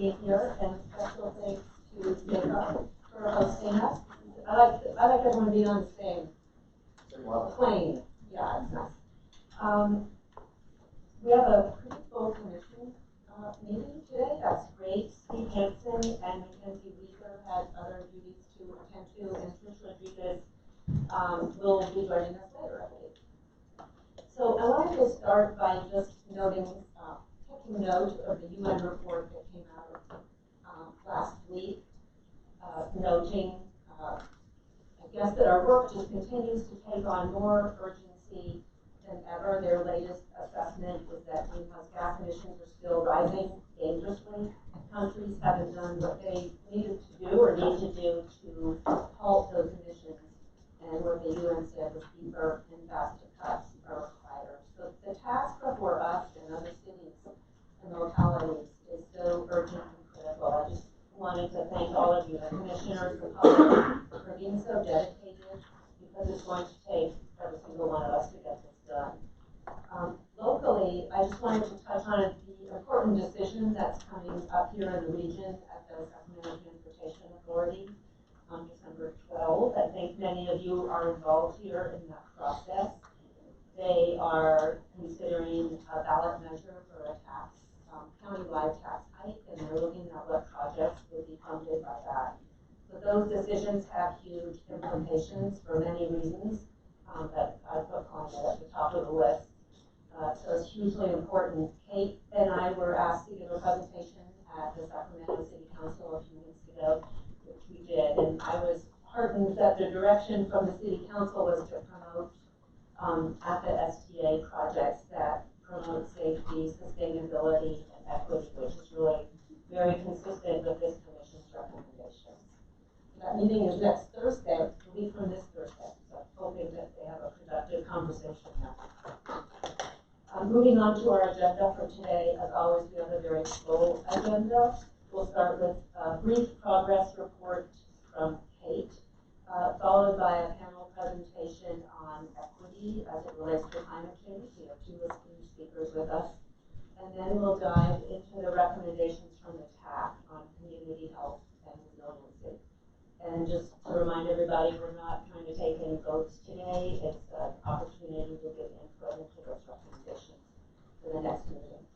be here, and special thanks to Jacob for hosting us. I like everyone to be on the same plane. Yeah, it's nice. We have a pretty full commission meeting today. That's great. Steve Hansen and Mackenzie Weaver had other duties to attend to, and Trish Rodriguez will be joining us later, I believe. So I wanted to start by just noting, taking note of the UN report that came out last week, noting, I guess, that our work just continues to take on more urgency than ever. Their latest assessment is that greenhouse gas emissions are still rising dangerously. Countries haven't done what they needed to do or need to do to halt those emissions. And what the UN said was deeper and faster cuts are required. So the task before us and other cities and localities is so urgent and critical. I just wanted to thank all of you, the commissioners, the public, for being so dedicated, because it's going to take every single one of us to get this done. Locally, I just wanted to touch on the important decision that's coming up here in the region at the Sacramento Transportation Authority on December 12th. I think many of you are involved here in that process. They are considering a ballot measure for a tax, county-wide tax hike, and they're looking at what projects would be funded by that. So those decisions have huge implications for many reasons, but I put climate at the top of the list. So it's hugely important. Kate and I were asked to give a presentation at the Sacramento City Council a few weeks ago, which we did, and I was heartened that the direction from the City Council was to promote at the STA projects that promote safety, sustainability, and equity, which is really very consistent with this Commission's recommendations. That meeting is next Thursday, a week from this Thursday, so I'm hoping that they have a productive conversation now. Moving on to our agenda for today, as always, we have a very full agenda. We'll start with a brief progress report from Kate, followed by a panel presentation on equity as it relates to climate change. We have two esteemed speakers with us. And then we'll dive into the recommendations from the TAC on community health and resiliency. And just to remind everybody, we're not trying to take any votes today. It's an opportunity to give input into those recommendations for the next meeting.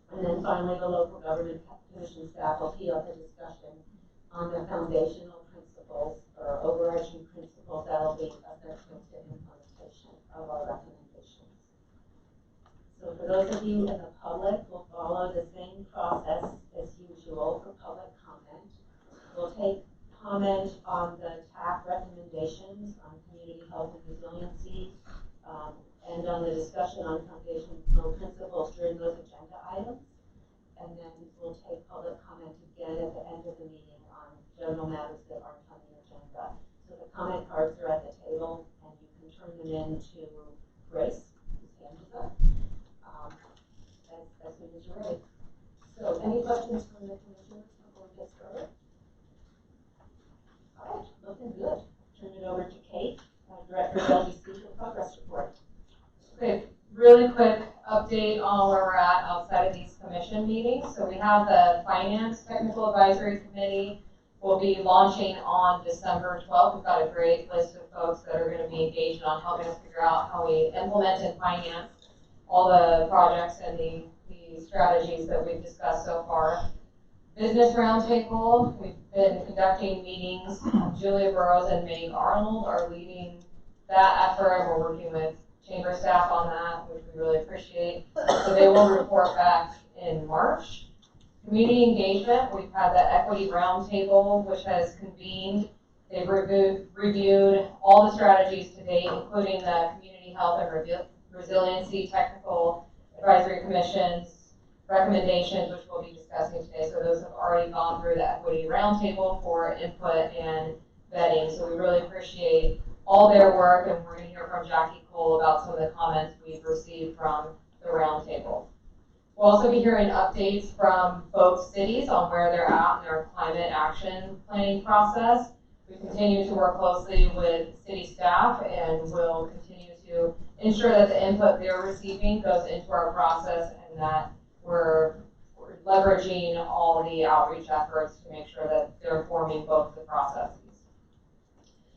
And then finally, the local government commission staff will tee up a discussion on the foundational principles or overarching principles that will be essential to implementation of our recommendations. So for those of you in the public, we'll follow the same process as usual for public comment. We'll take comment on the TAC recommendations on community health and resiliency, and on the discussion on foundational principles during those agenda items. And then we'll take public comment again at the end of the meeting on general matters that aren't on the agenda. So the comment cards are at the table, and you can turn them in to Grace, whose hand is up, as soon as you're ready. So any questions from the commissioners before we get started? All right, looking good. Turn it over to Kate, Director of LGC, for the progress report. Okay, really quick update on where we're at outside of these commission meetings. So we have the Finance Technical Advisory Committee. We'll be launching on December 12th. We've got a great list of folks that are going to be engaged on helping us figure out how we implement and finance all the projects and the strategies that we've discussed so far. Business Roundtable, we've been conducting meetings. Julia Burrows and Meg Arnold are leading that effort, and we're working with chamber staff on that, which we really appreciate. So they will report back in March. Community engagement, we've had the Equity Roundtable, which has convened. They've reviewed all the strategies to date, including the Community Health and Resiliency Technical Advisory Commission's recommendations, which we'll be discussing today. So those have already gone through the Equity Roundtable for input and vetting. So we really appreciate all their work, and we're going to hear from Jackie Cole about some of the comments we've received from the roundtable. We'll also be hearing updates from both cities on where they're at in their climate action planning process. We continue to work closely with city staff, and we'll continue to ensure that the input they're receiving goes into our process and that we're we're leveraging all the outreach efforts to make sure that they're informing both the processes.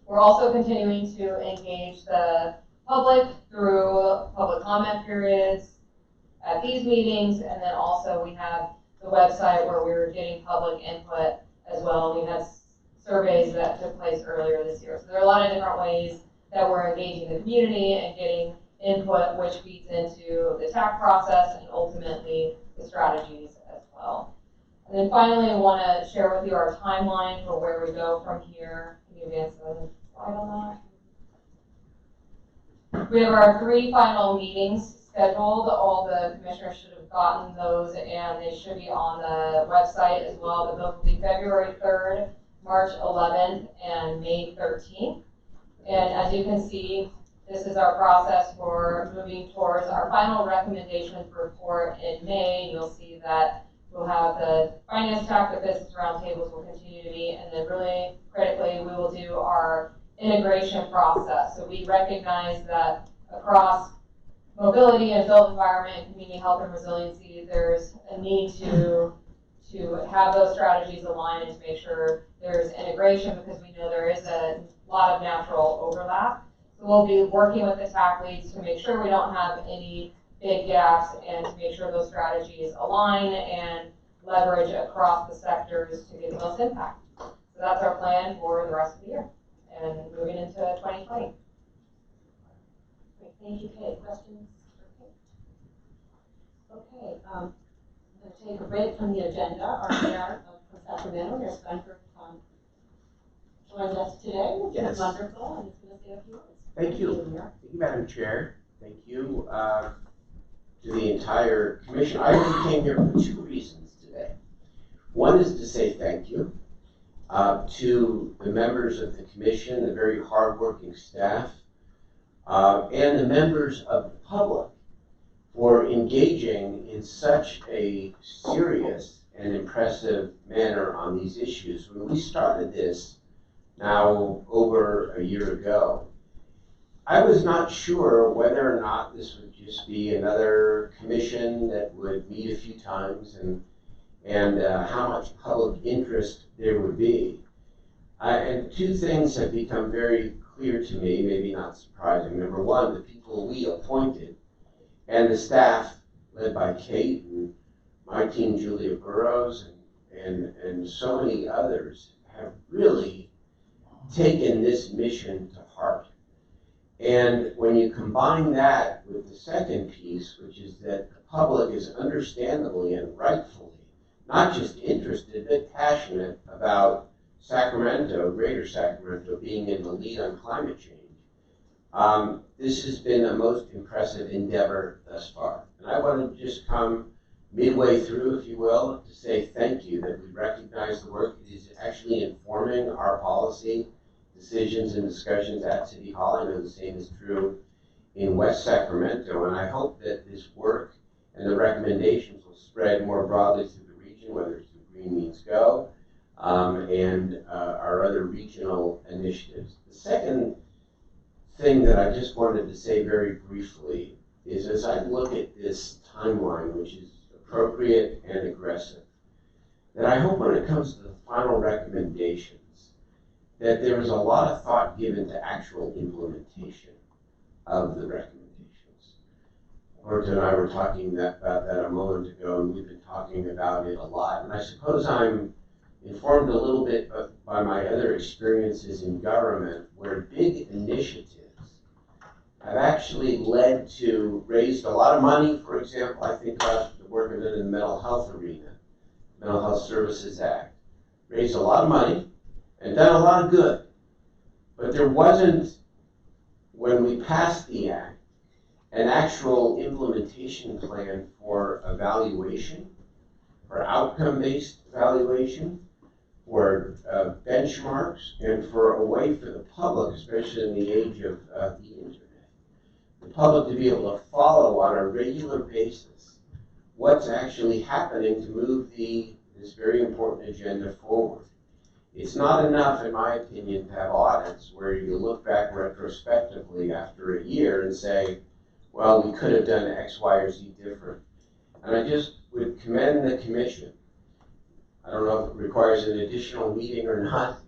We're also continuing to engage the public through public comment periods at these meetings, and then also we have the website where we were getting public input as well. We had surveys that took place earlier this year. So there are a lot of different ways that we're engaging the community and getting input, which feeds into the TAC process and ultimately the strategies as well. And then finally, I want to share with you our timeline for where we go from here. Can you advance the slide on that? We have our 3 final meetings scheduled. All the commissioners should have gotten those, and they should be on the website as well. The vote will be February 3rd, March 11th, and May 13th. And as you can see, this is our process for moving towards our final recommendations report in May. You'll see that we'll have the finance track, the business roundtables will continue to be, and then really critically, we will do our integration process. So we recognize that across mobility and built environment, community health and resiliency, there's a need to have those strategies aligned and to make sure there's integration, because we know there is a lot of natural overlap. So we'll be working with the TAC leads to make sure we don't have any big gaps and to make sure those strategies align and leverage across the sectors to get the most impact. So that's our plan for the rest of the year and moving into 2020. Great, thank you, Kate. Questions for Kate? Okay, I'm going to take a break from the agenda. Our mayor from Sacramento, Mayor Steinberg, joins us today, which Yes. is wonderful, and he's going to say a few words. Thank you. Thank you, Madam Chair. Thank you to the entire commission. I only came here for 2 reasons today. One is to say thank you to the members of the commission, the very hardworking staff, and the members of the public for engaging in such a serious and impressive manner on these issues. When we started this now over a year ago, I was not sure whether or not this would just be another commission that would meet a few times and how much public interest there would be. And 2 things have become very clear to me, maybe not surprising. Number one, the people we appointed and the staff led by Kate and my team, Julia Burrows, and so many others have really taken this mission to heart. And when you combine that with the second piece, which is that the public is understandably and rightfully not just interested, but passionate about Sacramento, Greater Sacramento, being in the lead on climate change, this has been a most impressive endeavor thus far. And I want to just come midway through, if you will, to say thank you that we recognize the work. It is actually informing our policy decisions and discussions at City Hall. I know the same is true in West Sacramento, and I hope that this work and the recommendations will spread more broadly through the region, whether it's through Green Means Go and our other regional initiatives. The second thing that I just wanted to say very briefly is, as I look at this timeline, which is appropriate and aggressive, that I hope when it comes to the final recommendations, that there is a lot of thought given to actual implementation of the recommendations. Horton and I were talking about that a moment ago, and we've been talking about it a lot. And I suppose I'm informed a little bit by my other experiences in government, where big initiatives have actually led to raised a lot of money. For example, I think about the work I've done in the mental health arena, Mental Health Services Act, raised a lot of money and done a lot of good. But there wasn't, when we passed the act, an actual implementation plan for evaluation, for outcome-based evaluation, for benchmarks, and for a way for the public, especially in the age of the internet, the public to be able to follow on a regular basis what's actually happening to move this very important agenda forward. It's not enough, in my opinion, to have audits where you look back retrospectively after a year and say, well, we could have done X, Y, or Z different. And I just would commend the commission. I don't know if it requires an additional meeting or not,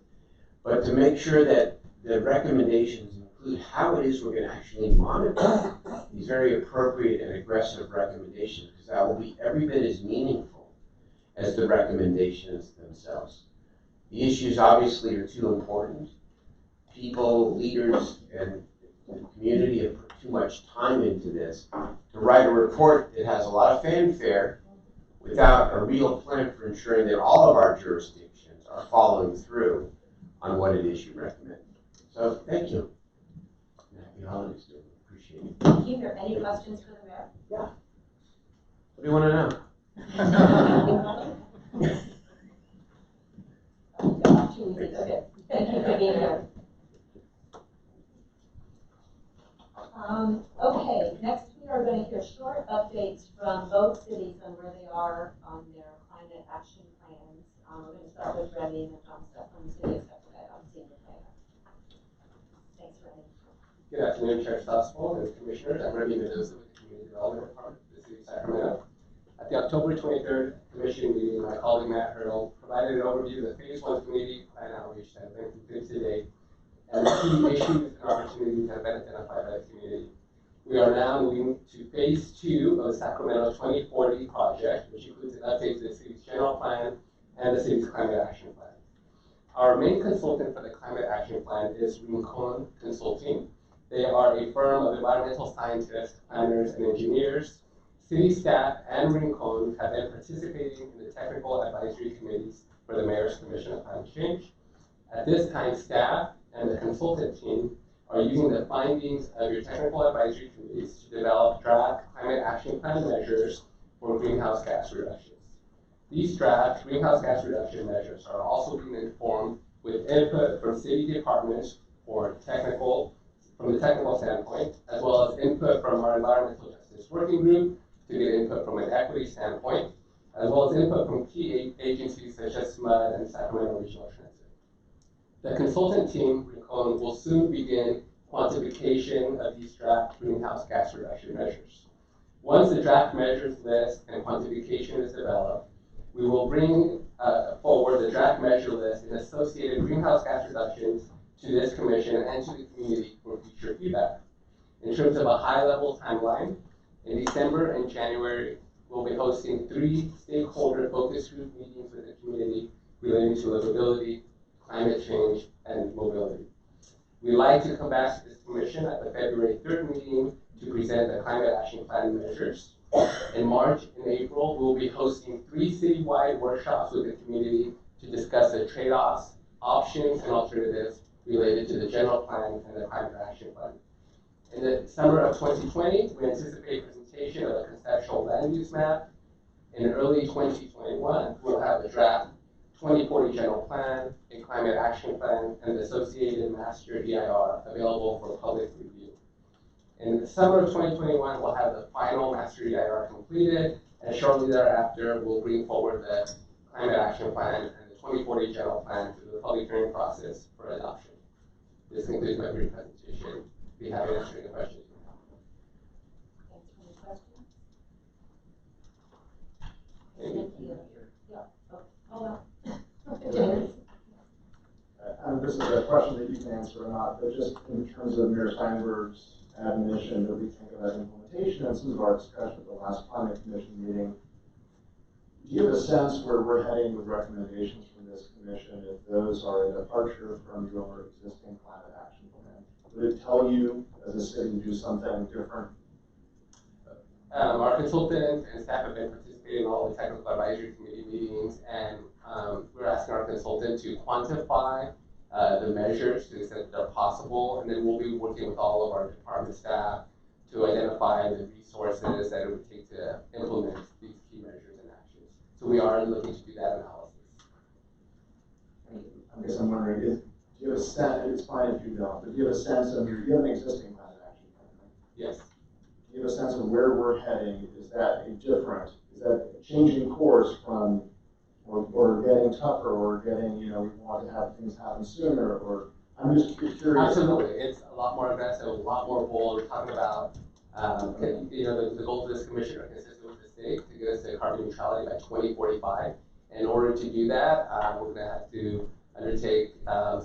but to make sure that the recommendations include how it is we're going to actually monitor these very appropriate and aggressive recommendations, because that will be every bit as meaningful as the recommendations themselves. The issues obviously are too important. People, leaders, and the community have put too much time into this to write a report that has a lot of fanfare without a real plan for ensuring that all of our jurisdictions are following through on what it is you recommend. So thank you. Happy holidays, to everyone. Appreciate it. Thank you. Are there any questions for the mayor? What do you want to know? Okay, thank you for being here. Okay, next we are going to hear short updates from both cities on where they are on their climate action plans. We're going to start with Remy and then John Steph from the city of Sacramento. I'm seeing the planner. Thanks, Remy. Good afternoon, Chair Stossel and Commissioners. I'm Remy Mendoza with the Community Development Department of the City of Sacramento. At the October 23rd Commission meeting, my colleague Matt Hurdle provided an overview of the Phase 1 Community Plan Outreach that has been completed to date and the key issues and opportunities that have been identified by the community. We are now moving to Phase 2 of the Sacramento 2040 project, which includes an update to the city's general plan and the city's climate action plan. Our main consultant for the climate action plan is Rincon Consulting. They are a firm of environmental scientists, planners, and engineers. City staff and Rincon have been participating in the technical advisory committees for the Mayor's Commission on Climate Change. At this time, staff and the consultant team are using the findings of your technical advisory committees to develop draft climate action plan measures for greenhouse gas reductions. These draft greenhouse gas reduction measures are also being informed with input from city departments from the technical standpoint, as well as input from our environmental justice working group to get input from an equity standpoint, as well as input from key agencies such as SMUD and Sacramento Regional Transit. The consultant team, Rincon, will soon begin quantification of these draft greenhouse gas reduction measures. Once the draft measures list and quantification is developed, we will bring forward the draft measure list and associated greenhouse gas reductions to this commission and to the community for future feedback. In terms of a high-level timeline, in December and January, we'll be hosting 3 stakeholder focus group meetings with the community relating to livability, climate change, and mobility. We'd like to come back to this commission at the February 3rd meeting to present the climate action plan measures. In March and April, we'll be hosting 3 citywide workshops with the community to discuss the trade-offs, options, and alternatives related to the general plan and the climate action plan. In the summer of 2020, we anticipate presentation of a conceptual land use map. In early 2021, we'll have a draft 2040 general plan, a climate action plan, and the associated master EIR available for public review. In the summer of 2021, we'll have the final master EIR completed, and shortly thereafter, we'll bring forward the climate action plan and the 2040 general plan through the public hearing process for adoption. This concludes my brief presentation. Be happy to answer any questions you have. Thanks for the questions. Thank you. Thank you. Yeah. Oh, hold on. James. This is a question that you can answer or not, but just in terms of Mayor Steinberg's admonition that we think about implementation and some of our discussion at the last climate commission meeting, do you have a sense where we're heading with recommendations from this commission if those are a departure from your existing climate action plan? Would it tell you as a city to do something different? Our consultant and staff have been participating in all the technical advisory committee meetings, and we're asking our consultant to quantify the measures to the extent that they're possible, and then we'll be working with all of our department staff to identify the resources that it would take to implement these key measures and actions. So we are looking to do that analysis. I guess I'm wondering, do you have a sense, it's fine if you don't, but do you have a sense of, you have an existing climate action plan, right? Yes. Do you have a sense of where we're heading? Is that a changing course from, or getting tougher, or getting, we want to have things happen sooner, or, I'm just curious. Absolutely, it's a lot more aggressive, a lot more bold. We're talking about, the goals of this commission are consistent with the state to get us to carbon neutrality by 2045. In order to do that, we're going to have to undertake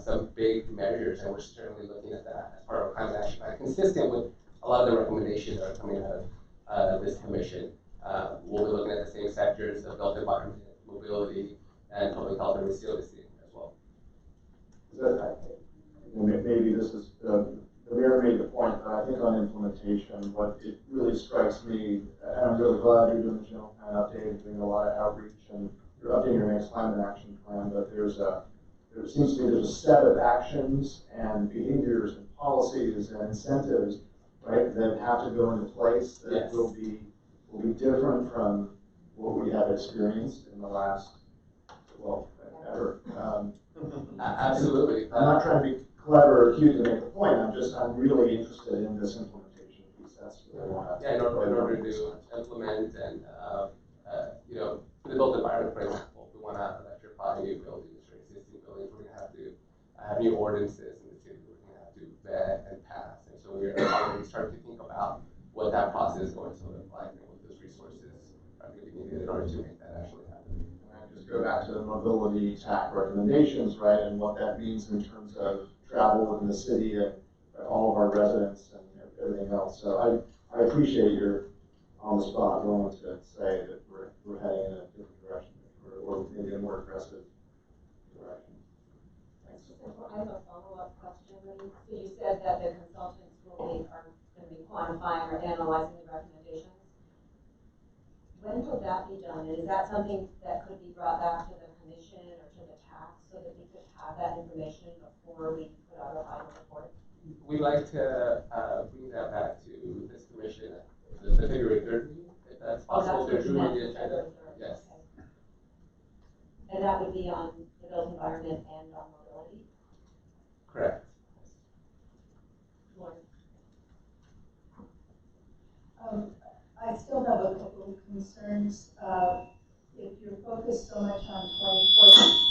some big measures, and we're certainly looking at that as part of our climate action plan, consistent with a lot of the recommendations that are coming out of this commission. We'll be looking at the same sectors of built environment, mobility, and public health and resiliency as well. Maybe this is, the mayor made the point, but I think on implementation, what it really strikes me, and I'm really glad you're doing the general plan update and doing a lot of outreach, and you're updating your next climate action plan, but there seems to me there's a set of actions and behaviors and policies and incentives, right, that have to go into place that Yes. will be different from what we have experienced in the last, well, ever. Absolutely. I'm not trying to be clever or cute to make the point. I'm really interested in this implementation piece. That's what I want to. Yeah, in order to implement and, you know, for the built environment, for example, if we want to electrify new buildings or existing buildings, we're going to have to have new ordinances in the city. We're going to have to vet and pass. And so we're already starting to think about what that process is going to look like and what those resources are going to be needed in order to make that actually happen. Just go back to the mobility TAC recommendations, right, and what that means in terms of travel within the city and all of our residents and everything else. So I appreciate your on the spot willing to say that we're heading in a different direction or maybe a more aggressive direction. Thanks. I have a follow-up question. So you said that the consultants are going to be quantifying or analyzing the recommendations. When will that be done? And is that something that could be brought back to the commission or to the tax so that we could have that information before we put out a final report? We'd like to bring that back to this commission at the February 3rd meeting, if that's possible. There's room on the agenda. Yes. Okay. And that would be on the built environment and on mobility? Correct. Lauren? I still have a couple of concerns. If you're focused so much on 2040.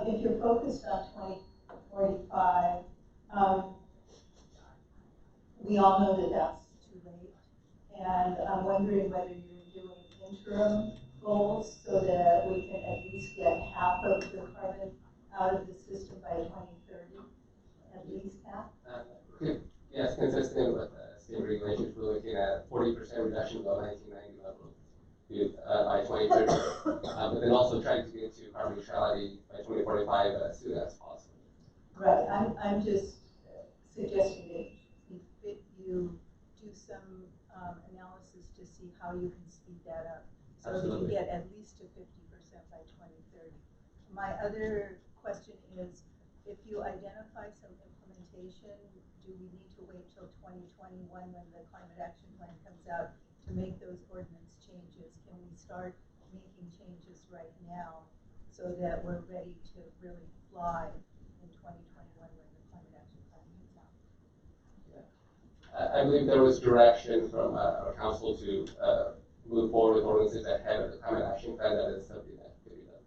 If you're focused on 2045, we all know that that's too late. And I'm wondering whether you're doing interim goals so that we can at least get half of the carbon out of the system by 2030, at least half. Yes, consistent with state regulations, we're looking at 40% reduction below 1990 levels by 2030. But then also trying to get to carbon neutrality by 2045 as soon as possible. Right, I'm just suggesting that you do some analysis to see how you can speed that up. So Absolutely. that you get at least to 50% by 2030. My other question is, if you identify some implementation, do we need to wait till 2021 when the climate action plan comes out to make those ordinance changes? Can we start making changes right now so that we're ready to really fly in 2021 when the climate action plan comes out? I believe there was direction from our council to move forward with ordinances ahead of the climate action plan. That is something that could be done.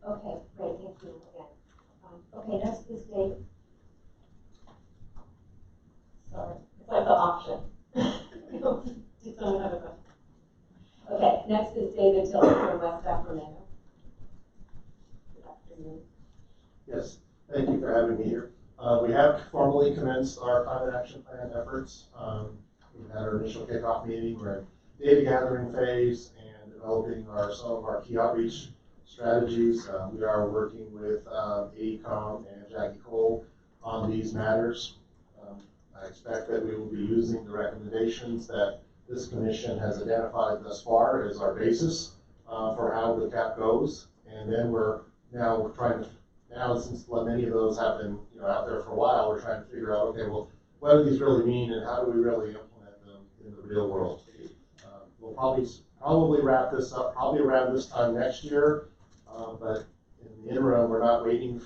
Okay, great, thank you again. Okay, next is Dave. Sorry, it's like the option. Did someone have a question? Okay, next is David Tiller from West Sacramento. Good afternoon. Yes, thank you for having me here. We have formally commenced our climate action plan efforts. We've had our initial kickoff meeting. We're in data gathering phase and developing some of our key outreach strategies. We are working with AECOM and Jackie Cole on these matters. I expect that we will be using the recommendations that this commission has identified thus far as our basis for how the CAP goes. And then we're now trying to, since many of those have been out there for a while, we're trying to figure out, okay, well, what do these really mean and how do we really implement them in the real world? We'll probably wrap this up probably around this time next year, but in the interim, we're not waiting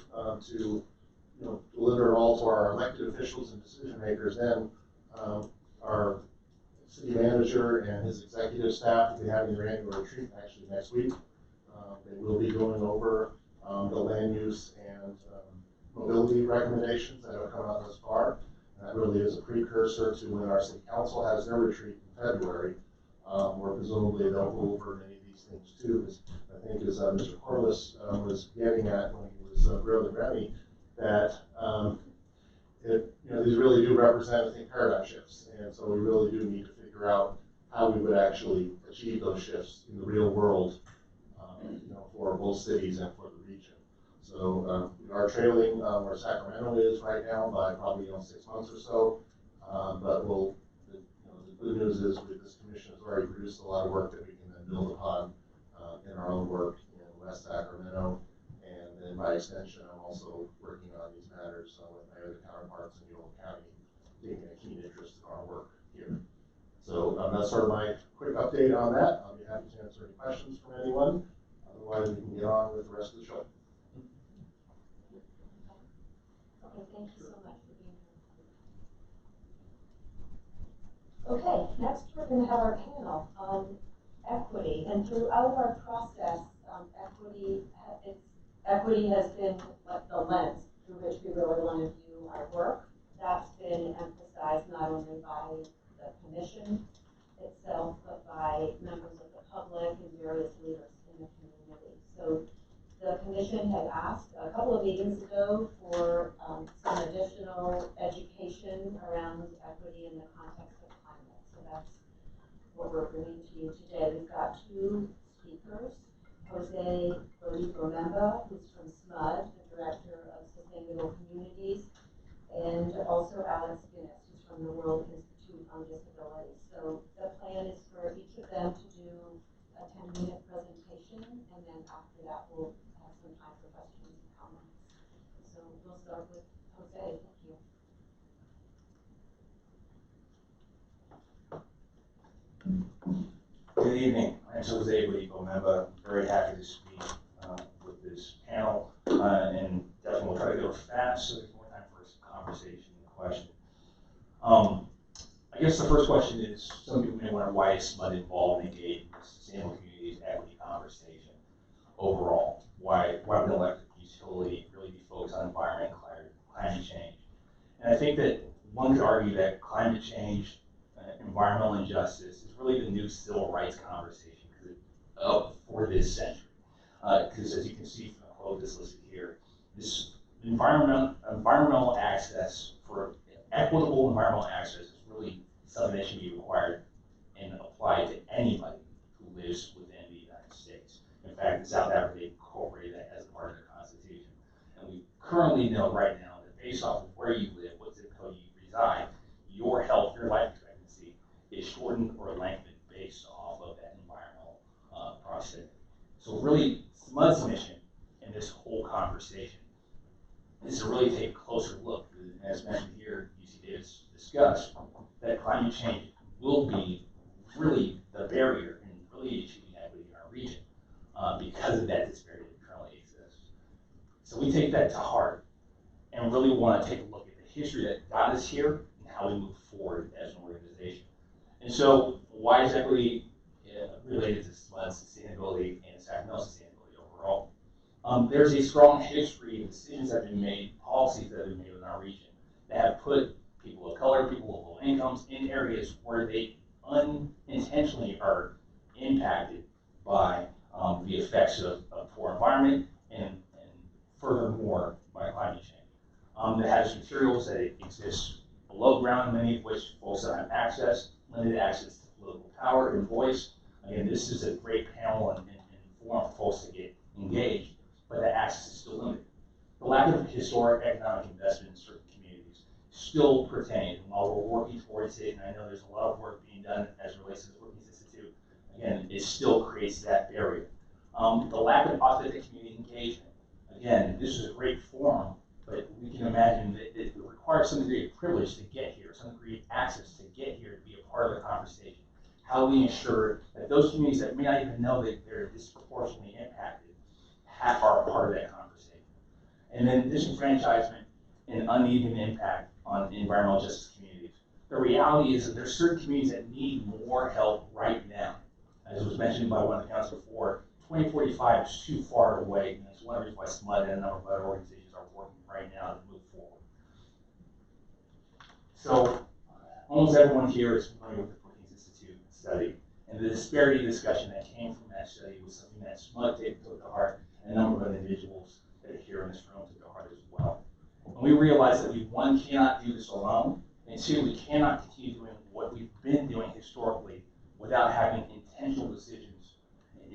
to deliver it all to our elected officials and decision makers. Then our city manager and his executive staff will be having their annual retreat actually next week. They will be going over the land use and mobility recommendations that have come out thus far. And that really is a precursor to when our city council has their retreat in February, where presumably they'll go over many of these things too. As I think as Mr. Corliss was getting at when he was grilling Remy, that these really do represent, I think, paradigm shifts. And so we really do need to figure out how we would actually achieve those shifts in the real world, for both cities and for the region. So we are trailing where Sacramento is right now by probably 6 months or so. But the good news is this commission has already produced a lot of work that we can then build upon in our own work in West Sacramento. And then by extension, I'm also working on these matters with my other counterparts in Yolo County, taking a keen interest in our work here. So that's sort of my quick update on that. I'll be happy to answer any questions from anyone. Otherwise, we can get on with the rest of the show. Okay, thank you so much for being here. Okay, next we're going to have our panel on equity, and throughout our process, equity has been like the lens through which we really want to view our work. That's been emphasized not only by the commission itself, but by members of the public and various leaders in the community. So the commission had asked a couple of meetings ago for some additional education around equity in the context of climate. So that's what we're bringing to you today. We've got two speakers, Jose Bonemba, who's from SMUD, the Director of Sustainable Communities, and also Alex Guinness, who's from the World Institute on Disability. So the plan is for each of them to do a 10-minute presentation, and then after that we'll have some time for questions and comments. So we'll start with Jose. Thank you. Good evening. I'm Jose Bonemba. Very happy to speak with this panel, and definitely we'll try to go fast so there's more time for some conversation and question. I guess the first question is, some people may wonder why is SMUD involved and engaged in the sustainable communities equity conversation overall? Why would an electric utility really be focused on environment and climate change? And I think that one could argue that climate change, environmental injustice is really the new civil rights conversation for this century. Because as you can see from the quote that's listed here, this environmental access, for equitable environmental access, is really something that should be required and applied to anybody who lives within the United States. In fact, in South Africa, they incorporated that as a part of their constitution. And we currently know right now that based off of where you live, what zip code you reside, your health, your life expectancy is shortened or lengthened based off of that environmental proximity. So really, SMUD's mission in this whole conversation is to really take a closer look. As mentioned here, UC Davis discussed that climate change will be really the barrier in really achieving equity in our region because of that disparity that currently exists. So we take that to heart and really want to take a look at the history that got us here and how we move forward as an organization. And so why is equity related to SMUD's sustainability and Sacramento sustainability overall? There's a strong history of decisions that have been made, policies that have been made in our region that have put people of color, people of low incomes in areas where they unintentionally are impacted by the effects of poor environment and furthermore by climate change. That has materials that exist below ground, many of which folks don't have access, limited access to political power and voice. Again, this is a great panel and forum for folks to get engaged, but the access is still limited. The lack of historic economic investment in certain communities still pertains, and while we're working towards it, and I know there's a lot of work being done as it relates to the Brookings Institute, again, it still creates that barrier. The lack of authentic community engagement. Again, this is a great forum, but we can imagine that it requires some degree of privilege to get here, some degree of access to get here to be a part of the conversation. How do we ensure that those communities that may not even know that they're disproportionately impacted are a part of that conversation? And then disenfranchisement and uneven impact on environmental justice communities. The reality is that there's certain communities that need more help right now. As was mentioned by one of the council before, 2045 is too far away, and it's one of the reasons why SMUD and a number of other organizations are working right now to move forward. So, almost everyone here is familiar with the Brookings Institute study, and the disparity discussion that came from that study was something that SMUD took to heart, and a number of individuals that are here in this room took to heart as well. And we realized that we, one, cannot do this alone, and two, we cannot continue doing what we've been doing historically without having intentional decisions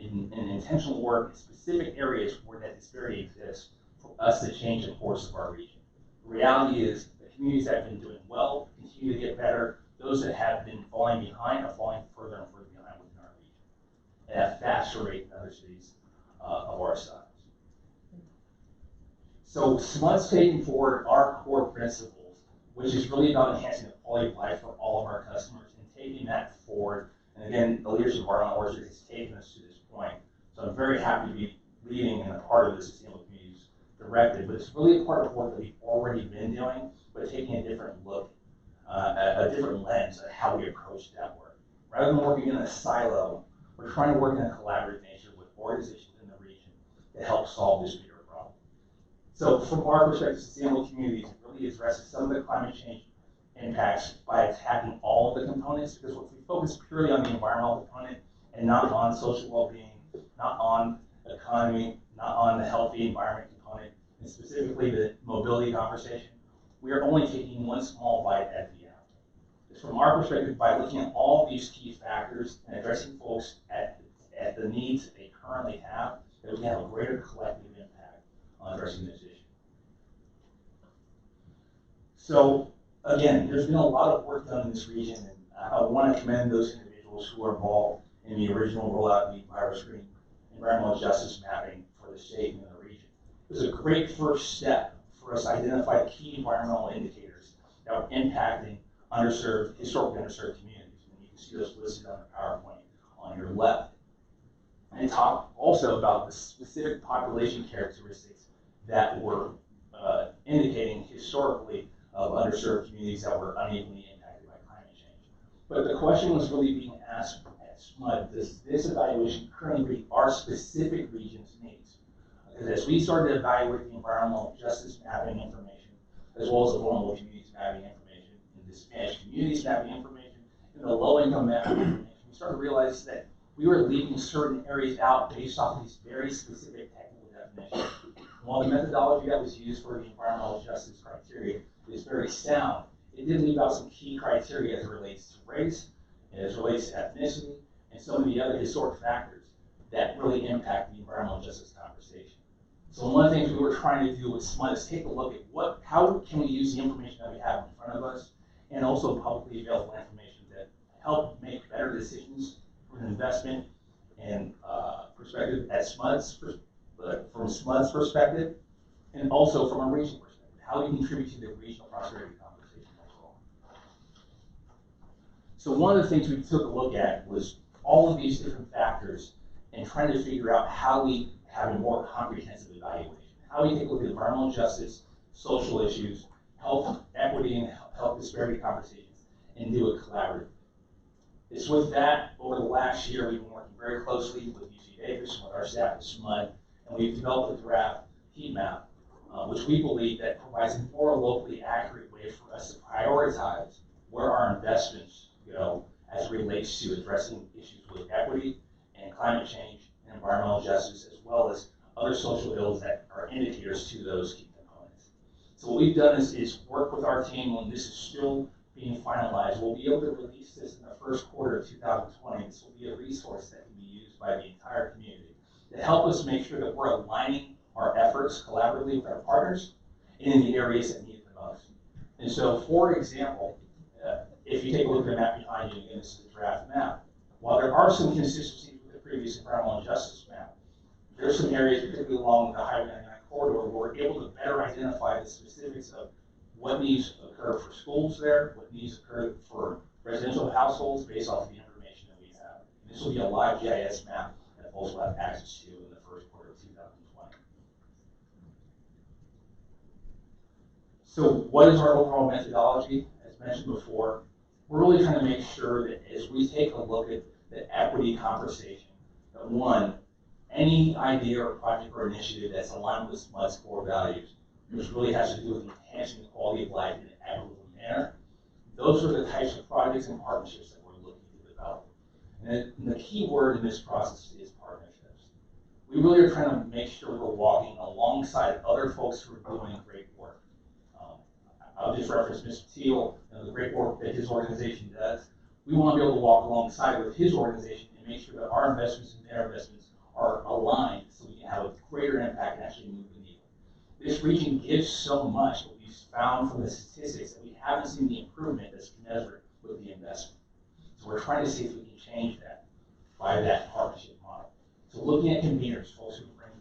and intentional work in specific areas where that disparity exists for us to change the course of our region. The reality is the communities that have been doing well continue to get better. Those that have been falling behind are falling further and further behind within our region at a faster rate than other cities of our size. So SMUD's taking forward our core principles, which is really about enhancing the quality of life for all of our customers and taking that forward. And again, the leadership of our orchard has taken us to this point. So I'm very happy to be leading and a part of the Sustainable Communities Directive, but it's really a part of work that we've already been doing, but taking a different look, a different lens at how we approach that work. Rather than working in a silo, we're trying to work in a collaborative nature with organizations in the region to help solve this bigger problem. So from our perspective, Sustainable Communities really addresses some of the climate change impacts by attacking all of the components, because if we focus purely on the environmental component and not on social well-being, not on economy, not on the healthy environment component, and specifically the mobility conversation, we are only taking one small bite at the apple. It's from our perspective, by looking at all these key factors and addressing folks at the needs that they currently have, that we can have a greater collective impact on addressing this issue. So again, there's been a lot of work done in this region, and I want to commend those individuals who are involved in the original rollout of the environmental justice mapping for the state and the region. It was a great first step for us to identify key environmental indicators that were impacting historically underserved communities. And you can see those listed on the PowerPoint on your left. And talk also about the specific population characteristics that were indicating historically of underserved communities that were unevenly impacted by climate change. But the question was really being asked at SMUD, does this evaluation currently meet our specific region's needs? Because as we started to evaluate the environmental justice mapping information, as well as the vulnerable communities mapping information, and disadvantaged communities mapping information, and the low-income mapping information, we started to realize that we were leaving certain areas out based off of these very specific technical definitions. While the methodology that was used for the environmental justice criteria is very sound, it did leave out some key criteria as it relates to race, as it relates to ethnicity, and some of the other historic factors that really impact the environmental justice conversation. So one of the things we were trying to do with SMUD is take a look at how can we use the information that we have in front of us, and also publicly available information that help make better decisions from an investment and perspective at SMUD's, from SMUD's perspective, and also from a regional perspective. How we contribute to the regional prosperity conversation overall. So one of the things we took a look at was all of these different factors and trying to figure out how we have a more comprehensive evaluation. How we take a look at environmental justice, social issues, health equity, and health disparity conversations, and do it collaboratively. It's with that, over the last year, we've been working very closely with UC Davis, with our staff at SMUD, and we've developed a draft heat map, which we believe that provides a more locally accurate way for us to prioritize where our investments go as it relates to addressing issues with equity and climate change and environmental justice, as well as other social ills that are indicators to those key components. So what we've done is work with our team when this is still being finalized. We'll be able to release this in the first quarter of 2020. This will be a resource that can be used by the entire community to help us make sure that we're aligning our efforts collaboratively with our partners in the areas that need it the most. And so, for example, if you take a look at the map behind you, and this is a draft map, while there are some consistencies with the previous environmental justice map, there's some areas, particularly along the Highway 99 corridor, where we're able to better identify the specifics of what needs to occur for schools there, what needs to occur for residential households based off of the information that we have. And this will be a live GIS map that folks will have access to in the first quarter of 2020. So what is our overall methodology? As mentioned before, we're really trying to make sure that as we take a look at the equity conversation, that one, any idea or project or initiative that's aligned with SMUD's core values, which really has to do with enhancing the quality of life in an equitable manner, those are the types of projects and partnerships that we're looking to develop. And the key word in this process is partnerships. We really are trying to make sure we're walking alongside other folks who are doing great work. I'll just reference Mr. Teal, the great work that his organization does. We want to be able to walk alongside with his organization and make sure that our investments and their investments are aligned so we can have a greater impact and actually move the needle. This region gives so much, but we've found from the statistics that we haven't seen the improvement that's commensurate with the investment. So we're trying to see if we can change that by that partnership model. So looking at conveners, folks who bring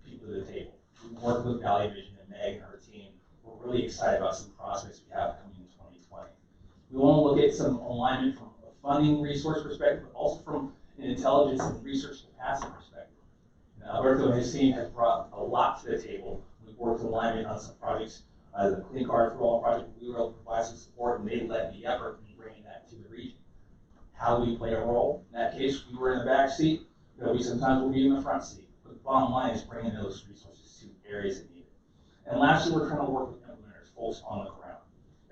people to the table. We work with Valley Vision and Meg and her team. We're really excited about some prospects we have coming in 2020. We want to look at some alignment from a funding resource perspective, but also from an intelligence and research capacity perspective. Now, Alberto and his team has brought a lot to the table. We've worked in alignment on some projects. The Clean Card for All project, we were able to provide some support, and they led the effort in bringing that to the region. How do we play a role? In that case, we were in the back seat. We sometimes will be in the front seat. But the bottom line is bringing those resources to areas that need it. And lastly, we're trying to work with implementers, folks on the ground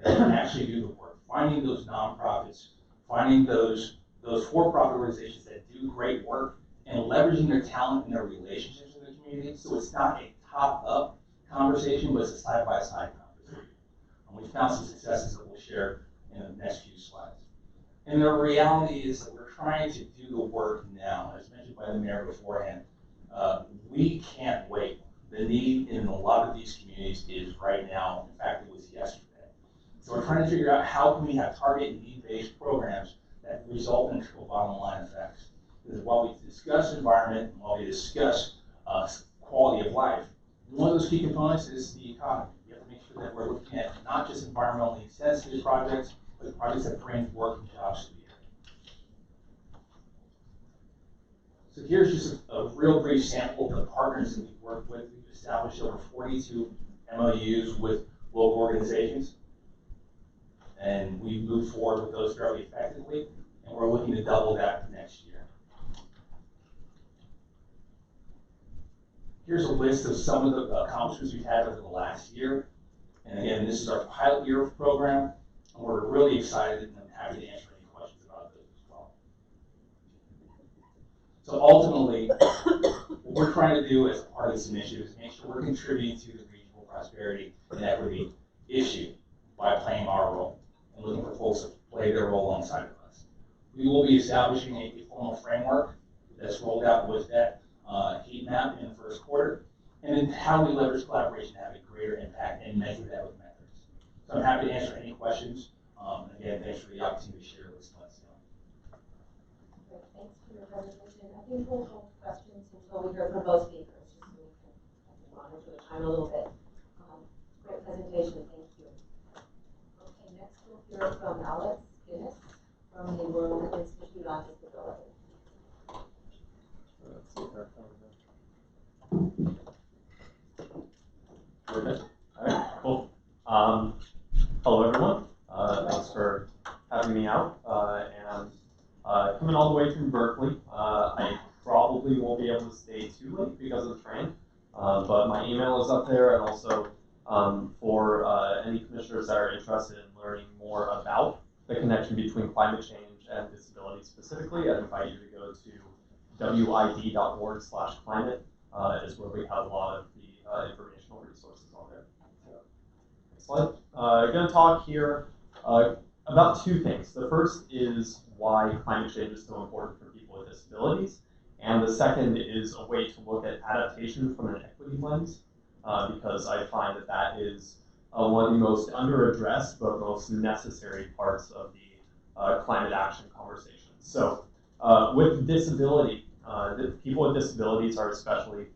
that can actually do the work. Finding those nonprofits, finding those for-profit organizations that do great work, and leveraging their talent and their relationships in the community. So it's not a top-up conversation, but it's a side-by-side conversation. And we found some successes that we'll share in the next few slides. And the reality is that we're trying to do the work now. As mentioned by the mayor beforehand, we can't wait. The need in a lot of these communities is right now. In fact, it was yesterday. So we're trying to figure out how can we have target and need-based programs that result in triple bottom line effects. Because while we discuss environment, and while we discuss quality of life, one of those key components is the economy. We have to make sure that we're looking at not just environmentally sensitive projects, but projects that bring work and jobs to the area. So here's just a real brief sample of the partners that we've worked with. We've established over 42 MOUs with local organizations, and we've moved forward with those fairly effectively, and we're looking to double that next year. Here's a list of some of the accomplishments we've had over the last year. And again, this is our pilot year of the program, and we're really excited, and I'm happy to answer any questions about those as well. So ultimately, what we're trying to do as part of this initiative is make sure we're contributing to the regional prosperity and equity issue by playing our role and looking for folks to play their role alongside of us. We will be establishing a formal framework that's rolled out with that heat map in the first quarter, and then how we leverage collaboration to have a greater impact and measure that with metrics. So I'm happy to answer any questions. Again, thanks for the opportunity to share with us. Great, thanks for your presentation. I think we'll hold questions until we hear from both speakers, just so we can monitor the time a little bit. Great presentation, thank you. Okay, next we'll hear from Alex Guinness from the World Institute on Disability. Okay. All right, cool. Hello, everyone. Thanks for having me out. And coming all the way from Berkeley, I probably won't be able to stay too late because of the train, but my email is up there, and also for any commissioners that are interested in learning more about the connection between climate change and disability specifically, I invite you to go to wid.org/climate is where we have a lot of the informational resources on there. Next slide. I'm going to talk here about two things. The first is why climate change is so important for people with disabilities, and the second is a way to look at adaptation from an equity lens, because I find that that is one of the most under-addressed but most necessary parts of the climate action conversation. So with disability, people with disabilities are especially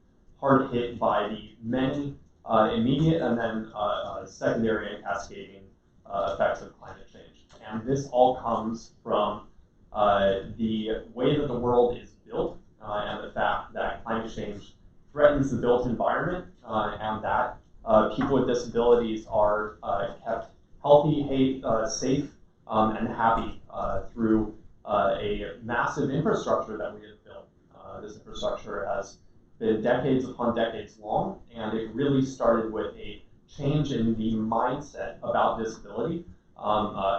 hard hit by the many immediate and then secondary and cascading effects of climate change. And this all comes from the way that the world is built and the fact that climate change threatens the built environment and that people with disabilities are kept healthy, safe, and happy through a massive infrastructure that we have built. This infrastructure has been decades upon decades long, and it really started with a change in the mindset about disability.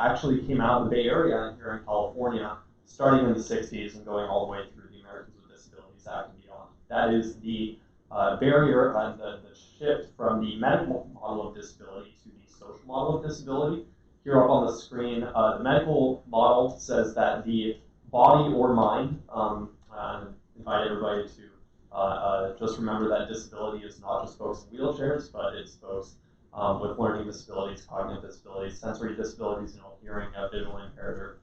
Actually came out of the Bay Area here in California, starting in the 60s and going all the way through the Americans with Disabilities Act and beyond. That is the barrier and the shift from the medical model of disability to the social model of disability. Here up on the screen, the medical model says that the body or mind, and invite everybody to just remember that disability is not just folks in wheelchairs, but it's folks with learning disabilities, cognitive disabilities, sensory disabilities, hearing, visual impaired,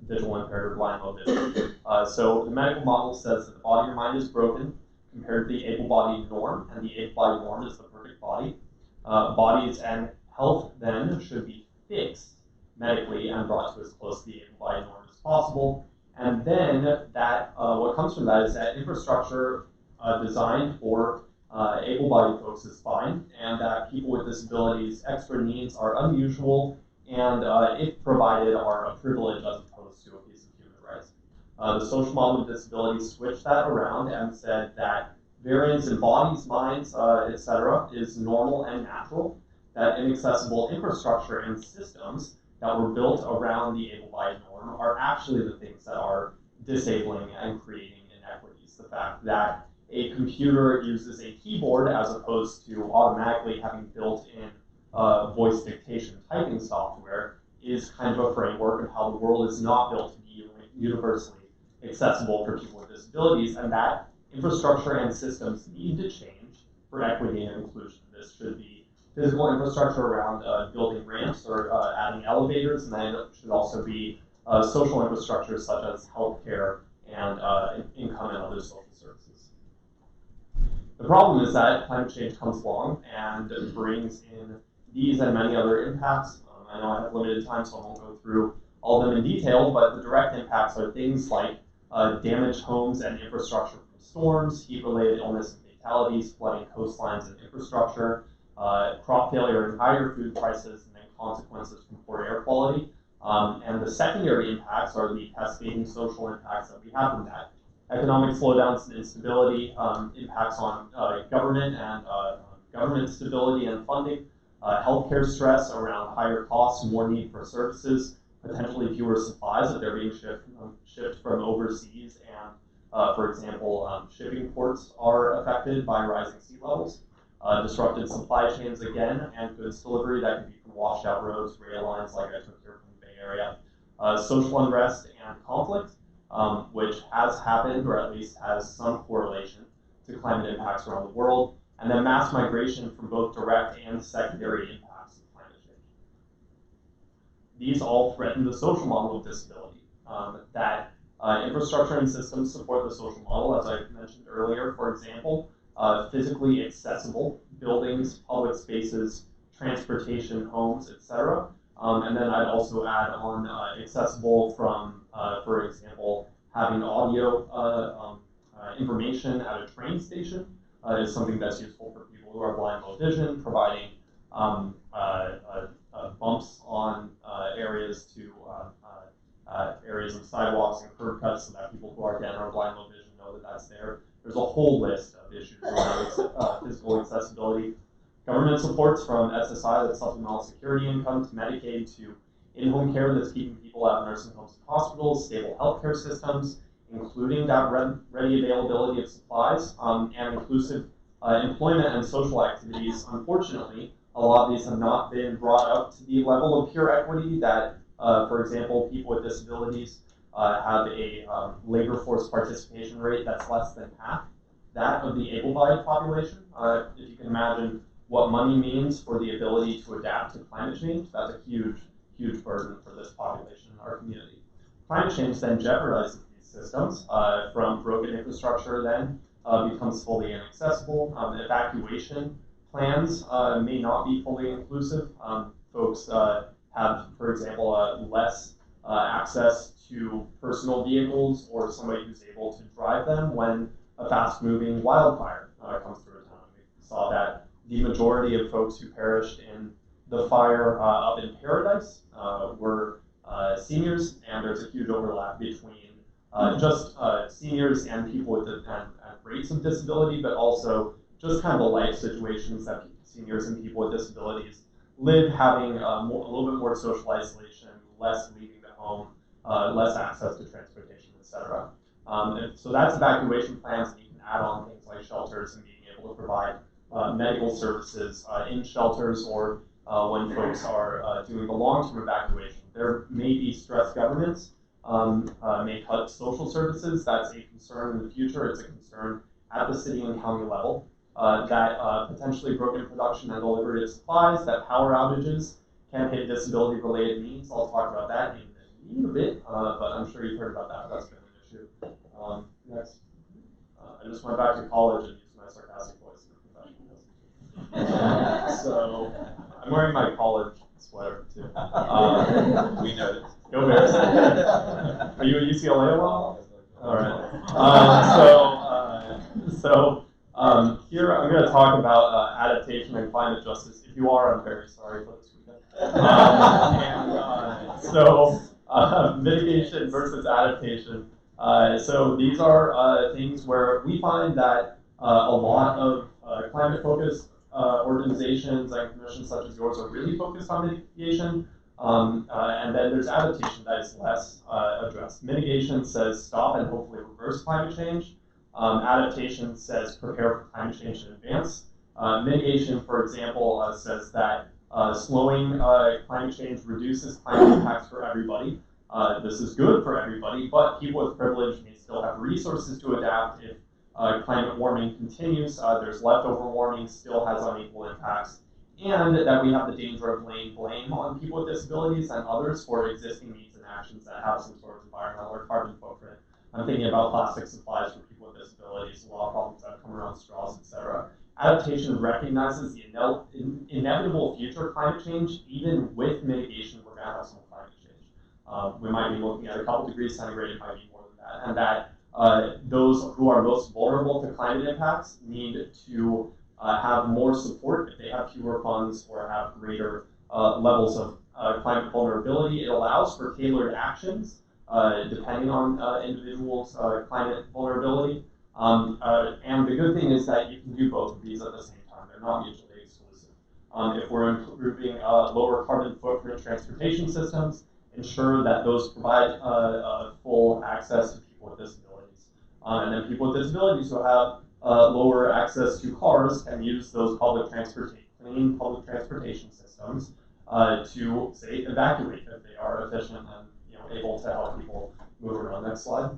visual impaired or blind low vision. So the medical model says that the body or mind is broken compared to the able-bodied norm, and the able-bodied norm is the perfect body. Bodies and health then should be fixed medically and brought to as close to the able-bodied norm as possible. And then that what comes from that is that infrastructure designed for able-bodied folks is fine, and that people with disabilities' extra needs are unusual, and if provided, are a privilege as opposed to a piece of human rights. The social model of disability switched that around and said that variance in bodies, minds, etc. is normal and natural, that inaccessible infrastructure and systems that were built around the able-bodied norm are actually the things that are disabling and creating inequities. The fact that a computer uses a keyboard as opposed to automatically having built-in voice dictation typing software is kind of a framework of how the world is not built to be universally accessible for people with disabilities, and that infrastructure and systems need to change for equity and inclusion. This should be physical infrastructure around building ramps or adding elevators, and then it should also be social infrastructure such as healthcare and income and other social services. The problem is that climate change comes along and brings in these and many other impacts. I know I have limited time, so I won't go through all of them in detail, but the direct impacts are things like damaged homes and infrastructure from storms, heat-related illness and fatalities, flooding coastlines and infrastructure, crop failure and higher food prices, and then consequences from poor air quality. And the secondary impacts are the cascading social impacts that we have from that. Economic slowdowns and instability, impacts on government and government stability and funding, healthcare stress around higher costs, more need for services, potentially fewer supplies if they're being shipped from overseas, and for example, shipping ports are affected by rising sea levels. Disrupted supply chains again, and goods delivery that can be from washed out roads, rail lines like I took here from the Bay Area. Social unrest and conflict, which has happened or at least has some correlation to climate impacts around the world, and then mass migration from both direct and secondary impacts of climate change. These all threaten the social model of disability. Infrastructure and systems support the social model, as I mentioned earlier. For example, physically accessible buildings, public spaces, transportation, homes, etc. And then I'd also add on accessible from, for example, having audio information at a train station is something that's useful for people who are blind, low vision, providing bumps on areas of sidewalks and curb cuts so that people who are again are blind, low vision know that that's there. There's a whole list of issues around physical accessibility. Government supports from SSI, that's Supplemental Security Income, to Medicaid, to in-home care that's keeping people out of nursing homes and hospitals, stable healthcare systems, including that ready availability of supplies, and inclusive employment and social activities. Unfortunately, a lot of these have not been brought up to the level of pure equity that, for example, people with disabilities have a labor force participation rate that's less than half that of the able-bodied population. If you can imagine what money means for the ability to adapt to climate change, that's a huge, huge burden for this population in our community. Climate change then jeopardizes these systems from broken infrastructure then becomes fully inaccessible. Evacuation plans may not be fully inclusive. Folks have, for example, less access to personal vehicles or somebody who's able to drive them when a fast-moving wildfire comes through a town. We saw that the majority of folks who perished in the fire up in Paradise were seniors, and there's a huge overlap between just seniors and people with and rates of disability, but also just kind of the life situations that seniors and people with disabilities live, having a little bit more social isolation, less leaving the home, less access to transportation, etc. And so that's evacuation plans, and you can add on things like shelters and being able to provide medical services in shelters, or when folks are doing the long-term evacuation. There may be stressed governments, may cut social services. That's a concern in the future. It's a concern at the city and county level. That potentially broken production and delivery of supplies, that power outages can hit disability-related needs. I'll talk about that in a bit, but I'm sure you've heard about that. That's been an issue. Next. I just went back to college and used my sarcastic voice for professionalism. So I'm wearing my college sweater too. We noticed. Go Bears. Are you at UCLA a while? All right. Here I'm going to talk about adaptation and climate justice. If you are, I'm very sorry for this weekend. Mitigation versus adaptation. So these are things where we find that a lot of climate-focused organizations and commissions such as yours are really focused on mitigation. And then there's adaptation that is less addressed. Mitigation says stop and hopefully reverse climate change. Adaptation says prepare for climate change in advance. Mitigation, for example, says that slowing climate change reduces climate impacts for everybody. This is good for everybody, but people with privilege may still have resources to adapt if climate warming continues. There's leftover warming, still has unequal impacts. And that we have the danger of laying blame on people with disabilities and others for existing needs and actions that have some sort of environmental or carbon footprint. I'm thinking about plastic supplies for people with disabilities, a lot of problems that come around straws, etc. Adaptation recognizes the inevitable future climate change. Even with mitigation, we're going to have some climate change. We might be looking at a couple degrees centigrade, it might be more than that. And that those who are most vulnerable to climate impacts need to have more support if they have fewer funds or have greater levels of climate vulnerability. It allows for tailored actions depending on individuals' climate vulnerability. And the good thing is that you can do both of these at the same time. They're not mutually exclusive. If we're improving lower carbon footprint transportation systems, ensure that those provide full access to people with disabilities. And then people with disabilities who have lower access to cars can use those clean public transportation systems to, say, evacuate if they are efficient and able to help people move around. Next slide.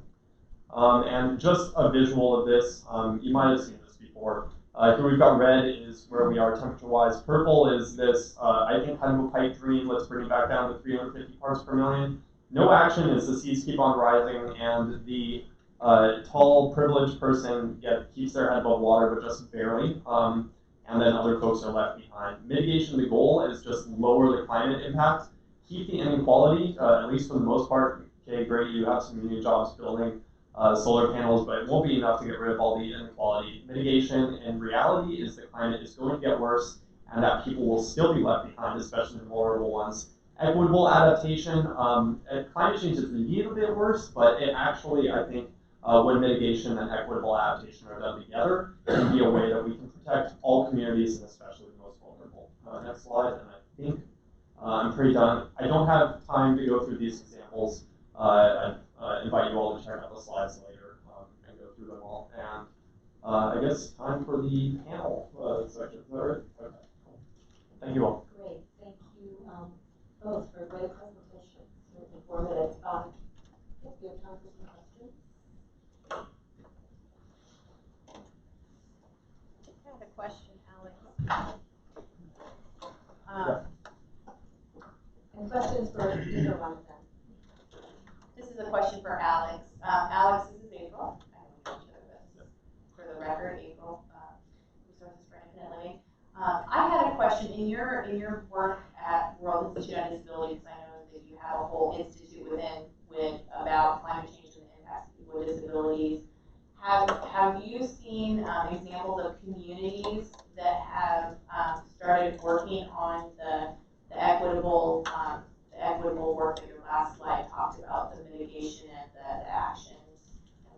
And just a visual of this, you might have seen this before. Here we've got red is where we are temperature-wise. Purple is this, I think, kind of a pipe dream. Let's bring it back down to 350 parts per million. No action as the seas keep on rising, and the tall, privileged person keeps their head above water, but just barely, and then other folks are left behind. Mitigation, the goal is just lower the climate impact, keep the inequality, at least for the most part. Okay, great, you have some union jobs building solar panels, but it won't be enough to get rid of all the inequality. Mitigation, in reality, is the climate is going to get worse, and that people will still be left behind, especially the vulnerable ones. Equitable adaptation, climate change is a little bit worse, but it actually, I think, when mitigation and equitable adaptation are done together, it can be a way that we can protect all communities and especially the most vulnerable. Next slide, and I think I'm pretty done. I don't have time to go through these examples. I invite you all to check out the slides later and go through them all. And I guess time for the panel section. Is that right? Okay, cool. Thank you all. Great, thank you both for a great presentation. Very informative. If you have time for some questions. I had a question, Alex. And questions for either one of them. This is a question for Alex. Alex, this is April. I don't know each other, but for the record, April, Resources for Infinite Living. I had a question in your work at World Institute on Disabilities. I know that you have a whole institute about climate change and the impacts of people with disabilities. Have you seen examples of communities that have started working on the equitable work that your last slide talked about, the mitigation and the action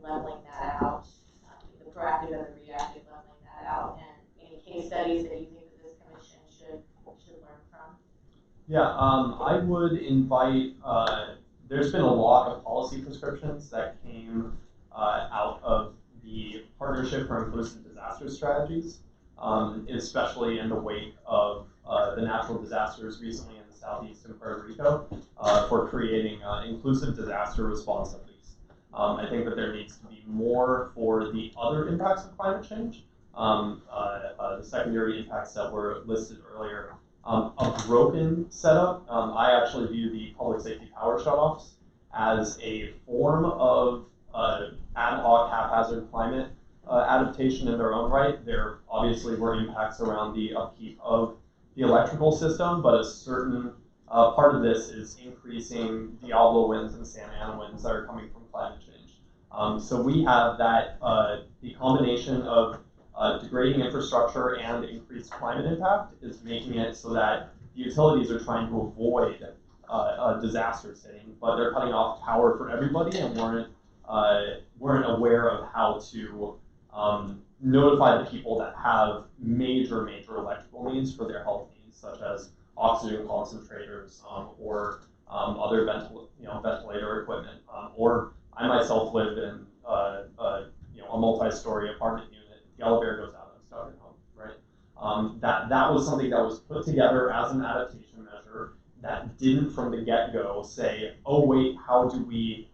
leveling that out, the proactive and the reactive leveling that out, and any case studies that you think that this commission should learn from? Yeah, I would invite, there's been a lot of policy prescriptions that came out of the Partnership for Inclusive Disaster Strategies, especially in the wake of the natural disasters recently in the Southeast and Puerto Rico, for creating inclusive disaster response at least. I think that there needs to be more for the other impacts of climate change, the secondary impacts that were listed earlier. A broken setup, I actually view the public safety power shutoffs as a form of ad hoc haphazard climate adaptation in their own right. There obviously were impacts around the upkeep of the electrical system, but a certain part of this is increasing Diablo winds and Santa Ana winds that are coming from climate change. So we have that, the combination of degrading infrastructure and increased climate impact is making it so that the utilities are trying to avoid a disaster sitting, but they're cutting off power for everybody and weren't aware of how to notify the people that have major electrical needs for their health needs, such as oxygen concentrators or other ventilator equipment. Or I myself live in a multi-story apartment unit. The elevator goes out, I'm stuck at home, right? That was something that was put together as an adaptation measure that didn't from the get-go say, oh wait, how do we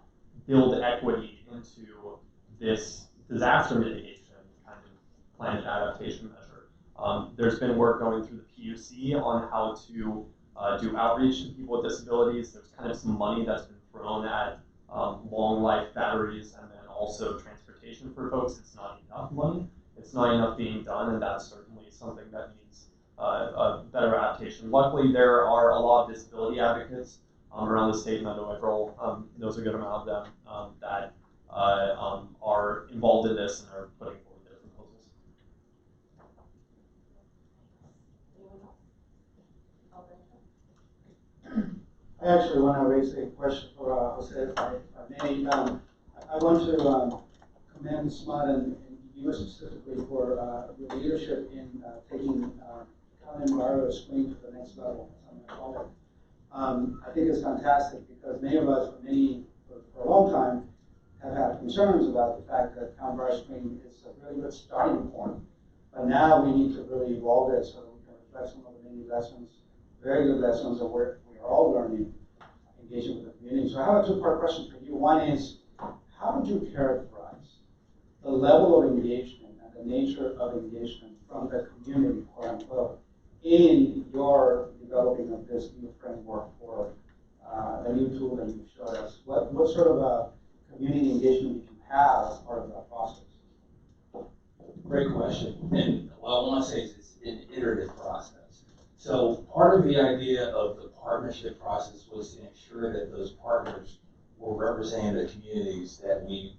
build equity into this disaster mitigation kind of climate adaptation measure. There's been work going through the PUC on how to do outreach to people with disabilities. There's kind of some money that's been thrown at long life batteries and then also transportation for folks. It's not enough money. It's not enough being done, and that's certainly something that needs a better adaptation. Luckily, there are a lot of disability advocates around the state, and I know April knows a good amount of them that are involved in this and are putting forward their proposals. I actually want to raise a question for Jose, if I may. I want to commend SMUD and you specifically for your leadership in taking County Enviro screen to the next level, as I'm going to call it. I think it's fantastic because many of us, for a long time, have had concerns about the fact that County Enviro screen is a really good starting point. But now we need to really evolve it so that we can reflect some of the many lessons, very good lessons that we are all learning, engaging with the community. So I have a two-part question for you. One is, how would you characterize the level of engagement and the nature of engagement from the community, quote unquote, in your developing of this new framework for the new tool that you showed us? What sort of a community engagement did you have as part of that process? Great question. And what I want to say is it's an iterative process. So part of the idea of the partnership process was to ensure that those partners were representing the communities that we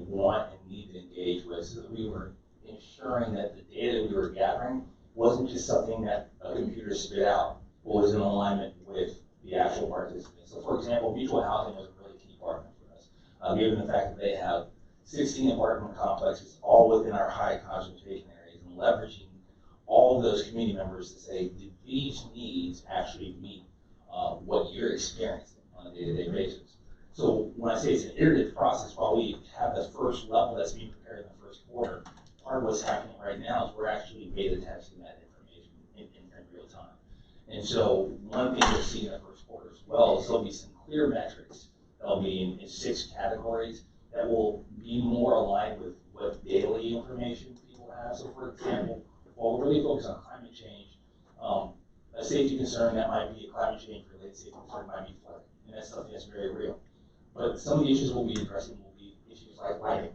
want and need to engage with, so that we were ensuring that the data we were gathering wasn't just something that a computer spit out, but was in alignment with the actual participants. So for example, mutual housing was a really key partner for us, given the fact that they have 16 apartment complexes all within our high concentration areas, and leveraging all of those community members to say, do these needs actually meet what you're experiencing on a day-to-day basis? So when I say it's an iterative process, while we have the first level that's being prepared in the first quarter, part of what's happening right now is we're actually beta testing that information in real time. And so one thing you'll see in the first quarter as well is there'll be some clear metrics that'll be in 6 categories that will be more aligned with what daily information people have. So for example, while we're really focused on climate change, a safety concern that might be a climate change related safety concern might be flooding, and that's something that's very real. But some of the issues we'll be addressing will be issues like lighting,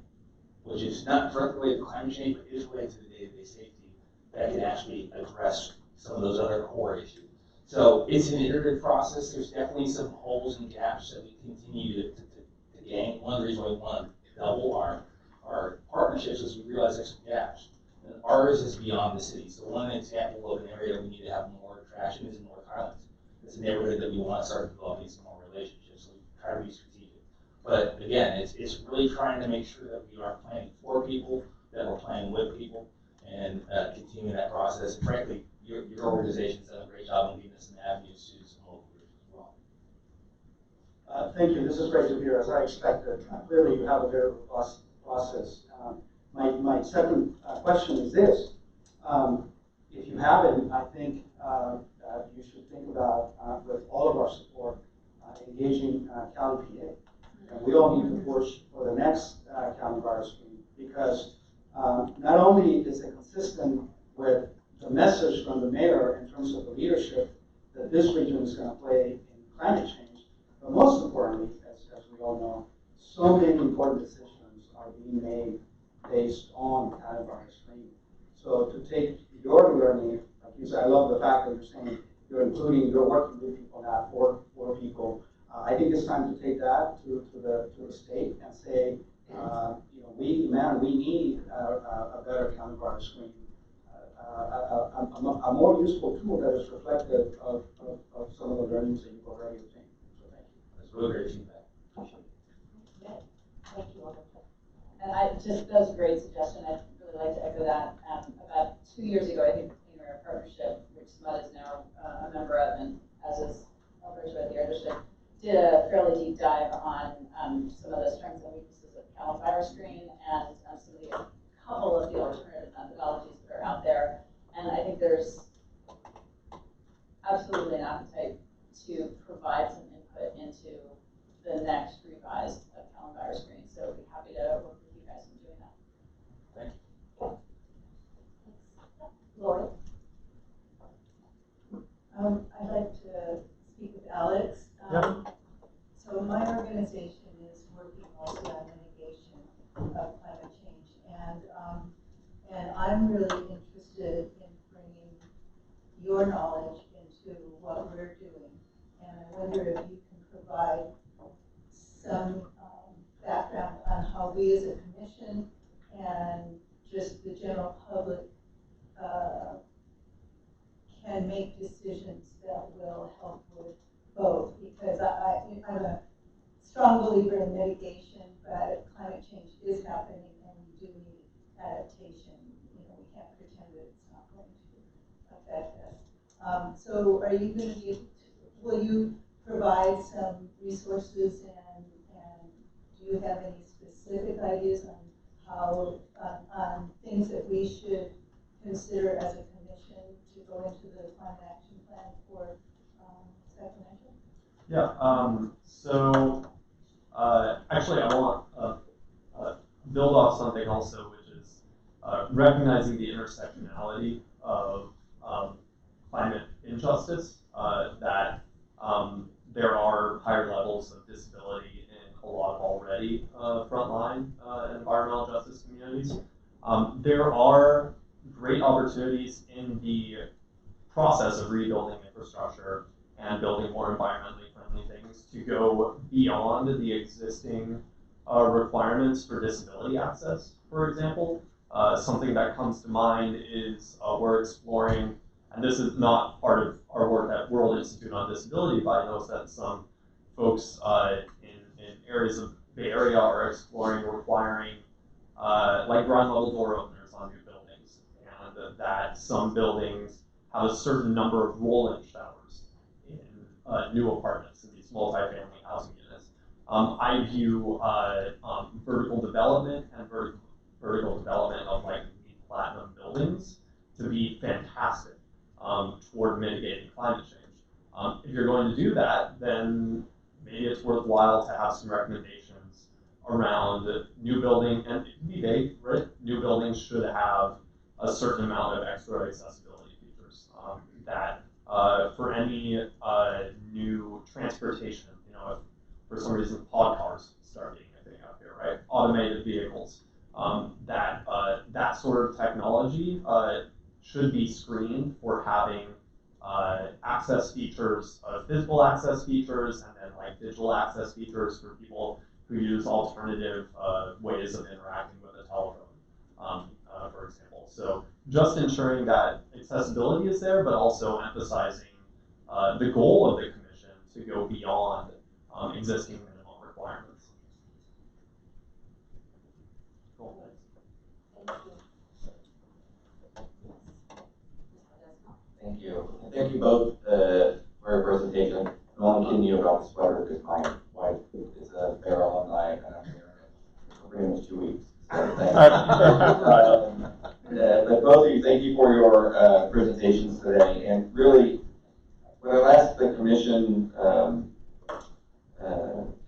which is not directly related to climate change, but is related to the day-to-day safety that can actually address some of those other core issues. So it's an iterative process. There's definitely some holes and gaps that we continue to gain. One of the reasons why we want to double our partnerships is we realize there's some gaps. And ours is beyond the city. So one example of an area we need to have more traction is in North Highlands. It's a neighborhood that we want to start developing some more relationships. So we try to be strategic. But But again, it's really trying to make sure that we are planning for people, that we're planning with people, and continuing that process. And frankly, your organization's done a great job in leading us in avenues to some local groups as well. Thank you. This is great to hear, as I expected. Clearly, you have a very robust process. My second question is this. If you haven't, I think you should think about, with all of our support, engaging Cali PA. And we all need to push for the next county virus screen, because not only is it consistent with the message from the mayor in terms of the leadership that this region is going to play in climate change, but most importantly, as we all know, so many important decisions are being made based on county virus screening. So to take your learning, like you said, I love the fact that you're saying you're working with people now, for people. I think it's time to take that to the state and say, we need a better county virus screening, a more useful tool that is reflective of some of the learnings that you've already obtained. So thank you. That's really great feedback. Thank you. And that was a great suggestion. I'd really like to echo that. About 2 years ago, I think the Clean Air Partnership, which SMUD is now a member of, and as is Alberta at the Air District, did a fairly deep dive on some of the strengths and weaknesses of Cali virus screen and some of the couple of the alternative methodologies that are out there. And I think there's absolutely an appetite to provide some input into the next revised Cali virus screen. So I'd be happy to work with you guys in doing that. Thank you. Lori? I'd like to speak with Alex. So my organization is working also on mitigation of climate change, and I'm really interested in bringing your knowledge into what we're doing. And I wonder if you can provide some background on how we as a commission and just the general public can make decisions that will help with both, because I'm a strong believer in mitigation, but climate change is happening and we do need adaptation. We can't pretend that it's not going to affect us. So will you provide some resources and do you have any specific ideas on how, on things that we should consider as a commission to go into the climate action plan for Sacramento? Yeah, actually I want to build off something also, which is recognizing the intersectionality of climate injustice, that there are higher levels of disability in a lot of already frontline environmental justice communities. There are great opportunities in the process of rebuilding infrastructure and building more environmentally friendly things to go beyond the existing requirements for disability access, for example. Something that comes to mind is we're exploring, and this is not part of our work at World Institute on Disability, but I know that some folks in areas of the Bay Area are exploring requiring like ground level door openers on new buildings, and that some buildings have a certain number of roll-in showers in new apartments in these multifamily housing units. I view vertical development and vertical development of like platinum buildings to be fantastic toward mitigating climate change. If you're going to do that, then maybe it's worthwhile to have some recommendations around new building, and it can be vague, right? New buildings should have a certain amount of extra accessibility features that for any new transportation, if for some reason pod cars start being a thing out here, right? Automated vehicles, that sort of technology should be screened for having access features, physical access features, and then like digital access features for people who use alternative ways of interacting with a telephone, for example. So just ensuring that accessibility is there, but also emphasizing the goal of the commission to go beyond existing minimum requirements. thank you both for your presentation. I'm only kidding you about the sweater because my wife is a Bear alumni and I'm here for pretty much 2 weeks. So thanks. But both of you, thank you for your presentations today. And really, what I'll ask the commission,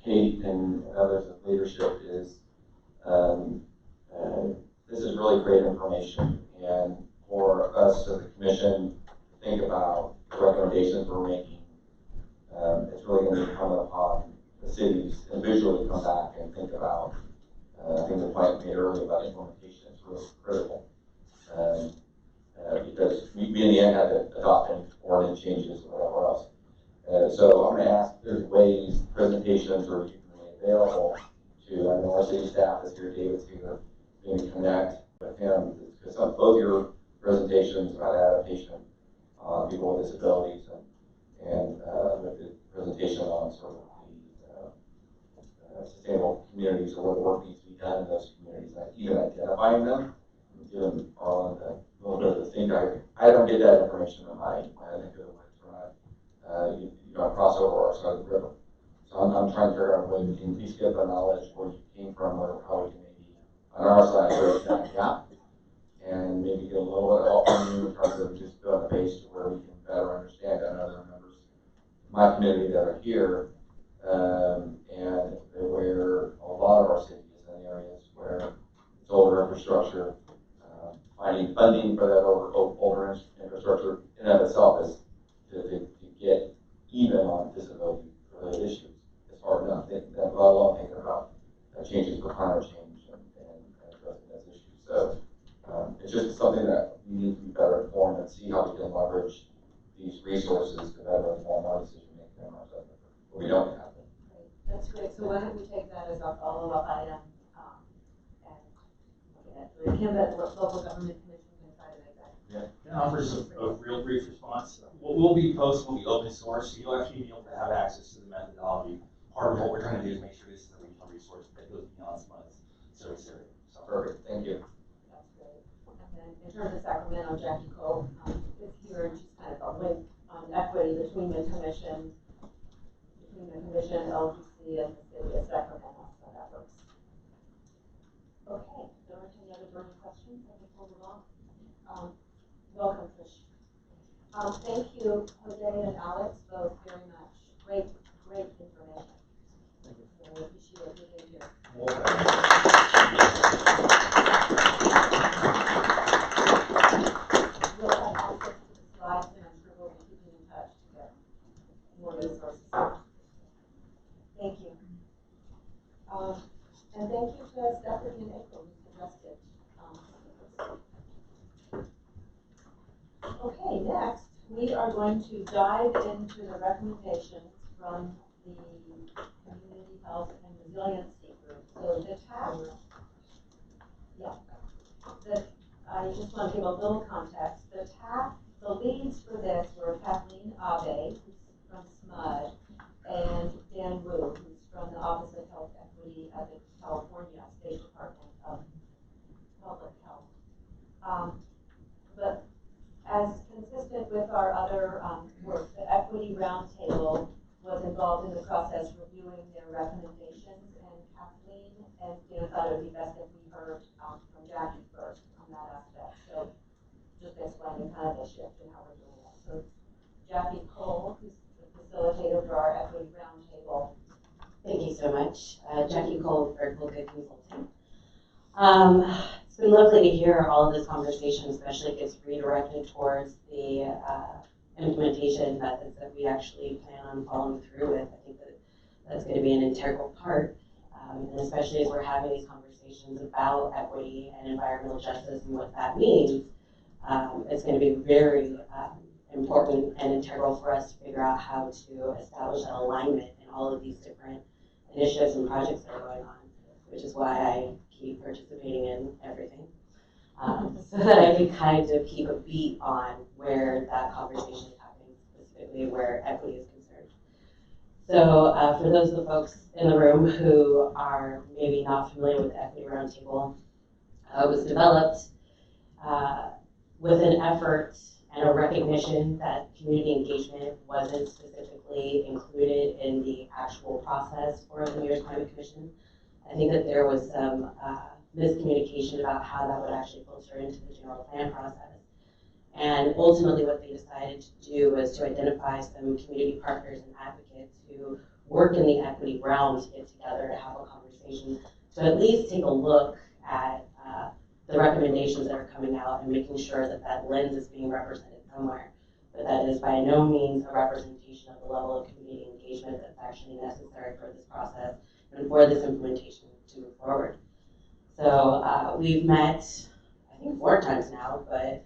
Kate and others of leadership is, this is really great information. And for us as a commission to think about the recommendations we're making, it's really going to be incumbent upon the cities individually come back and think about, I think the point made earlier about implementation is really critical. Because we in the end have to adopt any ordinance changes or whatever else. So I'm going to ask if there's ways, presentations, or you can make available to, I know our city staff is here, David's here, maybe connect with him, because both your presentations about adaptation on people with disabilities and with the presentation on sort of the sustainable communities or what the work needs to be done in those communities, like even identifying them, give them all in the little bit of the thing. I don't get that information in my neck of the woods. You don't cross over our side of the river. So I'm trying to figure out a way we can at least get the knowledge where you came from or how we can maybe on our side bridge that gap and maybe get a little bit of help from you in terms of just building a base to where we can better understand and other members of my community that are here and where a lot of our cities in areas where it's older infrastructure, finding funding for that older infrastructure in and of itself is to get even on disability related issues. It's hard enough, let alone thinking about changes for climate change and addressing those issues. So it's just something that we need to be better informed and see how we can leverage these resources to better inform our decision making in our government. But we don't have them. Great. That's great. So why don't we take that as our follow-up item and look at it. Kim, the local government commission can try to make that. Yeah, can I offer just a real brief response? What will be posted will be open source, so you'll actually be able to have access to the methodology. Part of what we're trying to do is make sure this is a regional resource that goes beyond SMUD's service area. So perfect, thank you. That's great. And then in terms of Sacramento, Jackie Cole is here and she's kind of a link on equity between the commission, LGC, and the city of Sacramento. So that works. Okay, there aren't any other burning questions. I think we'll move on. Welcome, Trish. Thank you, Jose and Alex, both very much. Great information. Thank you. So we appreciate you being here. We'll have access to the slides, and I'm sure we'll be keeping in touch to get more resources. Thank you. And thank you to Stephanie and April who suggested. Okay, next we are going to dive into the recommendations from the Community Health and Resiliency Group. So the task, I just want to give a little context. The leads for this were Kathleen Abe, who's from SMUD, and Dan Wu, who's from the Office of Health Equity at the California State Department of Public Health. But as consistent with our other work, the Equity Roundtable was involved in the process reviewing their recommendations, and Kathleen and Dan thought it would be best if we heard from Jackie first on that aspect. So just explaining kind of the shift in how we're doing it. So Jackie Cole, who's the facilitator for our Equity Roundtable. Thank you so much. Jackie Cole for Good Consulting. It's been lovely to hear all of this conversation, especially gets redirected towards the implementation methods that we actually plan on following through with. I think that's going to be an integral part, and especially as we're having these conversations about equity and environmental justice and what that means, it's going to be very important and integral for us to figure out how to establish that alignment in all of these different initiatives and projects that are going on, which is why I keep participating in everything, so that I can kind of keep a beat on where that conversation is happening, specifically where equity is concerned. So for those of the folks in the room who are maybe not familiar with the Equity Roundtable, it was developed with an effort and a recognition that community engagement wasn't specifically included in the actual process for the Mayor's Climate Commission. I think that there was some miscommunication about how that would actually filter into the general plan process. And ultimately what they decided to do was to identify some community partners and advocates who work in the equity realm to get together to have a conversation, to at least take a look at the recommendations that are coming out and making sure that that lens is being represented somewhere. But that is by no means a representation of the level of community engagement that's actually necessary for this process and for this implementation to move forward. So we've met, I think 4 times now, but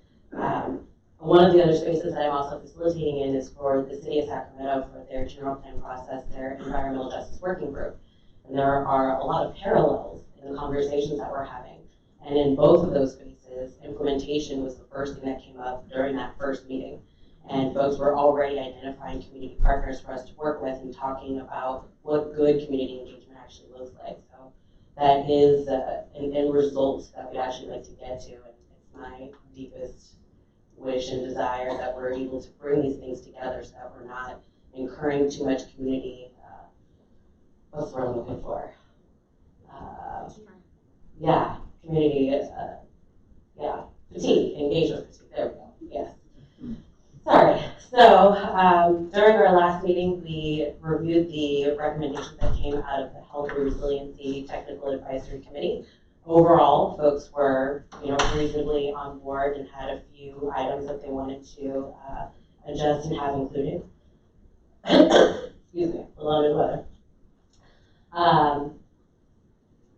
one of the other spaces that I'm also facilitating in is for the City of Sacramento for their general plan process, their environmental justice working group. And there are a lot of parallels in the conversations that we're having. And in both of those spaces, implementation was the first thing that came up during that first meeting. And folks were already identifying community partners for us to work with and talking about what good community engagement actually looks like. So that is an end result that we'd actually like to get to. And it's my deepest wish and desire that we're able to bring these things together so that we're not incurring too much community, what's the word I'm looking for? Community, fatigue, engagement fatigue, there we go, yes. Sorry, so during our last meeting, we reviewed the recommendations that came out of the Health and Resiliency Technical Advisory Committee. Overall, folks were, reasonably on board and had a few items that they wanted to adjust and have included. Excuse me, a lot of weather.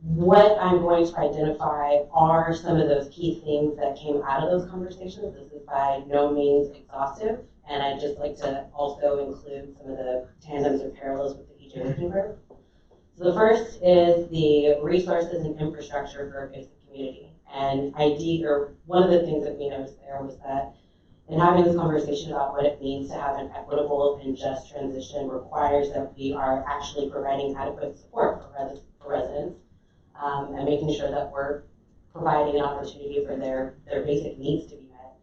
What I'm going to identify are some of those key things that came out of those conversations. This is by no means exhaustive, and I'd just like to also include some of the tandems or parallels with the EJ Working Group. So the first is the resources and infrastructure for a basic community. And one of the things that we noticed there was that in having this conversation about what it means to have an equitable and just transition requires that we are actually providing adequate support for residents and making sure that we're providing an opportunity for their basic needs to be met.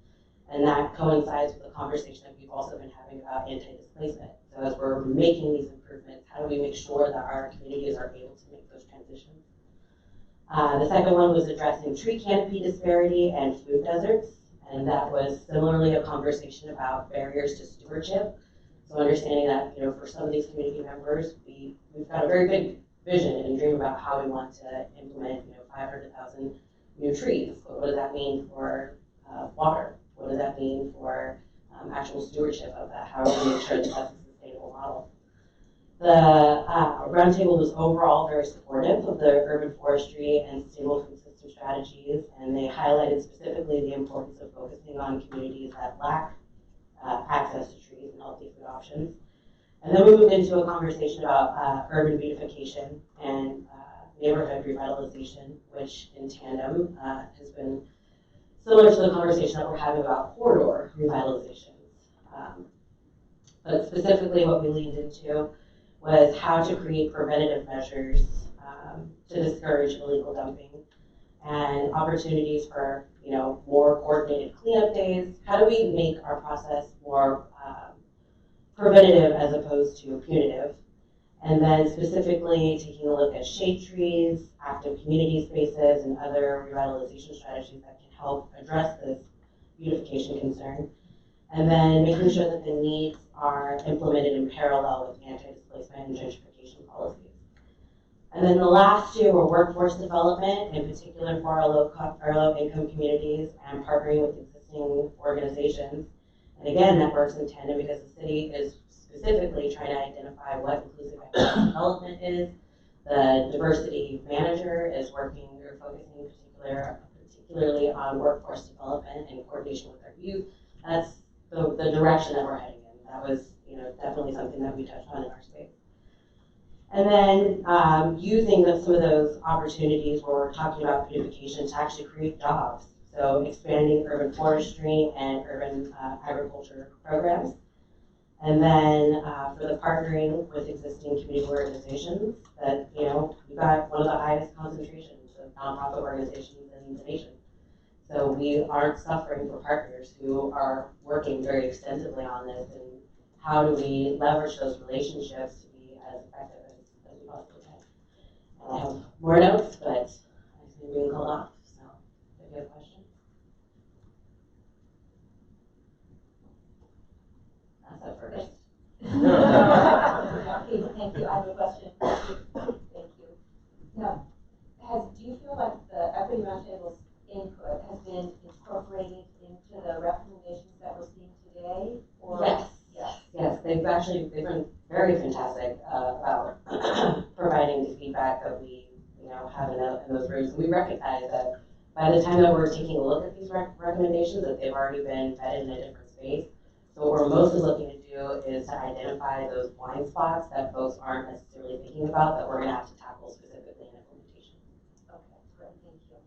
And that coincides with the conversation that we've also been having about anti-displacement. So as we're making these improvements, how do we make sure that our communities are able to make those transitions? The second one was addressing tree canopy disparity and food deserts. And that was similarly a conversation about barriers to stewardship. So understanding that, for some of these community members, we've got a very big vision and dream about how we want to implement, 500,000 new trees. But what does that mean for water? What does that mean for actual stewardship of that? How do we make sure that that's a sustainable model? The roundtable was overall very supportive of the urban forestry and sustainable food system strategies, and they highlighted specifically the importance of focusing on communities that lack access to trees and healthy food options. And then we moved into a conversation about urban beautification and neighborhood revitalization, which in tandem has been similar to the conversation that we're having about corridor revitalizations. But specifically what we leaned into was how to create preventative measures to discourage illegal dumping and opportunities for, more coordinated cleanup days. How do we make our process more preventative as opposed to punitive? And then specifically taking a look at shade trees, active community spaces, and other revitalization strategies that can help address this beautification concern. And then making sure that the needs are implemented in parallel with anti-displacement and gentrification policies. And then the last two were workforce development, in particular for our low-income communities and partnering with existing organizations. And again, that works in tandem because the city is specifically trying to identify what inclusive economic development is. The diversity manager is focusing particularly on workforce development and coordination with our youth. That's the direction that we're heading in. That was, definitely something that we touched on in our space. And then using some of those opportunities where we're talking about beautification to actually create jobs. So expanding urban forestry and urban agriculture programs. And then for the partnering with existing community organizations that, we've got one of the highest concentrations of nonprofit organizations in the nation. So we we aren't suffering for partners who are working very extensively on this, and how do we leverage those relationships to be as effective as we possibly can. And I have more notes, but I see I'm being called off, so if you have questions. That's it first. Thank you, I have a question. Thank you. Now, do you feel like the Equity Roundtable's input has been incorporated into the recommendations that we're seeing today? Or? Yes, they've been very fantastic about providing the feedback that we, have in those rooms. And we recognize that by the time that we're taking a look at these recommendations, that they've already been vetted in a different space. So what we're mostly looking to do is to identify those blind spots that folks aren't necessarily thinking about that we're going to have to tackle specifically in implementation. Okay, great, thank you.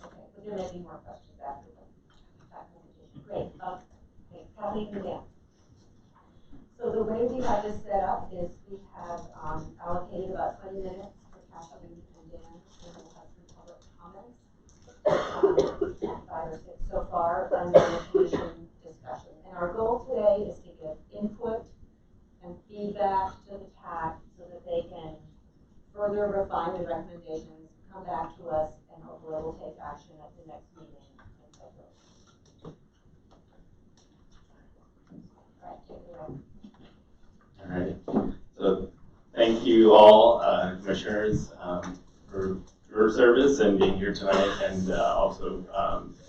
Okay, but there may be more questions after the implementation. Great, okay, Kathleen and Dan. So the way we have this set up is we have allocated about 20 minutes for Kathleen and Dan, and we'll have some public comments, 5 or 6 so far, and then a commission discussion. And our goal today is to give input and feedback to the TAC so that they can further refine the recommendations, come back to us, and hopefully we'll take action at the next meeting in February. All right, take it away. All right. So thank you all, commissioners, for your service and being here tonight, and also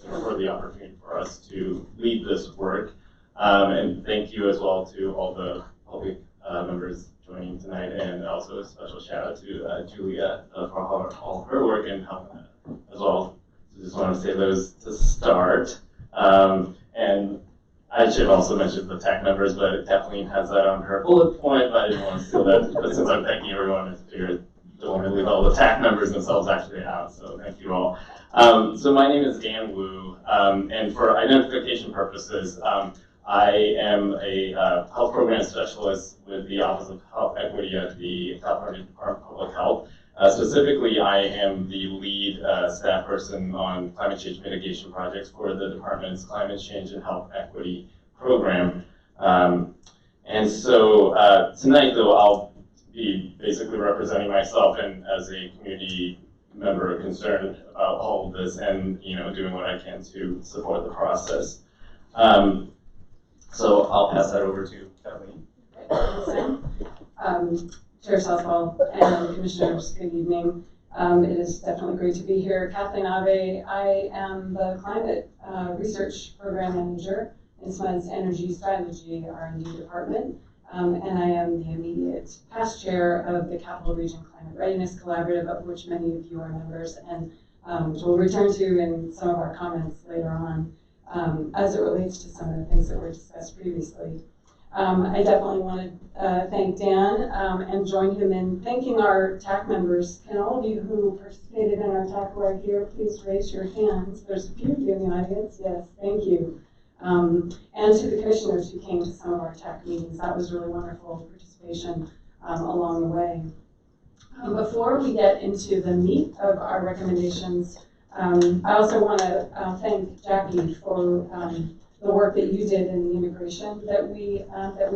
for the opportunity for us to lead this work. And thank you as well to all the public members joining tonight, and also a special shout out to Julia for all of her work and help as well. So just want to say those to start. And I should also mention the TAC members, but Kathleen has that on her bullet point, but I didn't want to steal that. But since I'm thanking everyone, I figured don't want to leave all the TAC members themselves actually out, so thank you all. So my name is Dan Wu, and for identification purposes, I am a health program specialist with the Office of Health Equity at the California Department of Public Health. Specifically, I am the lead staff person on climate change mitigation projects for the department's climate change and health equity program. And so tonight, though, I'll be basically representing myself and as a community member concerned about all of this, and doing what I can to support the process. So I'll pass that over to Kathleen. Chair Southwell and Commissioners, good evening. It is definitely great to be here. Kathleen Ave, I am the Climate Research Program Manager in SMUD's Energy Strategy R&D Department, and I am the immediate past chair of the Capital Region Climate Readiness Collaborative, of which many of you are members, and which we'll return to in some of our comments later on as it relates to some of the things that were discussed previously. I definitely want to thank Dan and join him in thanking our TAC members. Can all of you who participated in our TAC who are here, please raise your hands. There's a few of you in the audience. Yes, thank you. And to the commissioners who came to some of our TAC meetings. That was really wonderful participation along the way. Before we get into the meat of our recommendations, I also want to thank Jackie for the work that you did in the integration that we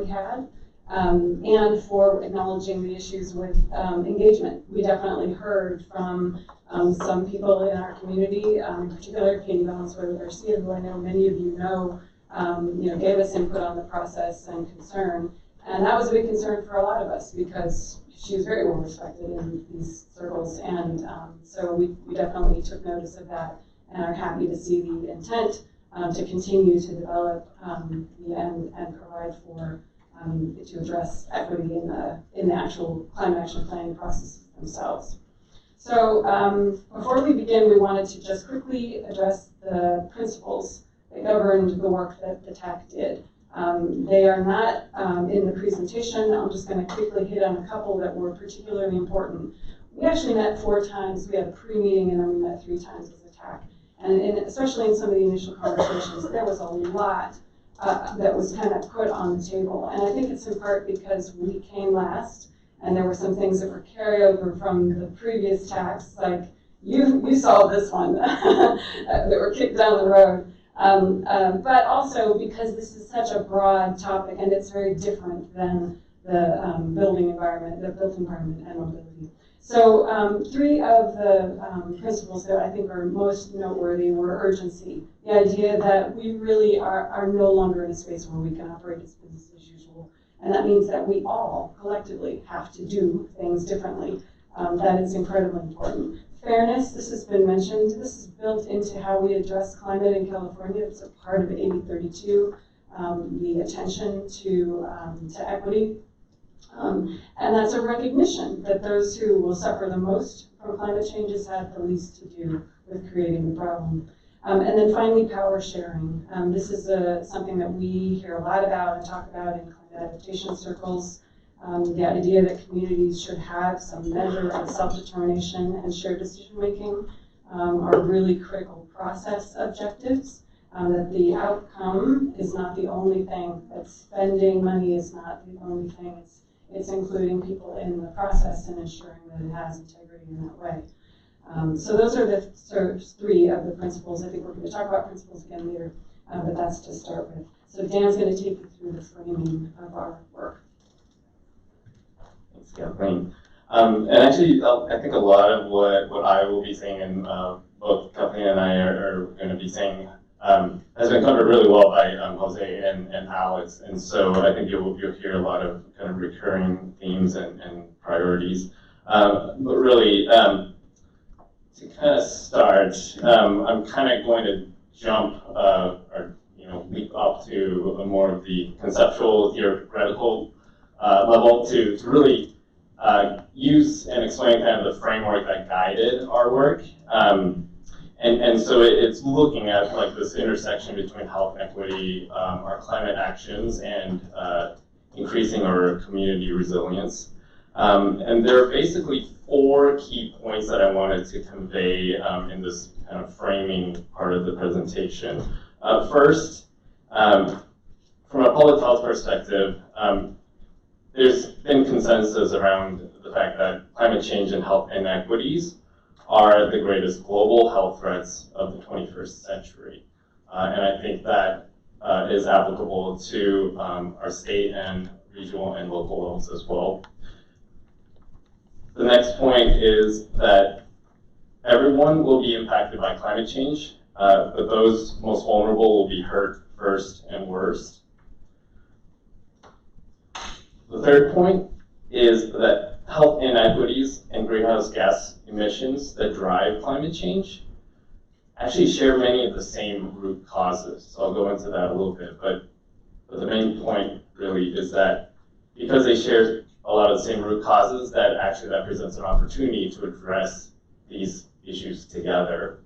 had, and for acknowledging the issues with engagement. We definitely heard from some people in our community, in particular Katie Valenzuela-Garcia, who I know many of you know, gave us input on the process and concern. And that was a big concern for a lot of us because she was very well respected in these circles. And so we definitely took notice of that and are happy to see the intent to continue to develop and provide for to address equity in the actual climate action planning processes themselves. So before we begin, we wanted to just quickly address the principles that governed the work that the TAC did. They are not in the presentation. I'm just going to quickly hit on a couple that were particularly important. We actually met 4 times. We had a pre-meeting and then we met 3 times as a TAC. And especially in some of the initial conversations, there was a lot that was kind of put on the table. And I think it's in part because we came last and there were some things that were carryover from the previous TACs, like you saw this one that were kicked down the road. But also because this is such a broad topic and it's very different than the built environment and mobility. So 3 of the principles that I think are most noteworthy were urgency. The idea that we really are no longer in a space where we can operate as business as usual. And that means that we all collectively have to do things differently. That is incredibly important. Fairness, this has been mentioned. This is built into how we address climate in California. It's a part of AB 32, the attention to equity. And that's a recognition that those who will suffer the most from climate change has had the least to do with creating the problem. And then finally, power sharing. This is something that we hear a lot about and talk about in climate adaptation circles. The idea that communities should have some measure of self-determination and shared decision-making are really critical process objectives. That the outcome is not the only thing, that spending money is not the only thing. It's including people in the process and ensuring that it has integrity in that way. So those are the sort of 3 of the principles. I think we're going to talk about principles again later, but that's to start with. So Dan's going to take you through the framing of our work. Thanks, Kathleen. And actually, I think a lot of what I will be saying, and both Kathleen and I are going to be saying, has been covered really well by Jose and Alex. And so I think you'll hear a lot of kind of recurring themes and priorities. But really, to kind of start, I'm kind of going to jump or leap up to a more of the conceptual, theoretical level to really use and explain kind of the framework that guided our work. And so it's looking at like this intersection between health equity, our climate actions, and increasing our community resilience. And there are basically 4 key points that I wanted to convey in this kind of framing part of the presentation. First, from a public health perspective, there's been consensus around the fact that climate change and health inequities are the greatest global health threats of the 21st century. And I think that is applicable to our state and regional and local levels as well. The next point is that everyone will be impacted by climate change, but those most vulnerable will be hurt first and worst. The third point is that health inequities and greenhouse gas emissions that drive climate change actually share many of the same root causes. So I'll go into that a little bit, but the main point really is that because they share a lot of the same root causes, that actually that presents an opportunity to address these issues together.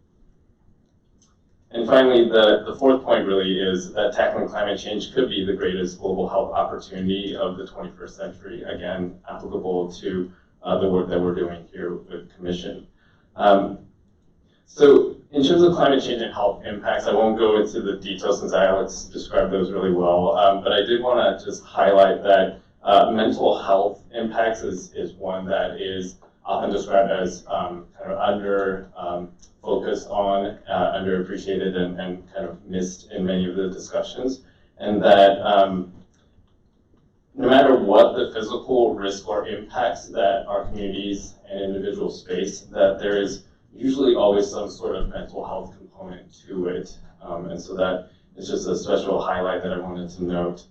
And finally, the fourth point really is that tackling climate change could be the greatest global health opportunity of the 21st century, again, applicable to the work that we're doing here with Commission. So in terms of climate change and health impacts, I won't go into the details since Alex described those really well, but I did want to just highlight that mental health impacts is one that is often described as kind of under focused on, underappreciated, and kind of missed in many of the discussions. And that no matter what the physical risk or impacts that our communities and individuals face, that there is usually always some sort of mental health component to it. And so that is just a special highlight that I wanted to note.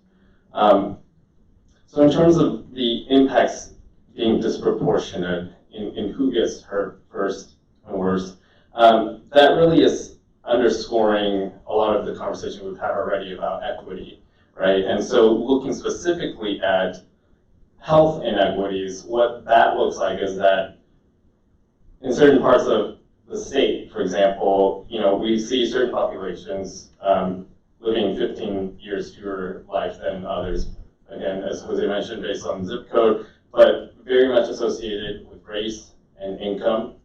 So in terms of the impacts being disproportionate in who gets hurt first and worst, that really is underscoring a lot of the conversation we've had already about equity, right? And so looking specifically at health inequities, what that looks like is that in certain parts of the state, for example, we see certain populations living 15 years fewer life than others. Again, as Jose mentioned, based on zip code, but very much associated with race and income.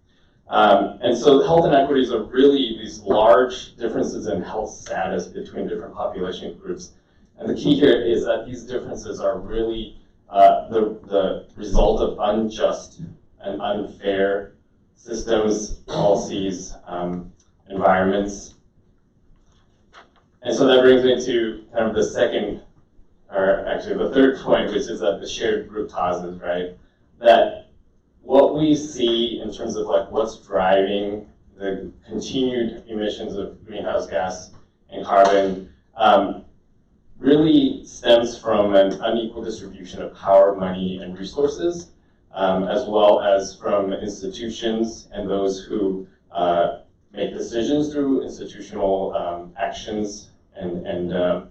And so health inequities are really these large differences in health status between different population groups. And the key here is that these differences are really the result of unjust and unfair systems, policies, environments. And so that brings me to kind of the second, or actually the third point, which is that the shared root causes, right? That what we see in terms of like what's driving the continued emissions of greenhouse gas and carbon really stems from an unequal distribution of power, money, and resources, as well as from institutions and those who make decisions through institutional actions and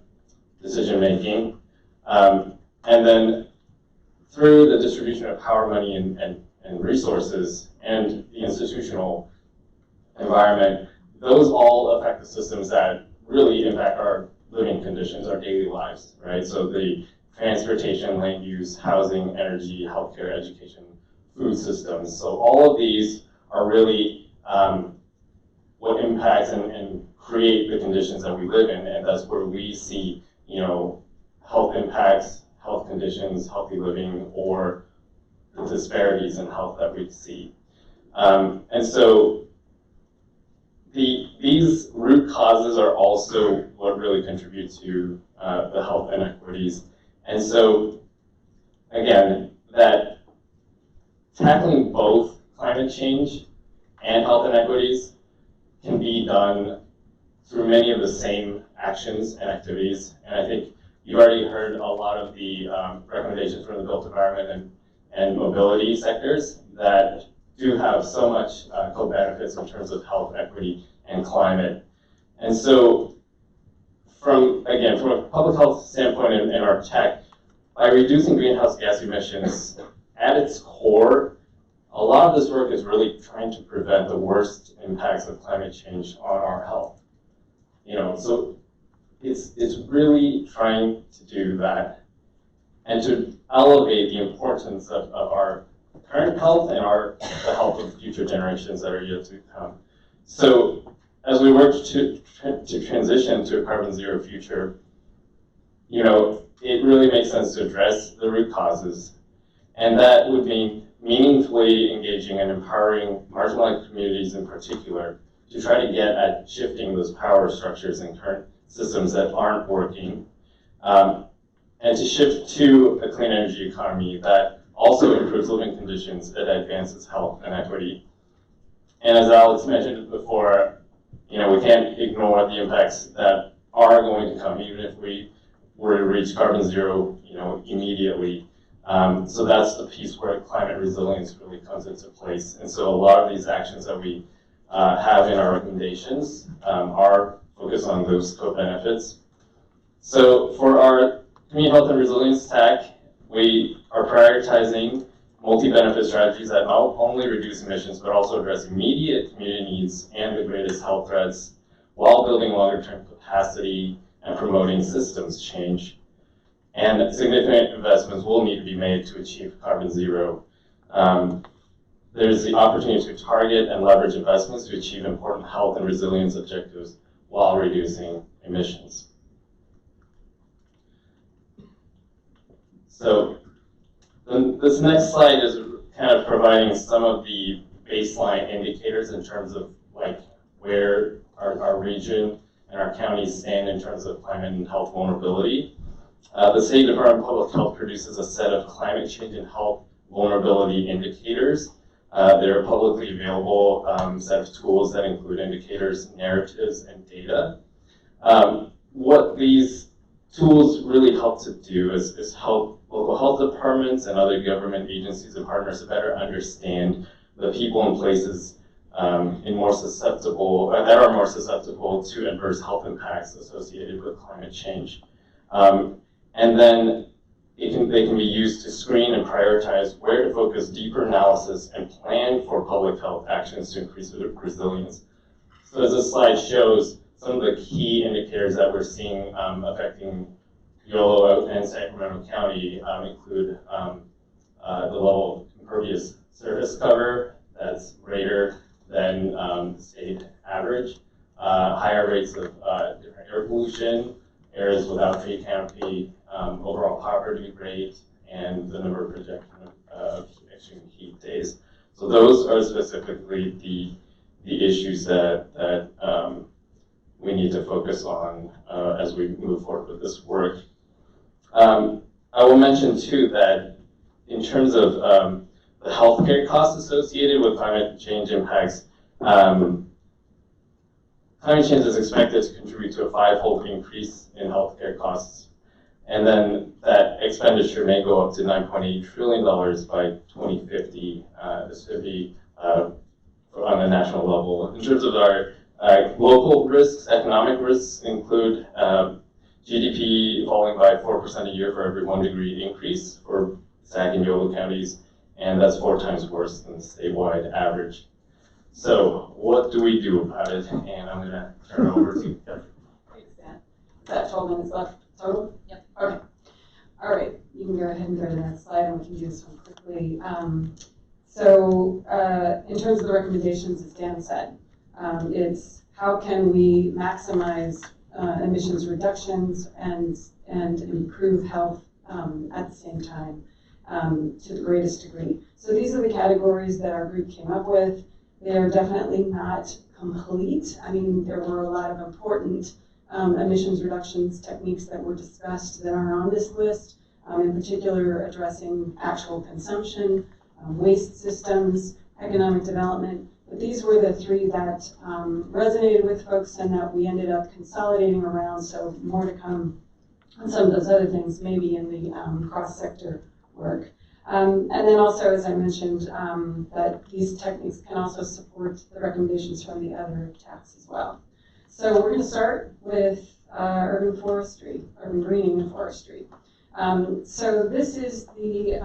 decision-making. And then through the distribution of power, money, and resources and the institutional environment, those all affect the systems that really impact our living conditions, our daily lives, right? So the transportation, land use, housing, energy, healthcare, education, food systems. So all of these are really what impacts and create the conditions that we live in, and that's where we see, you know, health impacts, health conditions, healthy living, or the disparities in health that we see. And so these root causes are also what really contribute to the health inequities. And so, again, that tackling both climate change and health inequities can be done through many of the same actions and activities. And I think you already heard a lot of the recommendations from the built environment and mobility sectors that do have so much co-benefits in terms of health, equity, and climate. And so, from a public health standpoint in our tech, by reducing greenhouse gas emissions, at its core, a lot of this work is really trying to prevent the worst impacts of climate change on our health. You know, so it's really trying to do that and to elevate the importance of our current health and the health of future generations that are yet to come. So as we work to transition to a carbon zero future, you know, it really makes sense to address the root causes. And that would mean meaningfully engaging and empowering marginalized communities in particular to try to get at shifting those power structures in current systems that aren't working, and to shift to a clean energy economy that also improves living conditions, that advances health and equity. And as Alex mentioned before, you know, we can't ignore the impacts that are going to come, even if we were to reach carbon zero, you know, immediately. So that's the piece where climate resilience really comes into place. And so a lot of these actions that we have in our recommendations are focused on those co-benefits. So for our community health and resilience tech, we are prioritizing multi-benefit strategies that not only reduce emissions, but also address immediate community needs and the greatest health threats, while building longer-term capacity and promoting systems change. And significant investments will need to be made to achieve carbon zero. There's the opportunity to target and leverage investments to achieve important health and resilience objectives while reducing emissions. So this next slide is kind of providing some of the baseline indicators in terms of like where our region and our counties stand in terms of climate and health vulnerability. The State Department of Public Health produces a set of climate change and health vulnerability indicators. They're a publicly available set of tools that include indicators, narratives, and data. What these tools really help to do is help local health departments and other government agencies and partners to better understand the people and places that are more susceptible to adverse health impacts associated with climate change. And then they can be used to screen and prioritize where to focus deeper analysis and plan for public health actions to increase resilience. So as this slide shows, some of the key indicators that we're seeing affecting Yolo and Sacramento County include the level of impervious surface cover that's greater than the state average, higher rates of different air pollution, areas without tree canopy, overall poverty rate, and the number of projection of extreme heat days. So So those are specifically the issues that we need to focus on as we move forward with this work. I will mention too that in terms of the healthcare costs associated with climate change impacts, climate change is expected to contribute to a 5-fold increase in healthcare costs. And then that expenditure may go up to $9.8 trillion by 2050. This would be on a national level. In terms of our local risks, economic risks include GDP falling by 4% a year for every 1 degree increase for Sac and Yolo counties, and that's 4 times worse than the statewide average. So what do we do about it? And I'm going to turn it over to Kevin. Thanks, Dan. Is that 12 minutes left total? Yep. Okay. All right. You can go ahead and go to that slide, and we can do this one quickly. So in terms of the recommendations, as Dan said, it's how can we maximize emissions reductions and improve health at the same time to the greatest degree. So these are the categories that our group came up with. They're definitely not complete. I mean, there were a lot of important emissions reductions techniques that were discussed that are on this list, in particular addressing actual consumption, waste systems, economic development. But these were the 3 that resonated with folks and that we ended up consolidating around, so more to come on some of those other things, maybe in the cross-sector work. And then also, as I mentioned, that these techniques can also support the recommendations from the other TACs as well. So we're going to start with urban forestry, urban greening and forestry. So this is the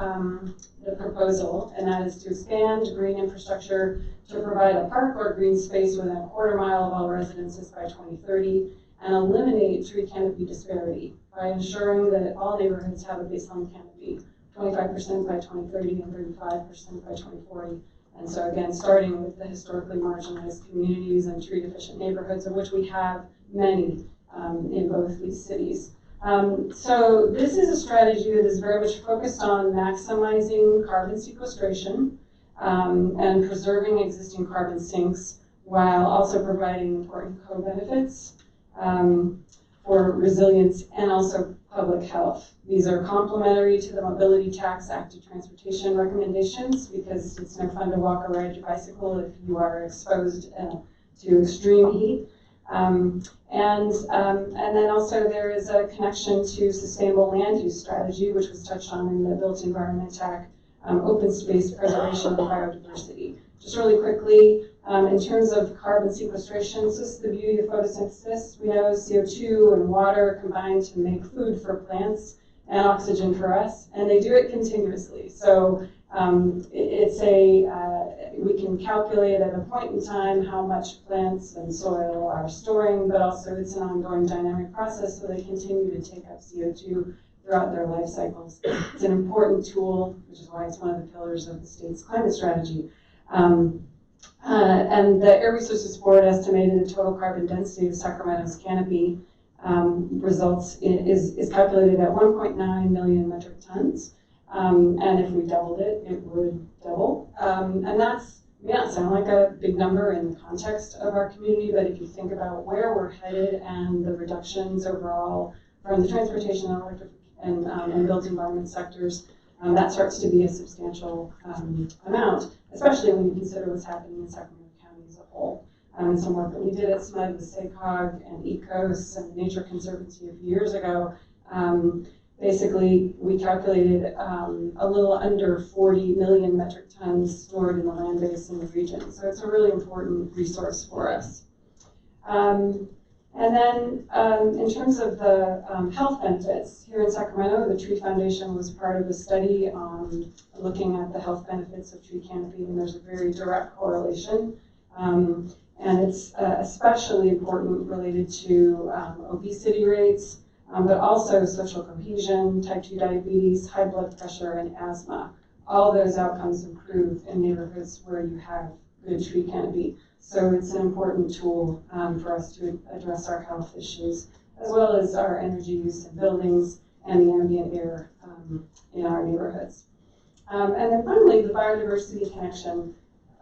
proposal, and that is to expand green infrastructure to provide a park or green space within a quarter mile of all residences by 2030 and eliminate tree canopy disparity by ensuring that all neighborhoods have a baseline canopy, 25% by 2030 and 35% by 2040. And so again, starting with the historically marginalized communities and tree deficient neighborhoods, of which we have many in both these cities. So this is a strategy that is very much focused on maximizing carbon sequestration and preserving existing carbon sinks while also providing important co-benefits for resilience and also public health. These are complementary to the Mobility Tax Active Transportation recommendations because it's no fun to walk or ride your bicycle if you are exposed to extreme heat. And then also there is a connection to sustainable land use strategy, which was touched on in the Built Environment Act, open space preservation and biodiversity. Just really quickly, in terms of carbon sequestration, so this is the beauty of photosynthesis. We know CO2 and water combine to make food for plants and oxygen for us, and they do it continuously. So we can calculate at a point in time how much plants and soil are storing, but also it's an ongoing dynamic process, so they continue to take up CO2 throughout their life cycles. It's an important tool, which is why it's one of the pillars of the state's climate strategy. And the Air Resources Board estimated the total carbon density of Sacramento's canopy is calculated at 1.9 million metric tons. And if we doubled it, it would double. And that's may not sound like a big number in the context of our community, but if you think about where we're headed and the reductions overall from the transportation and electric and built environment sectors, that starts to be a substantial amount, especially when you consider what's happening in Sacramento County as a whole. Some work that we did at SMUD with SACOG and ECOS and the Nature Conservancy a few years ago, basically we calculated a little under 40 million metric tons stored in the land base in the region. So it's a really important resource for us. And then in terms of the health benefits, here in Sacramento, the Tree Foundation was part of a study on looking at the health benefits of tree canopy, and there's a very direct correlation. And it's especially important related to obesity rates, but also social cohesion, type 2 diabetes, high blood pressure, and asthma. All those outcomes improve in neighborhoods where you have good tree canopy. So it's an important tool for us to address our health issues, as well as our energy use in buildings and the ambient air in our neighborhoods. And then finally, the biodiversity connection.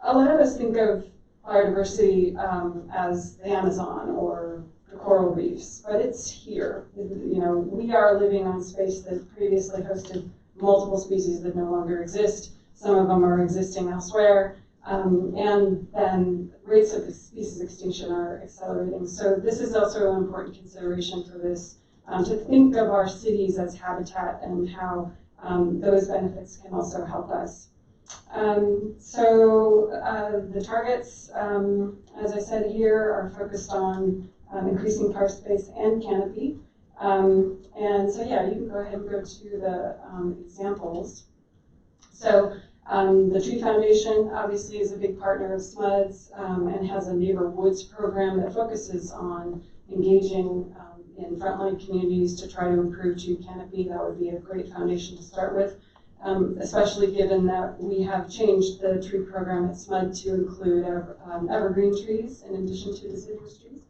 a lot of us think of biodiversity as the Amazon or the coral reefs, but it's here. You know, we are living on space that previously hosted multiple species that no longer exist. Some of them are existing elsewhere, and then rates of species extinction are accelerating. So this is also an important consideration for this, to think of our cities as habitat and how those benefits can also help us. The targets, as I said here, are focused on increasing park space and canopy. And so yeah, you can go ahead and go to the examples. So the Tree Foundation obviously is a big partner of SMUDS and has a Neighbor Woods program that focuses on engaging in frontline communities to try to improve tree canopy. That would be a great foundation to start with, especially given that we have changed the tree program at SMUD to include evergreen trees in addition to deciduous trees,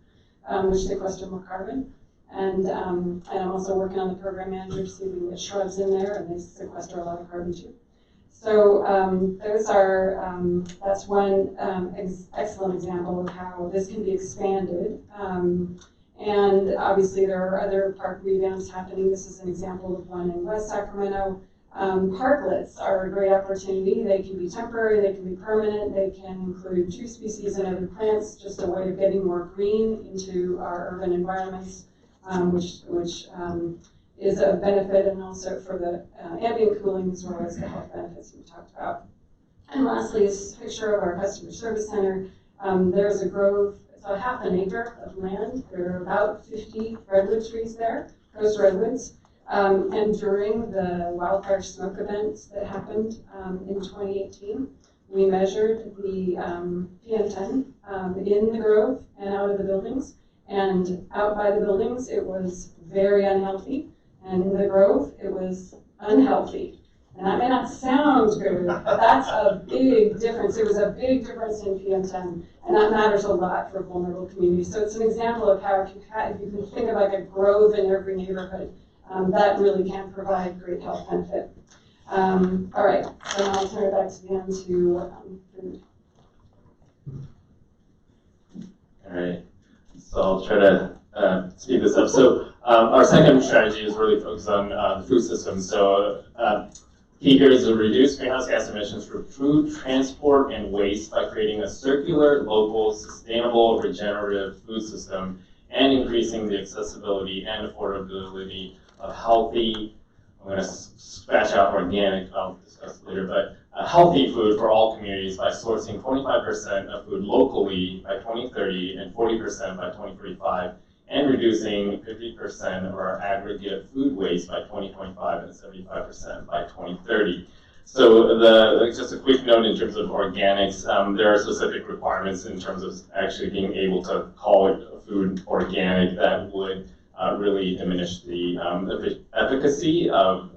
which sequester more carbon. And I'm also working on the program manager to see if we can get shrubs in there, and they sequester a lot of carbon too. So those are, that's one excellent example of how this can be expanded. And obviously there are other park revamps happening. This is an example of one in West Sacramento. Parklets are a great opportunity. They can be temporary, they can be permanent, they can include tree species and other plants, just a way of getting more green into our urban environments, which is a benefit, and also for the ambient cooling as well as the health benefits we talked about. And lastly, this picture of our customer service center. There's a grove, it's a half an acre of land. There are about 50 redwood trees there, coast redwoods. And during the wildfire smoke events that happened in 2018, we measured the PM10 in the grove and out of the buildings. And out by the buildings, it was very unhealthy. And in the grove, it was unhealthy. And that may not sound good, but that's a big difference. It was a big difference in PM10, and that matters a lot for vulnerable communities. So it's an example of how if you can think of like a grove in every neighborhood, that really can provide great health benefit. All right, so now I'll turn it back to Dan to food. All right, so I'll try to speed this up. So our second strategy is really focused on the food system. So key here is to reduce greenhouse gas emissions for food, transport, and waste by creating a circular, local, sustainable, regenerative food system and increasing the accessibility and affordability of healthy, I'm going to scratch out organic, I'll discuss later, but healthy food for all communities by sourcing 25% of food locally by 2030 and 40% by 2045, and reducing 50% of our aggregate food waste by 2025 and 75% by 2030. So just a quick note in terms of organics, there are specific requirements in terms of actually being able to call it food organic that would really diminish the efficacy of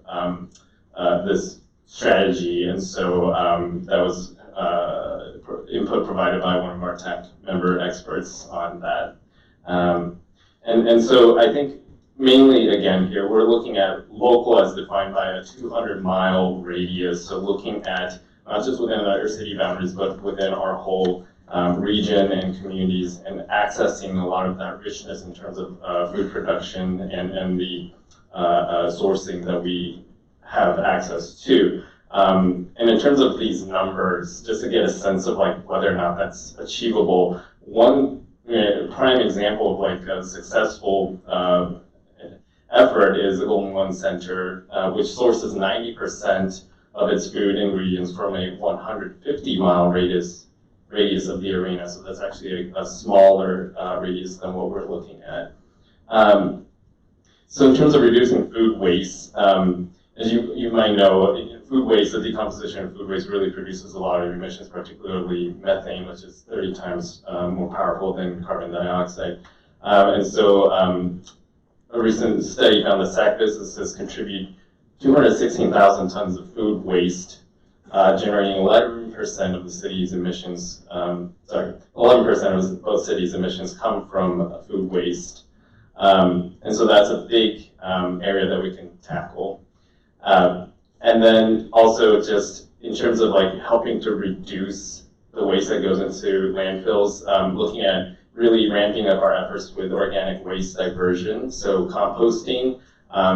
this strategy. And so that was input provided by one of our tech member experts on that. And so I think mainly, again, here, we're looking at local as defined by a 200-mile radius. So looking at not just within our city boundaries, but within our whole region and communities, and accessing a lot of that richness in terms of food production and the sourcing that we have access to. And in terms of these numbers, just to get a sense of like whether or not that's achievable, one prime example of like a successful effort is the Golden One Center, which sources 90% of its food ingredients from a 150-mile radius of the arena. So that's actually a smaller radius than what we're looking at. So in terms of reducing food waste, as you might know, food waste, the decomposition of food waste really produces a lot of emissions, particularly methane, which is 30 times more powerful than carbon dioxide. And so a recent study found that SAC businesses contribute 216,000 tons of food waste, generating 11% of the city's emissions. 11% of both cities' emissions come from food waste. And so that's a big area that we can tackle. And then also just in terms of like helping to reduce the waste that goes into landfills, looking at really ramping up our efforts with organic waste diversion. So composting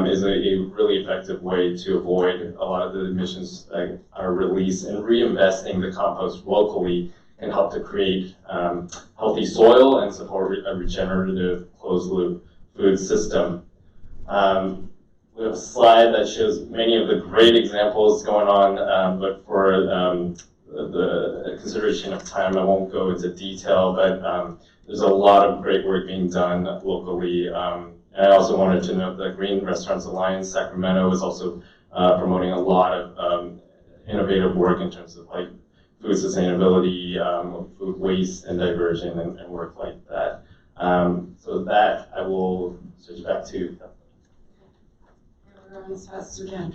is a really effective way to avoid a lot of the emissions that are released, and reinvesting the compost locally can help to create healthy soil and support a regenerative closed-loop food system. We have a slide that shows many of the great examples going on, but for the consideration of time, I won't go into detail, but there's a lot of great work being done locally. And I also wanted to note that Green Restaurants Alliance Sacramento is also promoting a lot of innovative work in terms of like food sustainability, food waste and diversion, and work like that. So that I will switch back to. As fast as we can.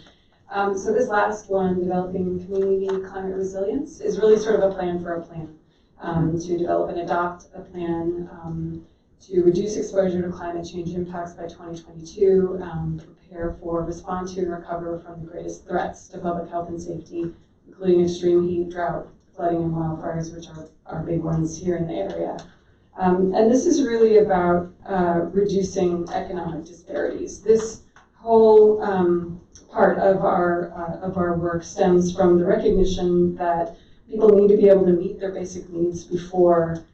So this last one, developing community climate resilience, is really sort of a plan for a plan. To develop and adopt a plan to reduce exposure to climate change impacts by 2022, prepare for, respond to, and recover from the greatest threats to public health and safety, including extreme heat, drought, flooding, and wildfires, which are big ones here in the area. And this is really about reducing economic disparities. This whole part of our work stems from the recognition that people need to be able to meet their basic needs before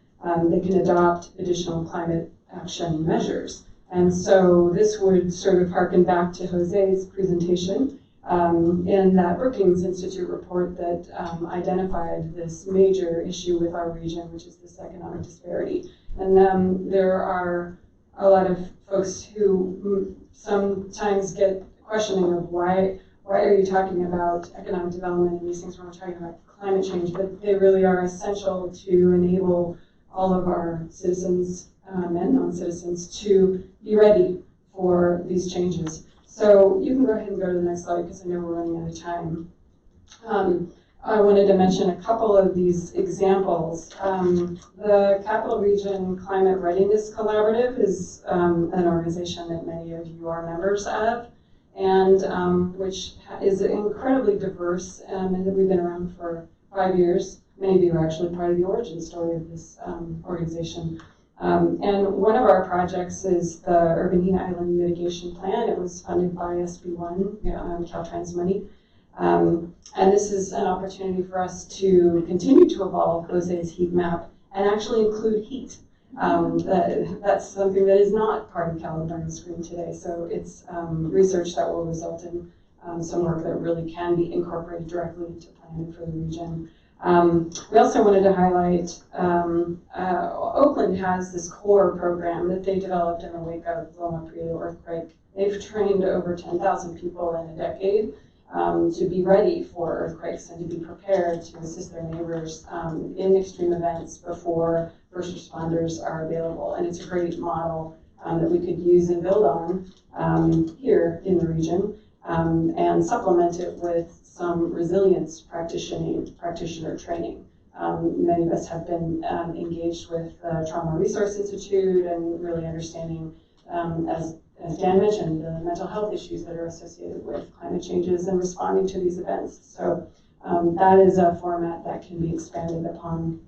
they can adopt additional climate action measures. And so this would sort of harken back to Jose's presentation in that Brookings Institute report that identified this major issue with our region, which is this economic disparity. And there are a lot of folks who sometimes get questioning of why are you talking about economic development and these things when we're talking about climate change, but they really are essential to enable all of our citizens and non-citizens to be ready for these changes. So you can go ahead and go to the next slide because I know we're running out of time. I wanted to mention a couple of these examples. The Capital Region Climate Readiness Collaborative is an organization that many of you are members of, and which is incredibly diverse, and we've been around for 5 years. Many of you are actually part of the origin story of this organization. And one of our projects is the Urban Heat Island Mitigation Plan. It was funded by SB1, Caltrans money. And this is an opportunity for us to continue to evolve Jose's heat map and actually include heat. That's something that is not part of Caliburn Screen today. So it's research that will result in some work that really can be incorporated directly into planning for the region. We also wanted to highlight Oakland has this CORE program that they developed in the wake of Loma Prieta earthquake. They've trained over 10,000 people in a decade to be ready for earthquakes and to be prepared to assist their neighbors in extreme events before first responders are available. And it's a great model that we could use and build on here in the region and supplement it with some resilience practitioner training. Many of us have been engaged with the Trauma Resource Institute and really understanding, as Dan mentioned, the mental health issues that are associated with climate changes and responding to these events. So that is a format that can be expanded upon.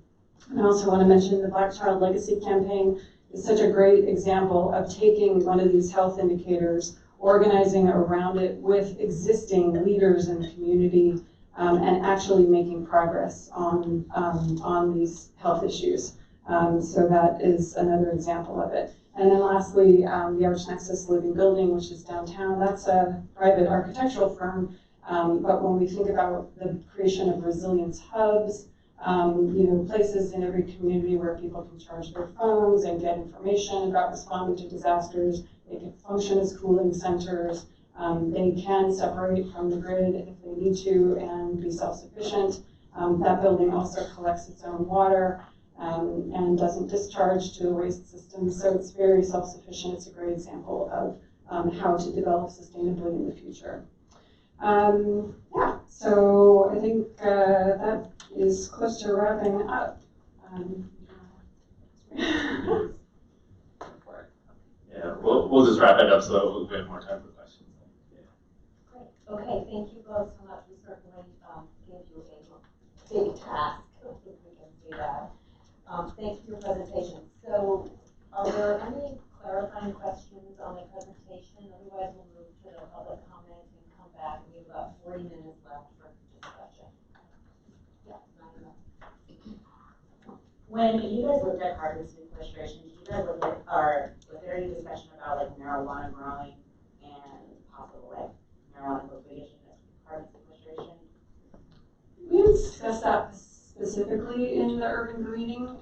And I also want to mention the Black Child Legacy Campaign is such a great example of taking one of these health indicators, organizing around it with existing leaders in the community, and actually making progress on these health issues. So that is another example of it. And then lastly, the Arch Nexus Living Building, which is downtown, that's a private architectural firm. But when we think about the creation of resilience hubs, places in every community where people can charge their phones and get information about responding to disasters, they can function as cooling centers. They can separate from the grid if they need to and be self-sufficient. That building also collects its own water and doesn't discharge to the waste system, so it's very self-sufficient. It's a great example of how to develop sustainably in the future. So I think that is close to wrapping up. Yeah, we'll just wrap it up so we have more time for questions. Great. Okay, thank you both so much. We certainly gave you a big task this weekend. Thank you for your presentation. So are there any clarifying questions on the presentation? Otherwise, we'll move to the public comment and come back. We have about 40 minutes left for discussion. Yeah, Naima. When you guys looked at carbon sequestration, did you guys look at, or was there any discussion about like marijuana growing and possible like marijuana cultivation as carbon sequestration? We didn't discuss that specifically in the urban greening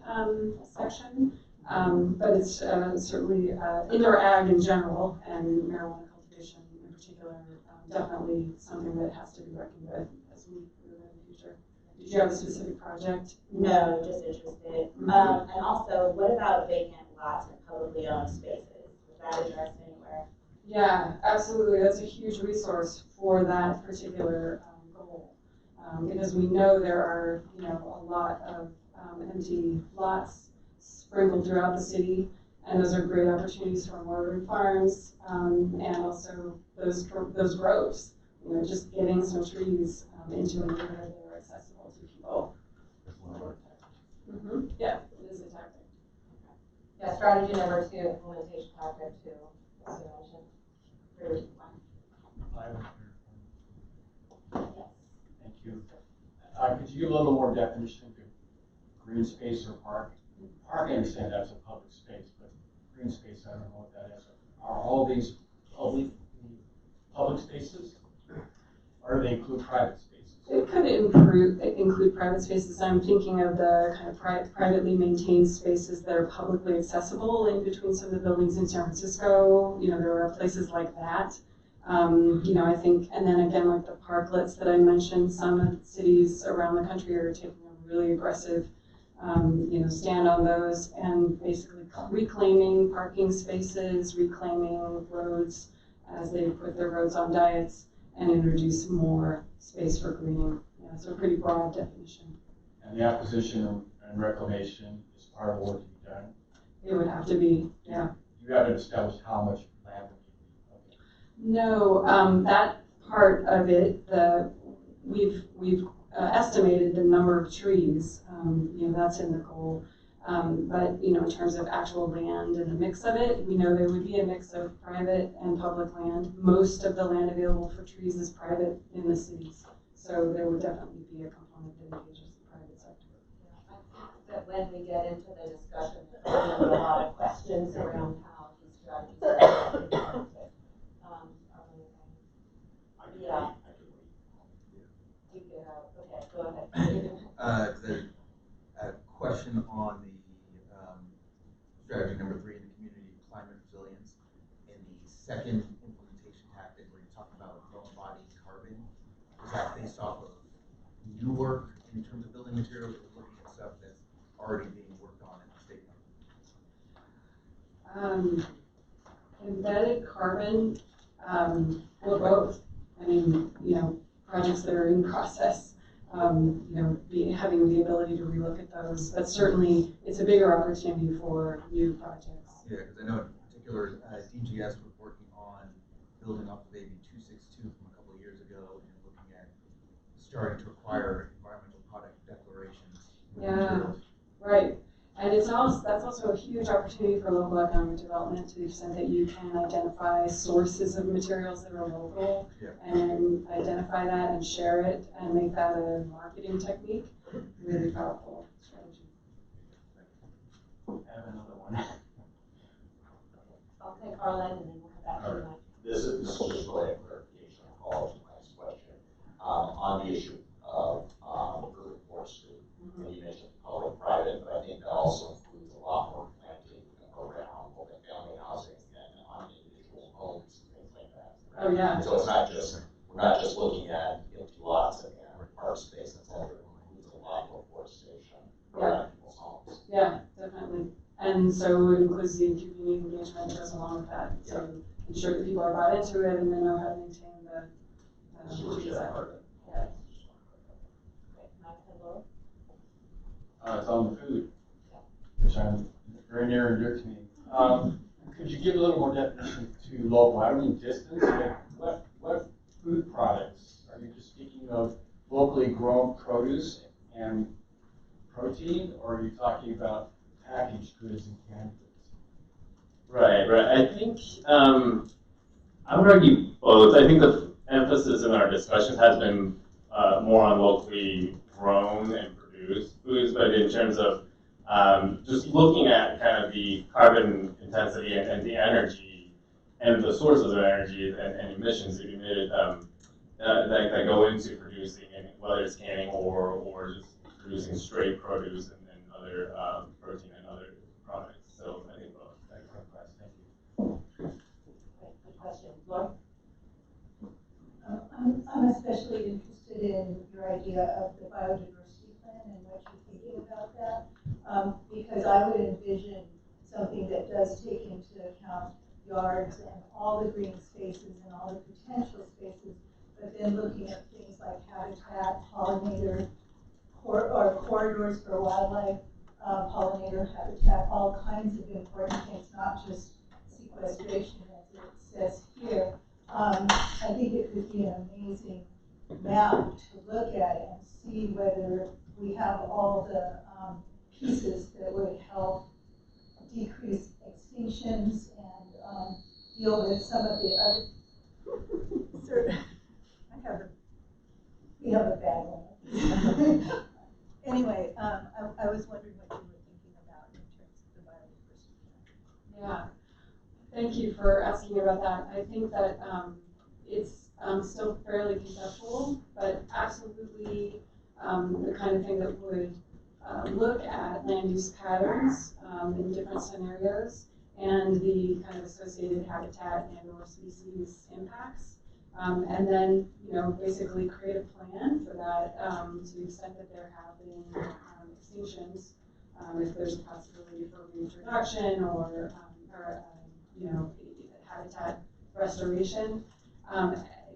section, but it's certainly indoor ag in general and marijuana cultivation in particular, definitely something that has to be reckoned with as we move in the future. Did you have a specific project? No, just interested. And also, what about vacant lots and publicly owned spaces? Was that addressed anywhere? Yeah, absolutely. That's a huge resource for that particular goal. Because we know there are, a lot of empty lots sprinkled throughout the city, and those are great opportunities for more urban farms, and also those groves. Just getting some trees into a neighborhood that are accessible to people. Yeah, it is a tactic. Yeah, strategy number 2, implementation tactic 2, as you mentioned. Thank you. Could you give a little more definition to green space or park? Park, I understand that's a public space, but green space, I don't know what that is. Are all these public spaces, or do they include private spaces? It could include private spaces. I'm thinking of the kind of privately maintained spaces that are publicly accessible in between some of the buildings in San Francisco. There are places like that. I think, and then again, like the parklets that I mentioned, some cities around the country are taking a really aggressive, stand on those and basically reclaiming parking spaces, reclaiming roads as they put their roads on diets and introduce more space for greening. Yeah, so a pretty broad definition. And the acquisition and reclamation is part of the work you've done? It would have to be, yeah. You haven't established how much land would need to be? No, that part of it, we've estimated the number of trees. That's in the goal. But in terms of actual land and the mix of it, we know there would be a mix of private and public land. Most of the land available for trees is private in the cities, so there would definitely be a component that engages the private sector. Yeah, I think that when we get into the discussion, there'll be a lot of questions around how these strategies are implemented. Yeah. You can, okay, go ahead. A question on the strategy number 3 in the community climate resilience. In the second implementation tactic where you talk about low embodied carbon, is that based off of new work in terms of building materials, or looking at stuff that's already being worked on in the state? Embedded carbon, or both. I mean, projects that are in process, having the ability to relook at those, but certainly it's a bigger opportunity for new projects. Yeah, because I know in particular, DGS was working on building up the AB 262 from a couple of years ago and looking at starting to require environmental product declarations. Yeah, right. And that's also a huge opportunity for local economic development to the extent that you can identify sources of materials that are local, yeah, and identify that and share it and make that a marketing technique. Really powerful strategy. I have another one. I'll take Arlen and then we'll come back to you, Mike. This is just really a clarification of Paul's last question. On the issue of urban forestry, you mentioned public-private, but I think that also includes a lot more planting around multi-family housing and on individual homes and things like that. Oh yeah. So we're not just looking at empty lots and park space. It includes a lot more forestation around people's homes. Yeah, definitely. And so it includes the community engagement that goes along with that. So ensure that people are bought into it and they know how to maintain the trees. Yeah. It's on the food, which I'm very near and dear to me. Could you give a little more definition to local? I don't mean distance, but what food products? Are you just speaking of locally grown produce and protein, or are you talking about packaged goods and canned goods? Right. I think I would argue both. I think the emphasis in our discussions has been more on locally grown and produced foods, but in terms of just looking at kind of the carbon intensity and the energy and the sources of energy and emissions that emitted that go into producing, and whether it's canning or just producing straight produce and other protein and other products. So I think both. Thank you. Good question. Lauren? I'm especially interested in your idea of the biodiversity plan and what you're thinking about that, because I would envision something that does take into account yards and all the green spaces and all the potential spaces, but then looking at things like habitat, pollinator, or corridors for wildlife, pollinator habitat, all kinds of important things, not just sequestration as it says here. I think it could be an amazing map to look at and see whether we have all the pieces that would help decrease extinctions and deal with some of the other. We have a bad one. Anyway, I was wondering what you were thinking about in terms of the biodiversity. Yeah, thank you for asking about that. I think that it's still fairly conceptual, but absolutely the kind of thing that would look at land use patterns in different scenarios and the kind of associated habitat and or species impacts. And then, basically create a plan for that to the extent that there have been extinctions, if there's a possibility for reintroduction or habitat restoration,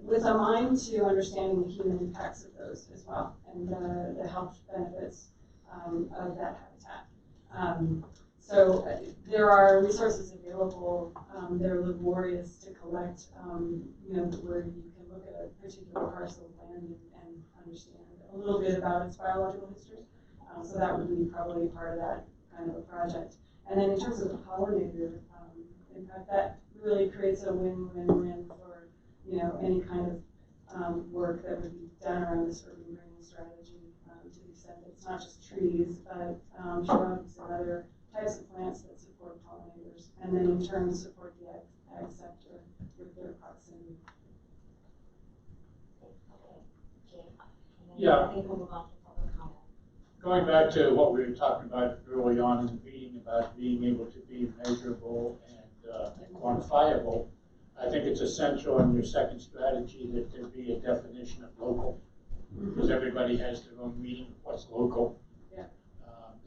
with a mind to understanding the human impacts of those as well and the health benefits of that habitat. So there are resources available. They're laborious to collect, where you can look at a particular parcel of land and understand a little bit about its biological history. So that would be probably part of that kind of a project. And then in terms of the pollinator impact, that really creates a win-win-win for any kind of work that would be done around this urban greening strategy, to the extent that it's not just trees, but shrubs and other types of plants that support pollinators, and then in turn support the ag sector with their proximity. Yeah. I think we'll move on to public comment. Going back to what we were talking about early on in the meeting about being able to be measurable and quantifiable, I think it's essential in your second strategy that there be a definition of local, because everybody has their own meaning of what's local. Yeah.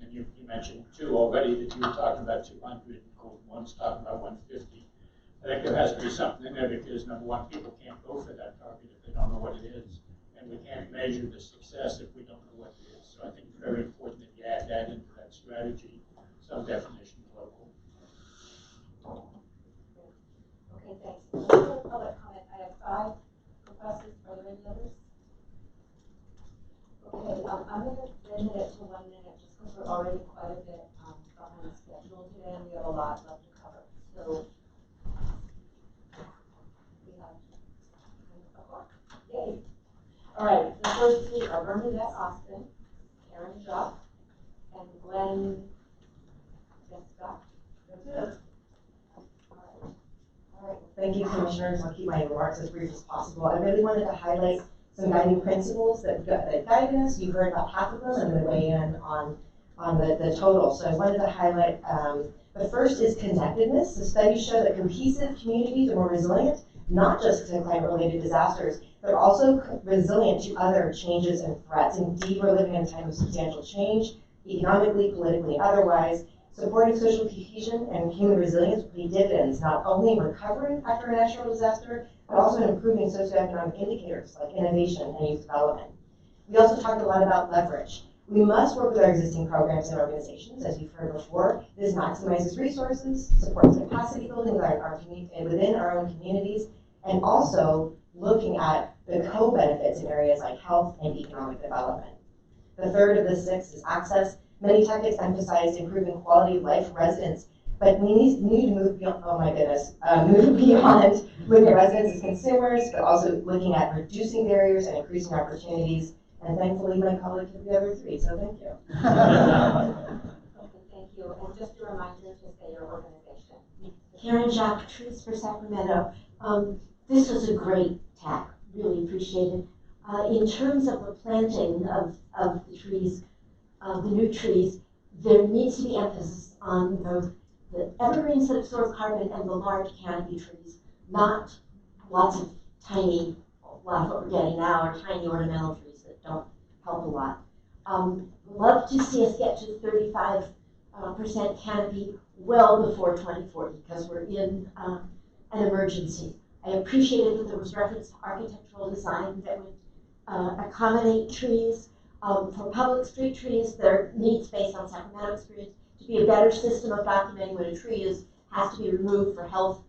And you mentioned two already, that you were talking about 200, and one's talking about 150. I think there has to be something in there because, number one, people can't go for that target if they don't know what it is. And we can't measure the success if we don't know what it is. So I think it's very important that you add that into that strategy, some definition of local. Okay, thanks. Public comment. I have 5 requests. Are there any others? Okay, I'm going to limit it to 1 minute just because we're already quite a bit behind schedule today and we have a lot left to cover. So we have a clock. Yay. All right, the first 2 are Bernadette Austin, Karen Jock, and Glenn Jessica. That's it. All right, thank you, Commissioners. I'll keep my remarks as brief as possible. I really wanted to highlight some guiding principles that guided us. You've heard about half of them. I'm going to weigh in on the total. So I wanted to highlight, the first is connectedness. The studies show that cohesive communities are more resilient, not just to climate-related disasters, but also resilient to other changes and threats. Indeed, we're living in a time of substantial change, economically, politically, otherwise. Supporting social cohesion and human resilience will pay dividends, not only in recovering after a natural disaster, but also in improving socioeconomic indicators like innovation and youth development. We also talked a lot about leverage. We must work with our existing programs and organizations, as you've heard before. This maximizes resources, supports capacity building within our own communities, and also looking at the co-benefits in areas like health and economic development. The third of the 6 is access. Many topics emphasize improving quality of life for residents, but we need to move beyond, oh my goodness, move beyond looking at residents as consumers, but also looking at reducing barriers and increasing opportunities. And thankfully, my colleague hit the other three, so thank you. Okay, thank you. And just a reminder to say your organization. Karen Jacques, Trees for Sacramento. This was a great talk, really appreciate it. In terms of the planting of the trees, the new trees, there needs to be emphasis on both the evergreens that absorb carbon and the large canopy trees, not lots of tiny, a lot of what we're getting now are tiny ornamental trees that don't help a lot. Love to see us get to 35% canopy well before 2040 because we're in an emergency. I appreciated that there was reference to architectural design that would accommodate trees. For public street trees, there needs, based on Sacramento experience, to be a better system of documenting when a tree has to be removed for health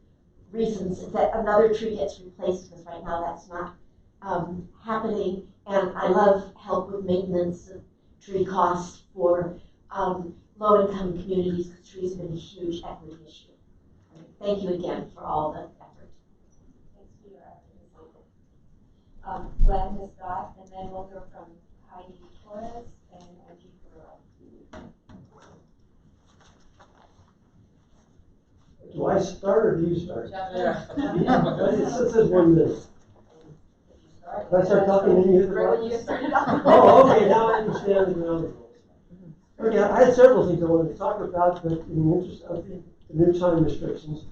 reasons, that another tree gets replaced, because right now that's not happening. And I love help with maintenance of tree costs for low-income communities, because trees have been a huge equity issue. Thank you again for all the effort. Thanks for your effort. Glenn, Ms. Scott, and then we'll hear from Heidi Torres and Angie Guerrero. Do I start or do you start? It says 1 minute. Can I start talking and you hit the button? Oh, okay, now I understand the ground rules. Okay, I had several things I wanted to talk about, but in the interest of the new time restrictions,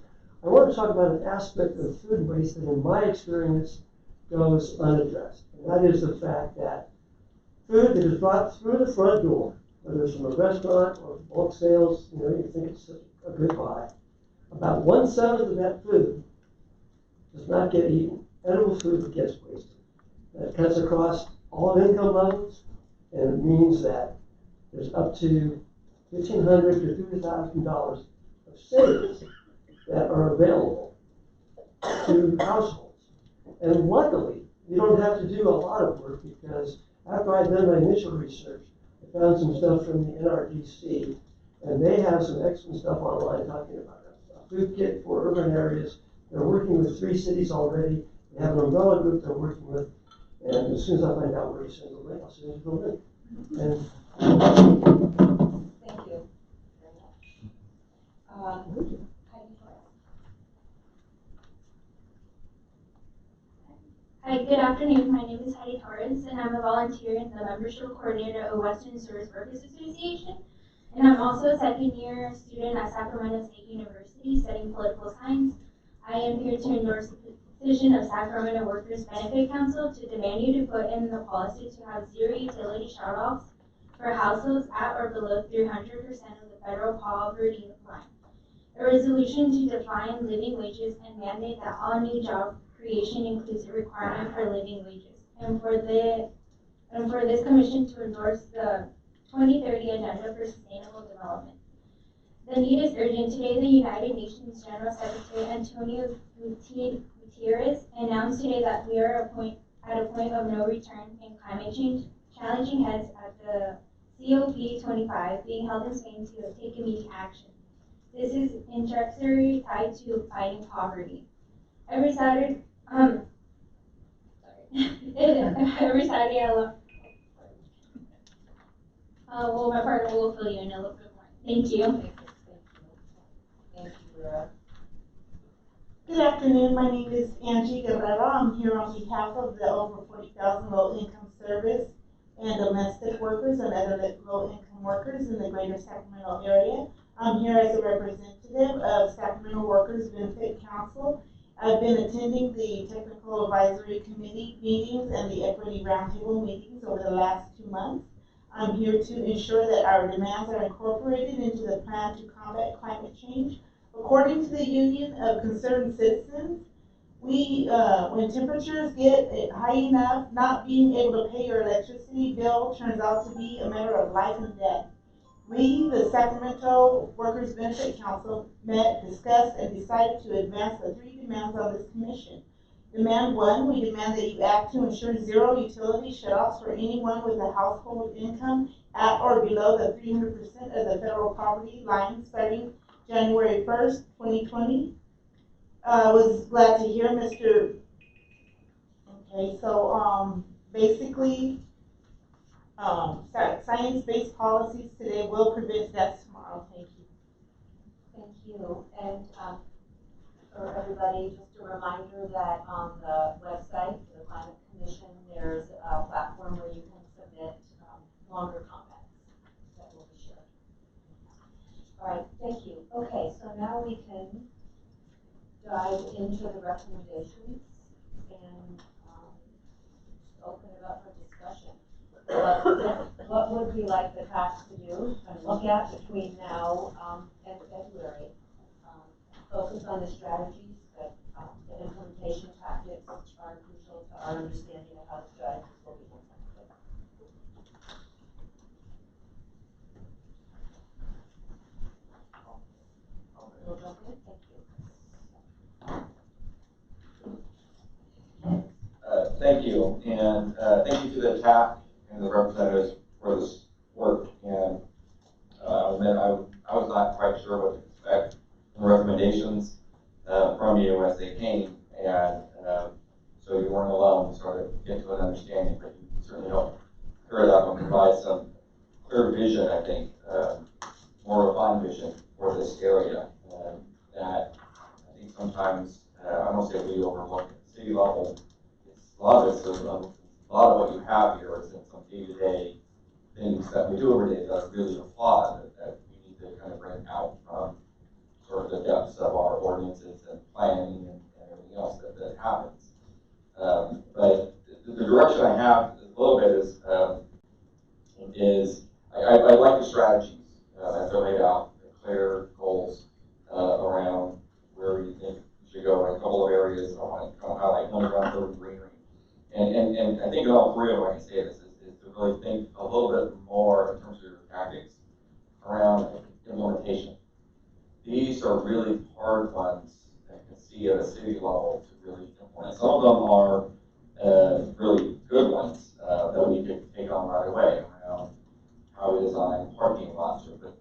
I want to talk about an aspect of food waste that in my experience goes unaddressed. And that is the fact that food that is brought through the front door, whether it's from a restaurant or bulk sales, you think it's a good buy. About 1/7 of that food does not get eaten. Edible food gets wasted. That cuts across all income levels, and it means that there's up to $1,500 to $3,000 of savings that are available to households. And luckily, you don't have to do a lot of work, because after I'd done my initial research, I found some stuff from the NRDC, and they have some excellent stuff online talking about a food kit for urban areas. They're working with 3 cities already. They have an umbrella group they're working with, and as soon as I find out where to send the link, I'll send you the link. And thank you very much. Heidi Torres. Hi, good afternoon. My name is Heidi Torres, and I'm a volunteer and the membership coordinator of Western Service Workers Association. And I'm also a second-year student at Sacramento State University studying political science. I am here to endorse the position of Sacramento Workers Benefit Council to demand you to put in the policy to have 0 utility shutoffs for households at or below 300% of the federal poverty line. A resolution to define living wages and mandate that all new job creation includes a requirement for living wages. And for this commission to endorse the 2030 Agenda for Sustainable Development. The need is urgent. Today, the United Nations General Secretary Antonio Guterres announced today that we are at a point of no return in climate change, challenging heads at the COP25 being held in Spain to take immediate action. This is intrinsically tied to fighting poverty. Every Saturday, every Saturday I love. Well, my partner will fill you in a little bit more. Thank you. Thank you, Laura. Good afternoon. My name is Angie Guerrero. I'm here on behalf of the over 40,000 low-income service and domestic workers and other low-income workers in the greater Sacramento area. I'm here as a representative of Sacramento Workers Benefit Council. I've been attending the Technical Advisory Committee meetings and the Equity Roundtable meetings over the last 2 months. I'm here to ensure that our demands are incorporated into the plan to combat climate change. According to the Union of Concerned Citizens, when temperatures get high enough, not being able to pay your electricity bill turns out to be a matter of life and death. We, the Sacramento Workers Benefit Council, met, discussed, and decided to advance the 3 demands on this commission. Demand 1, we demand that you act to ensure zero utility shutoffs for anyone with a household income at or below the 300% of the federal poverty line starting January 1st, 2020. Was glad to hear Mr. Okay, so basically, science-based policies today will prevent deaths tomorrow. Thank you. Thank you. And for everybody, just a reminder that on the website, the Climate Commission, there's a platform where you can submit longer comments that will be shared. All right, thank you. Okay, so now we can dive into the recommendations and open it up for discussion. What would we like the tax to do and look at between now and February? Focus on the strategies that the implementation tactics are crucial to our understanding of how the strategies will be implemented. We'll jump in. Thank you. Thank you, and thank you to the TAC and the representatives for this work. And I'll admit I was not quite sure what to expect from the recommendations from you as they came, and so you weren't alone to sort of get to an understanding, but you certainly helped clear it up and provide some clear vision, I think, more refined vision for this area that I think sometimes, I won't say we overlook at the city level. A lot of what you have here is in some day-to-day things that we do every day that are really a flaw that we need to kind of bring out from sort of the depths of our ordinances and planning and everything else that happens. But the direction I have a little bit is I like the strategies that are laid out, the clear goals around where you think you should go in a couple of areas. I want to kind of highlight underground urban greenery. And I think in all three of them, I can say this, is to really think a little bit more in terms of your tactics around implementation. These are really hard ones that you can see at a city level to really implement. Some of them are really good ones that we could take on right away around how we design parking lots or put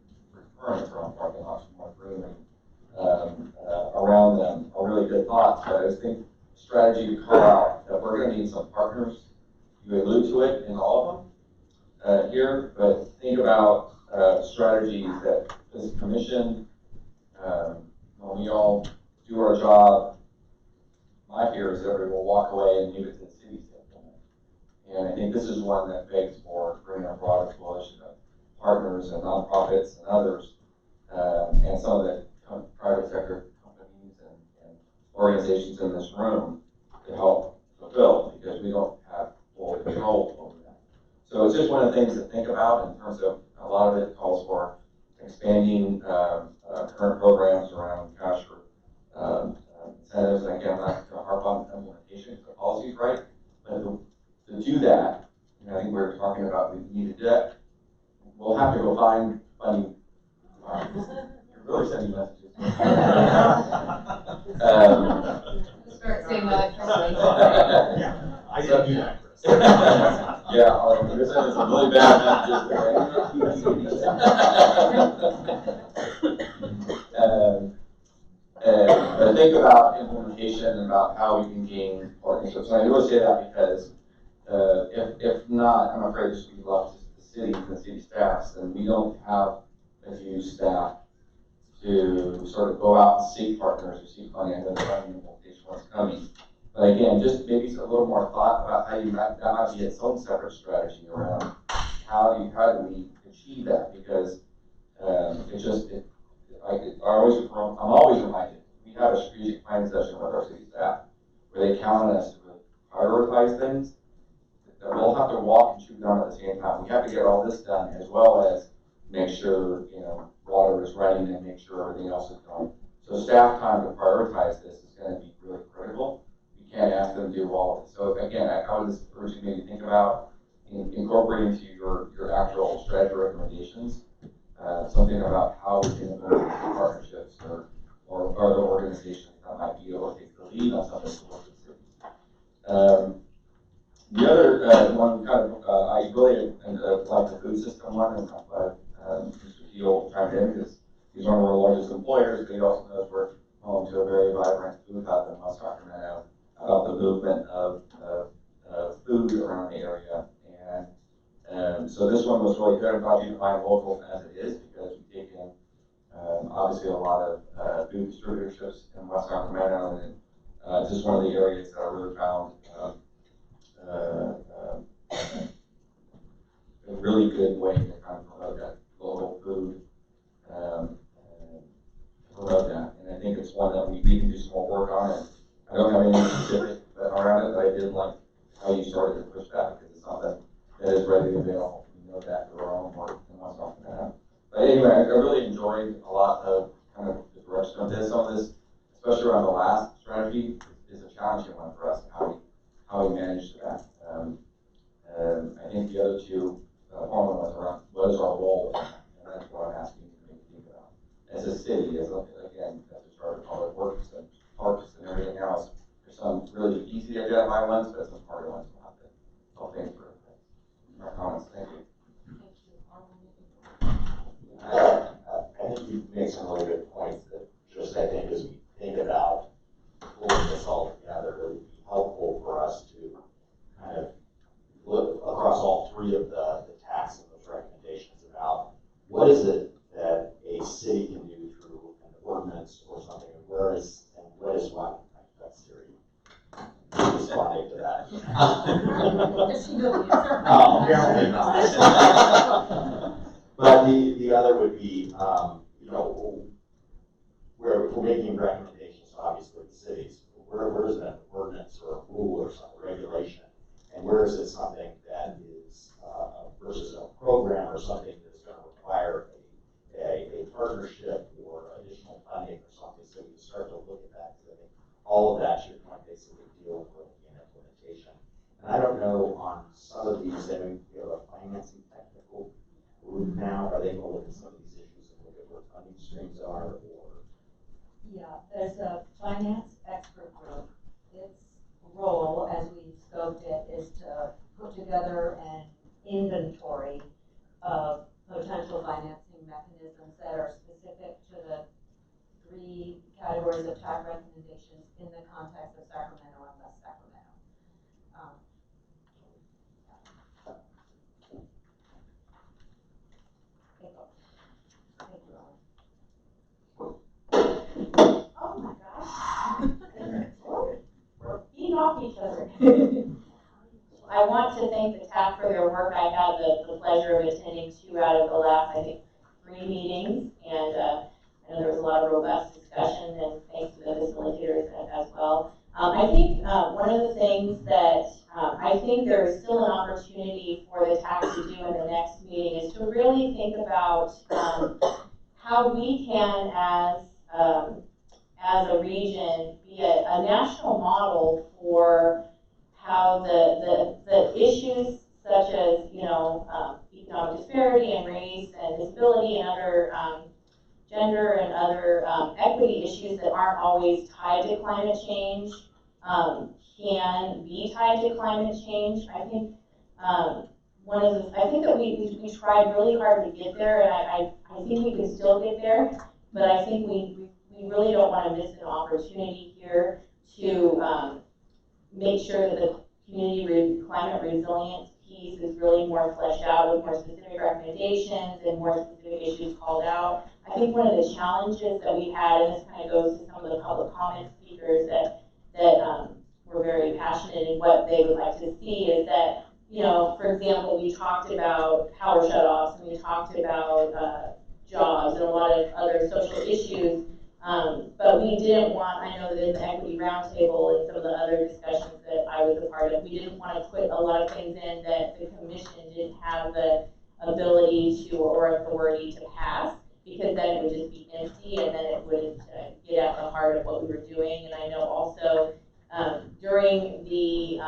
furniture on parking lots for more greenery around them are really good thoughts. But I just think strategy to call out that we're going to need some partners. You allude to it in all of them here, but think about strategies that this commission, when we all do our job, my fear is that everybody will walk away and leave it to the cities to implement. And I think this is one that begs for bringing a broader coalition of partners and nonprofits and others, and some of the private sector companies and organizations in this room to help fulfill, because we don't have full control over that. So it's just one of the things to think about in terms of a lot of it calls for expanding current programs around cash for incentives. And again, I'm not going to harp on implementation of the policies, right? But to do that, I think we're talking about we need to do that. We'll have to go find funding. You're really sending messages. Start saying electricity. Yeah, I didn't do that, Chris. Yeah, you're sending some really bad messages but think about implementation and about how we can gain partnerships. And I really say that because if not, I'm afraid this will be left to the city and the city staffs, and we don't have a few staff to sort of go out and seek partners or seek funding. I know the funding implementation what's coming. But again, just maybe a little more thought about how that might be its own separate strategy around how do we achieve that, because I'm always reminded, we have a strategic planning session with our city staff where they count on us to really prioritize things that we'll have to walk and chew gum at the same time. We have to get all this done as well as make sure, water is running and make sure everything else is going. So staff time to prioritize this is going to be really critical. We can't ask them to do all of it. So again, I would just urge you maybe think about incorporating into your actual strategy recommendations something about how we can implement partnerships or other organizations that might be able to take the lead on something to work with cities. I'm glad Mr. Teal chimed in because he's one of our largest employers, but he also knows we're home to a very vibrant food hub in West Sacramento about the movement of food around the area. And so this one was really good. I'm glad you define local as it is because we take in obviously a lot of food distributorships in West Sacramento, and it's just one of the areas that I really found a really good way to kind of promote that local food, promote that. And I think it's one that we can do some more work on. And I don't have anything specific around it, but I did like how you started to push that because it's something that is readily available. We know that through our own work and what's something like that. But anyway, I really enjoyed a lot of kind of the direction of this. Some of this, especially around the last strategy, is a challenging one for us, how we manage that. I think the other two formal ones around what is our role, and that's what I'm asking you to make think about. As a city, again, as we start with public works and parks and everything else, there's some really easy to identify ones, but some harder ones we'll have to help think through. My comments, thank you. I think you make some really good points that just I think as we think about pulling this all together, it would be helpful for us to kind of look across all three of the tasks and those recommendations about what is it that a city can do through an ordinance or something, and what is one. That's Siri responding to that. Does she know the answer? No, apparently not. But the other would be, you know, we're making recommendations, obviously, to cities. Where is an ordinance or a rule or some regulation, and where is it something that is versus a program or something that is going to require a partnership or additional funding or something, so you start to look at that. Because I think all of that, to your point, makes a big deal for an implementation. And I don't know on some of these, I mean, we have a financing technical group now. Are they going to look at some of these issues and look at what funding streams are, or? Yeah, there's a finance expert group. Its role, as we scoped it, is to put together an inventory of potential financing mechanisms that are specific to the 3 categories of TAC recommendations in the context of Sacramento and West Sacramento. Oh my gosh. We're feeding off each other. I want to thank the TAC for their work. I had the pleasure of attending 2 out of the last, I think, 3 meetings, and I know there was a lot of robust discussion, and thanks to the facilitators as well. I think one of the things that I think there is still an opportunity for the TAC to do in the next meeting is to really think about how we can, as a region, be a national model for how the issues such as, you know, economic disparity and race and disability and other gender and other equity issues that aren't always tied to climate change can be tied to climate change. I think I think that we tried really hard to get there, and I think we can still get there, but I think we really don't want to miss an opportunity here to make sure that the community climate resilience piece is really more fleshed out with more specific recommendations and more specific issues called out. I think one of the challenges that we had, and this kind of goes to some of the public comment speakers that were very passionate in what they would like to see, is that, you know, for example, we talked about power shutoffs and we talked about jobs and a lot of other social issues. But we didn't want, I know that in the Equity Roundtable and some of the other discussions that I was a part of, we didn't want to put a lot of things in that the commission didn't have the ability to or authority to pass, because then it would just be empty and then it wouldn't get at the heart of what we were doing. And I know also during the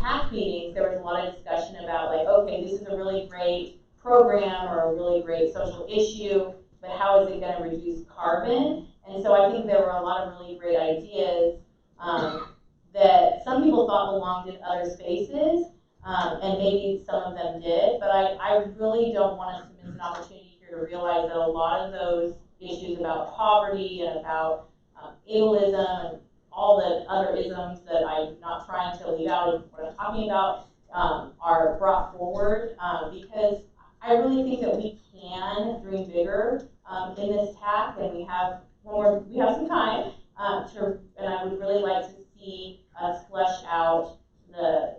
TAC meetings, there was a lot of discussion about, like, okay, this is a really great program or a really great social issue, but how is it going to reduce carbon? And so I think there were a lot of really great ideas that some people thought belonged in other spaces, And maybe some of them did, but I really don't want us to miss an opportunity here to realize that a lot of those issues about poverty and about ableism and all the other isms that I'm not trying to leave out of what I'm talking about are brought forward because I really think that we can dream bigger in this TAC, and we have some time and I would really like to see us flesh out the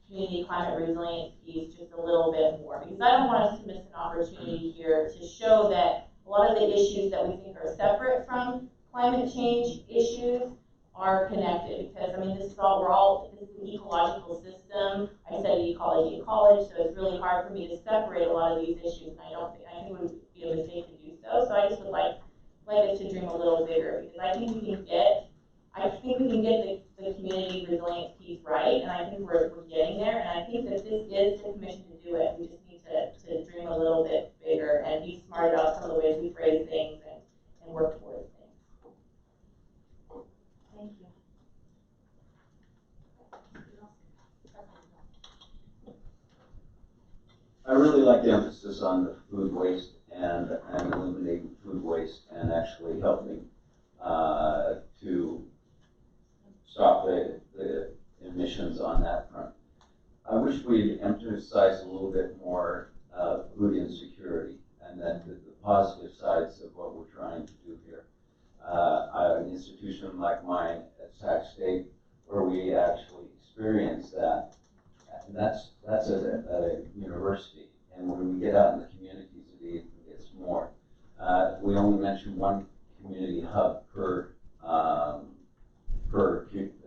community climate resilience piece just a little bit more, because I don't want us to miss an opportunity here to show that a lot of the issues that we think are separate from climate change issues are connected. Because I mean, this is an ecological system. I studied ecology in college, so it's really hard for me to separate a lot of these issues, and I think it would be a mistake to do so. So I just would like us to dream a little bigger, because I think we can get the community resilience piece right, and I think we're getting there, and I think that this is the commission to do it. We just need to dream a little bit bigger and be smart about some of the ways we phrase things and work towards things. Thank you. I really like the emphasis on the food waste and eliminating food waste and actually helping to stop the emissions on that front. I wish we'd emphasize a little bit more food insecurity and that the positive sides of what we're trying to do here. An institution like mine at Sac State, where we actually experience that, and that's at a university. And when we get out in the communities, it's more. We only mentioned one community hub per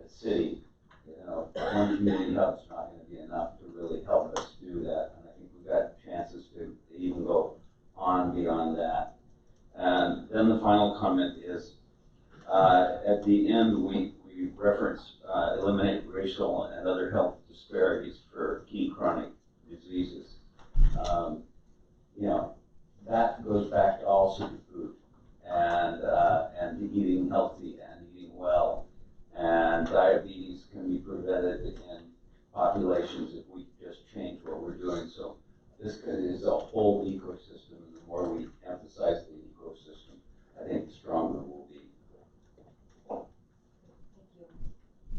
city. You know, one community hub is not going to be enough to really help us do that. And I think we've got chances to even go on beyond that. And then the final comment is, at the end, we reference eliminate racial and other health disparities for key chronic diseases. You know, that goes back to also to food and eating healthy and eating well. And diabetes can be prevented in populations if we just change what we're doing. So this is a whole ecosystem, and the more we emphasize the ecosystem, I think the stronger we'll be. I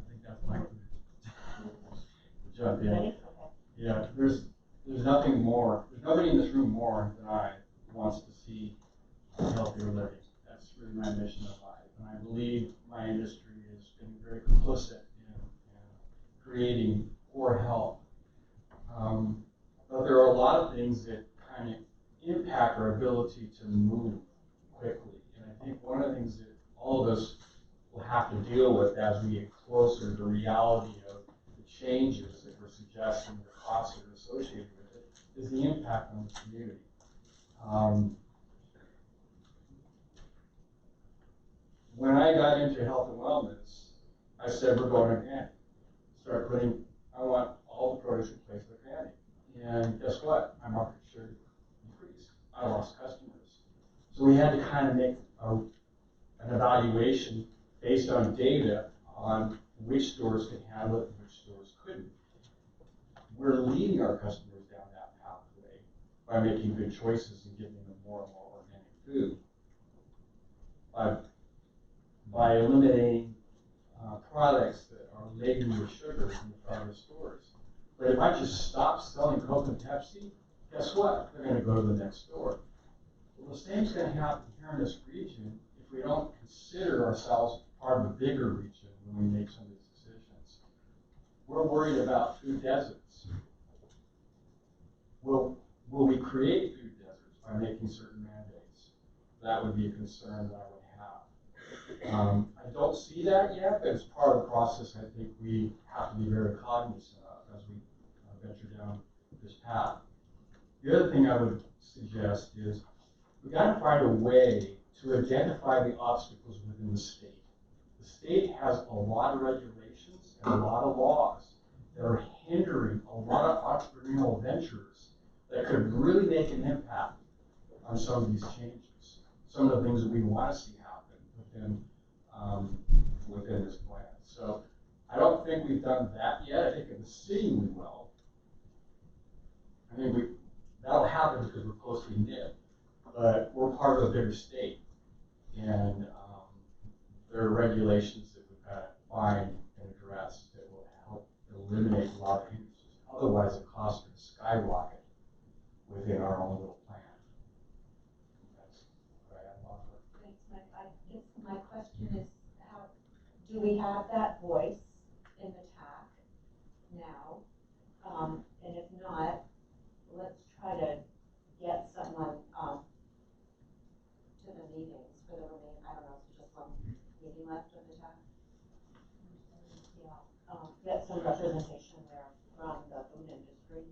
think that's my jump in. Yeah, there's nothing more. There's nobody in this room more than I wants to see healthier living. That's really my mission in life, and I believe my industry has been very complicit in creating poor health. But there are a lot of things that kind of impact our ability to move quickly, and I think one of the things that all of us will have to deal with as we get closer to the reality of the changes that we're suggesting, the costs that are associated with it, is the impact on the community. When I got into health and wellness, I said we're going organic. I want all the produce replaced with organic. And guess what? My market share increased. I lost customers. So we had to kind of make an evaluation based on data on which stores could handle it and which stores couldn't. We're leading our customers down that pathway by making good choices and giving them more and more organic food. By eliminating products that are laden with sugar in the front of the stores. But if I just stop selling Coke and Pepsi, guess what? They're going to go to the next store. Well, the same is going to happen here in this region if we don't consider ourselves part of a bigger region when we make some of these decisions. We're worried about food deserts. Will we create food deserts by making certain mandates? That would be a concern that I would have. I don't see that yet, but it's part of the process I think we have to be very cognizant of as we venture down this path. The other thing I would suggest is we've got to find a way to identify the obstacles within the state. The state has a lot of regulations and a lot of laws that are hindering a lot of entrepreneurial ventures that could really make an impact on some of these changes, some of the things that we want to see happen within this plan. So I don't think we've done that yet. I think in the city we will, I think that'll happen because we're closely knit, but we're part of a bigger state. And there are regulations that we've got to find and address that will help eliminate a lot of hindrances. Otherwise, the costs could skyrocket within our own little plan. That's what I have to offer. Thanks, Mike. I guess my question is, how do we have that voice in the TAC now? And if not, let's try to get someone to the meetings for the remaining. I don't know, if there's just one meeting left of the TAC. Yeah, get some representation there from the food industry.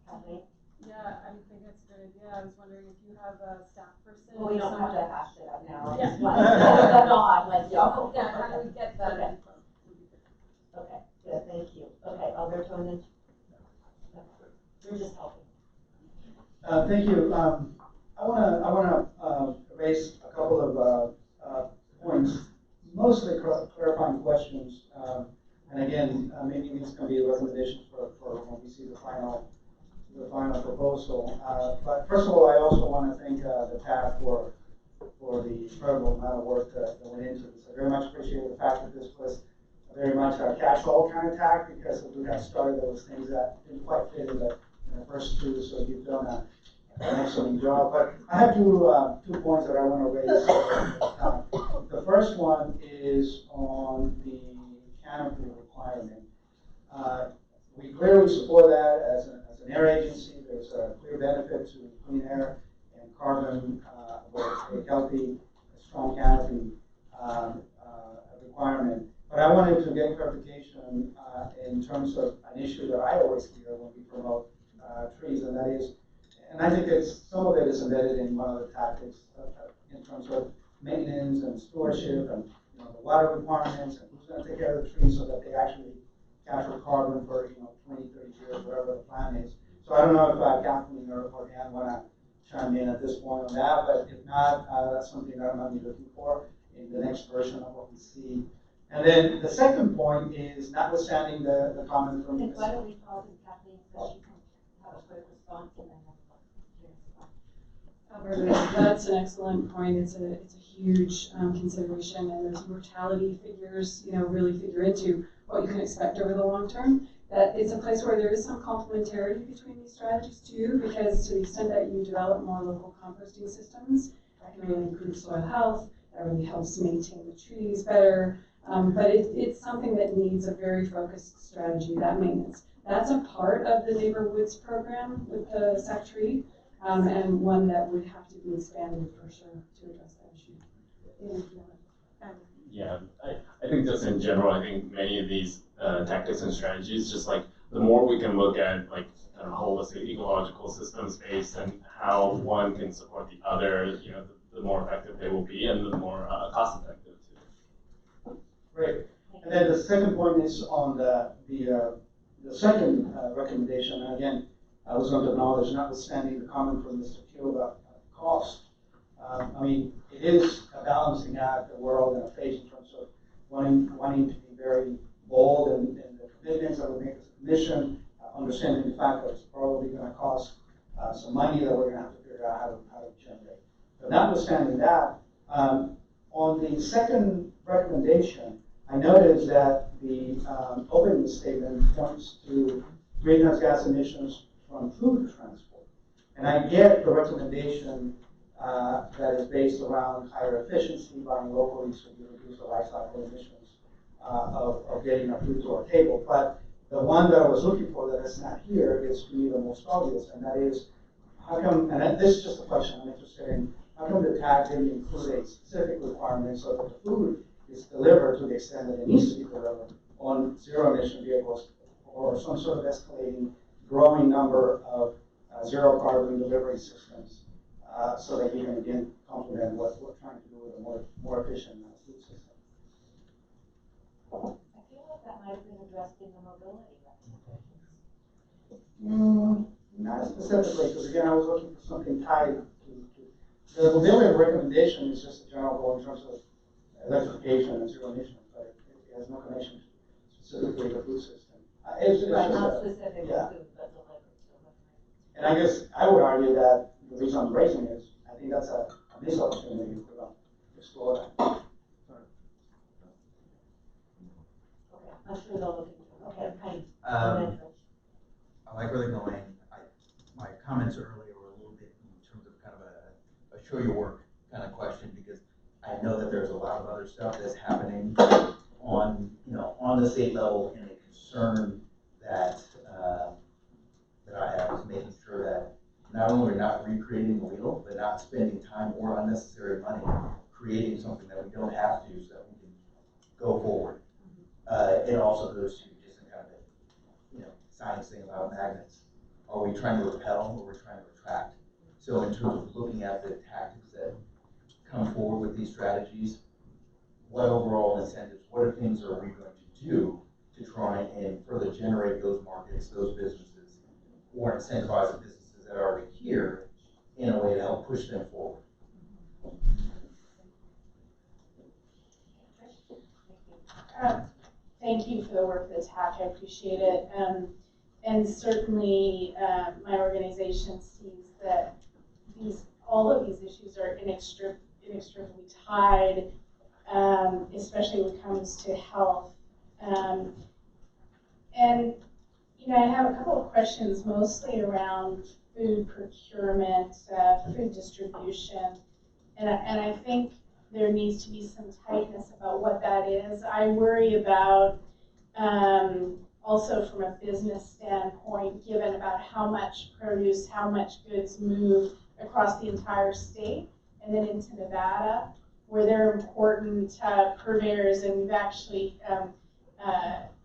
Kathleen? Yeah, I think that's a good idea. I was wondering if you have a staff person. Well, we don't have to hash it out now. Yeah. Like, yo. Yeah, how do we get that? Okay. Okay, good, thank you. Okay, Alberto, and then you're just helping. Thank you. I wanna raise a couple of points, mostly clarifying questions. And again, maybe these can be recommendations for when we see the final proposal. But first of all, I also want to thank the TAC for the incredible amount of work that went into this. I very much appreciate the fact that this was very much a catch-all kind of TAC, because as we got started, there was things that didn't quite fit in the first two, so you've done an excellent job. But I have two points that I want to raise. The first one is on the canopy requirement. We clearly support that as an air agency. There's a clear benefit to clean air and carbon with a healthy, strong canopy requirement. But I wanted to get clarification in terms of an issue that I always hear when we promote trees, and that is, and I think some of it is embedded in one of the tactics in terms of maintenance and stewardship and the water requirements and who's going to take care of the trees so that they actually capture carbon for 20, 30 years, whatever the plan is. So I don't know if Kathleen or Dan want to chime in at this point on that, but if not, that's something that I'm going to be looking for in the next version of what we see. And then the second point is, notwithstanding the comment from Why don't we pause and Kathleen so she can have a quick response and then Alberta, that's an excellent point. It's a huge consideration, and those mortality figures, really figure into what you can expect over the long term. That it's a place where there is some complementarity between these strategies too, because to the extent that you develop more local composting systems, that can really improve soil health. That really helps maintain the trees better. But it's something that needs a very focused strategy, that maintenance. That's a part of the Neighborwoods program with the SAC tree, and one that would have to be expanded for sure to address that issue. Yeah, I think just in general, I think many of these tactics and strategies, just like the more we can look at like kind of holistic ecological system space and how one can support the other, the more effective they will be and the more cost effective too. Great. And then the second point is on the second recommendation. And again, I was going to acknowledge, notwithstanding the comment from Mr. Keel about cost. I mean, it is a balancing act that we're all going to face in terms of wanting to be very bold in the commitments that we make as a commission, understanding the fact that it's probably going to cost some money that we're going to have to figure out how to generate. But notwithstanding that, on the second recommendation, I noticed that the opening statement points to greenhouse gas emissions from food transport. And I get the recommendation that is based around higher efficiency, buying locally, so you reduce the life cycle emissions of getting our food to our table. But the one that I was looking for that is not here is to me the most obvious, and that is, how come, and this is just a question I'm interested in, how come the tag didn't include a specific requirement so that the food is delivered to the extent that it needs to be delivered on zero emission vehicles, or some sort of escalating, growing number of zero carbon delivery systems, so that you can again complement what we're trying to do with a more efficient food system. I feel like that might have been addressed in the mobility Not specifically, because again, I was looking for something tied to the mobility recommendation is just a general goal in terms of electrification and zero emissions, but it has no connection specifically to the food system. It's Right, just not a- specific yeah. to, but delivery. And I guess I would argue that the reason I'm raising is, I think that's a missed opportunity if we're gonna explore that. Okay, I'm sure they'll look into it. Okay, Patty. I like where they're going. My comments earlier were a little bit in terms of kind of a show your work kind of question, because I know that there's a lot of other stuff that's happening on, on the state level, and a concern that, that I have is making sure that not only are we not recreating the wheel, but not spending time or unnecessary money creating something that we don't have to, so that we can go forward. It also goes to just a kind of science thing about magnets. Are we trying to repel or we're trying to attract? So in terms of looking at the tactics that come forward with these strategies, what overall incentives, what things are we going to do to try and further generate those markets, those businesses, or incentivize the businesses that are already here in a way to help push them forward? Thank you for the work that's happened. I appreciate it. And certainly, my organization sees that all of these issues are inextricably tied, especially when it comes to health. And I have a couple of questions, mostly around food procurement, food distribution, and I think there needs to be some tightness about what that is. I worry about, also from a business standpoint, given about how much produce, how much goods move across the entire state and then into Nevada, where they're important purveyors, and we've actually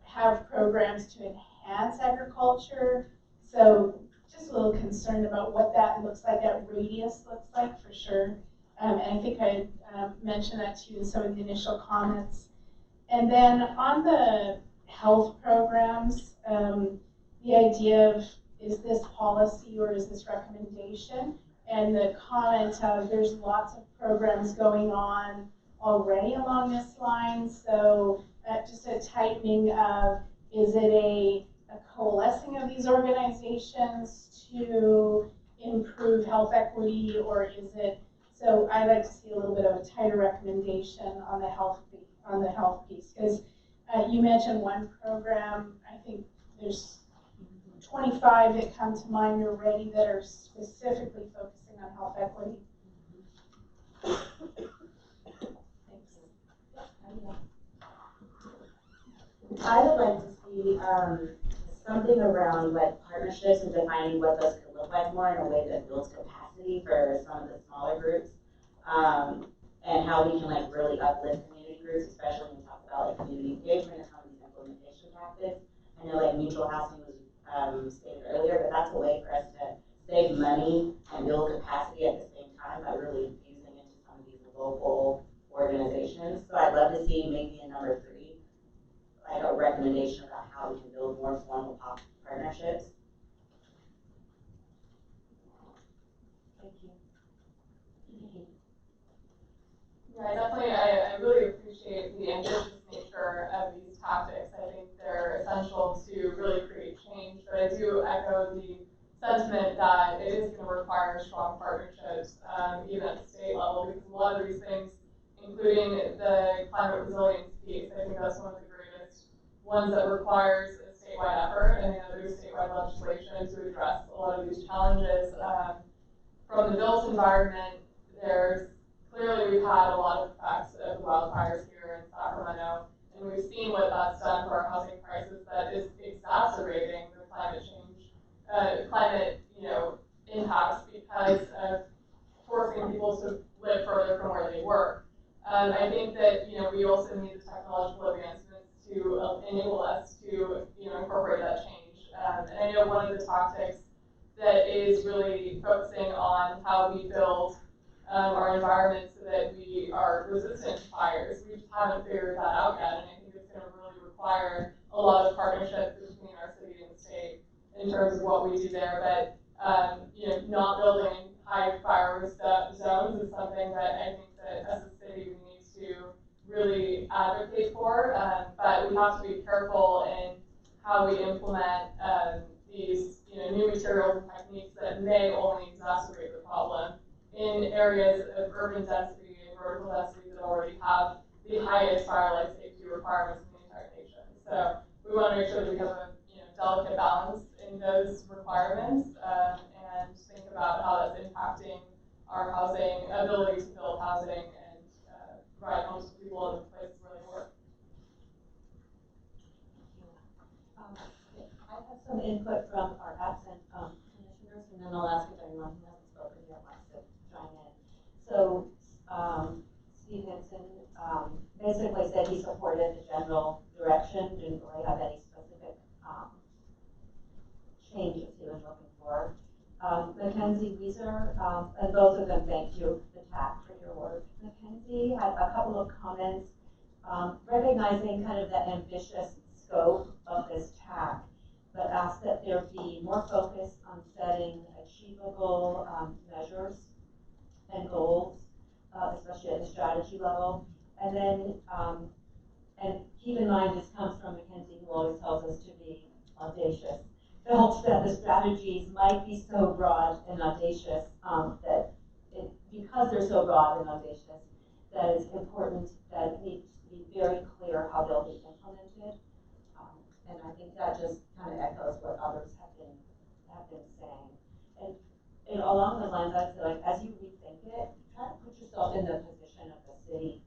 have programs to enhance agriculture. So just a little concerned about what that looks like, that radius looks like for sure. And I think I mentioned that to you in some of the initial comments. And then on the health programs, the idea of, is this policy or is this recommendation? And the comment of, there's lots of programs going on already along this line. So just a tightening of, is it a coalescing of these organizations to improve health equity, or is it, so I'd like to see a little bit of a tighter recommendation on the health piece, because you mentioned one program. I think there's 25 that come to mind already that are specifically focusing on health equity. I would like to see something around like partnerships and defining what those could look like more in a way that builds capacity for some of the smaller groups, and how we can like really uplift community groups, especially when we talk about like community engagement and some of these implementation tactics. I know like mutual housing was stated earlier, but that's a way for us to save money and build capacity at the same time by really infusing into some of these local organizations. So I'd love to see maybe in number 3, like a recommendation about how we can build more formal partnerships. Thank you. Yeah, definitely, I really appreciate the ambitious nature of these tactics. I think they're essential to really create change, but I do echo the sentiment that it is going to require strong partnerships, even at the state level, because a lot of these things, including the climate resilience piece, I think that's one of the greatest ones that requires a statewide effort, and there's statewide legislation to address a lot of these challenges. From the built environment, clearly we've had a lot of effects of the wildfires here in Sacramento, and we've seen what that's done for our housing crisis that is exacerbating the climate change, impacts because of forcing people to live further from where they work. I think that, we also need the technological advancements to enable us to, incorporate that change. And I know one of the tactics that is really focusing on how we build our environment so that we are resistant to fires. We just haven't figured that out yet, and I think it's going to really require a lot of partnership between our city and the state in terms of what we do there. But not building high fire risk zones is something that I think that as a city we need to really advocate for. But we have to be careful in how we implement these new materials and techniques that may only exacerbate the problem in areas of urban density and vertical density that already have the highest fire life safety requirements in the entire nation. So we want to make sure that we have a delicate balance in those requirements and think about how that's impacting our housing, ability to build housing and provide homes for people in the places where they work. I have some input from our absent commissioners, and then I'll ask if anyone who hasn't spoken yet wants to join in. So Steve Hinson basically said he supported the general direction, didn't really have any specific changes he was looking for. Mackenzie Weiser, and both of them thank you, the TAC, for your work. Mackenzie had a couple of comments recognizing kind of the ambitious scope of this TAC, but asked that there be more focus on setting achievable measures and goals, especially at the strategy level. And then, and keep in mind, this comes from Mackenzie, who always tells us to be audacious. Felt that the strategies might be so broad and audacious that because they're so broad and audacious, that it's important that it needs to be very clear how they'll be implemented. And I think that just kind of echoes what others have been saying. And along those lines, I'd say, like, as you rethink it, try to put yourself in the position of the city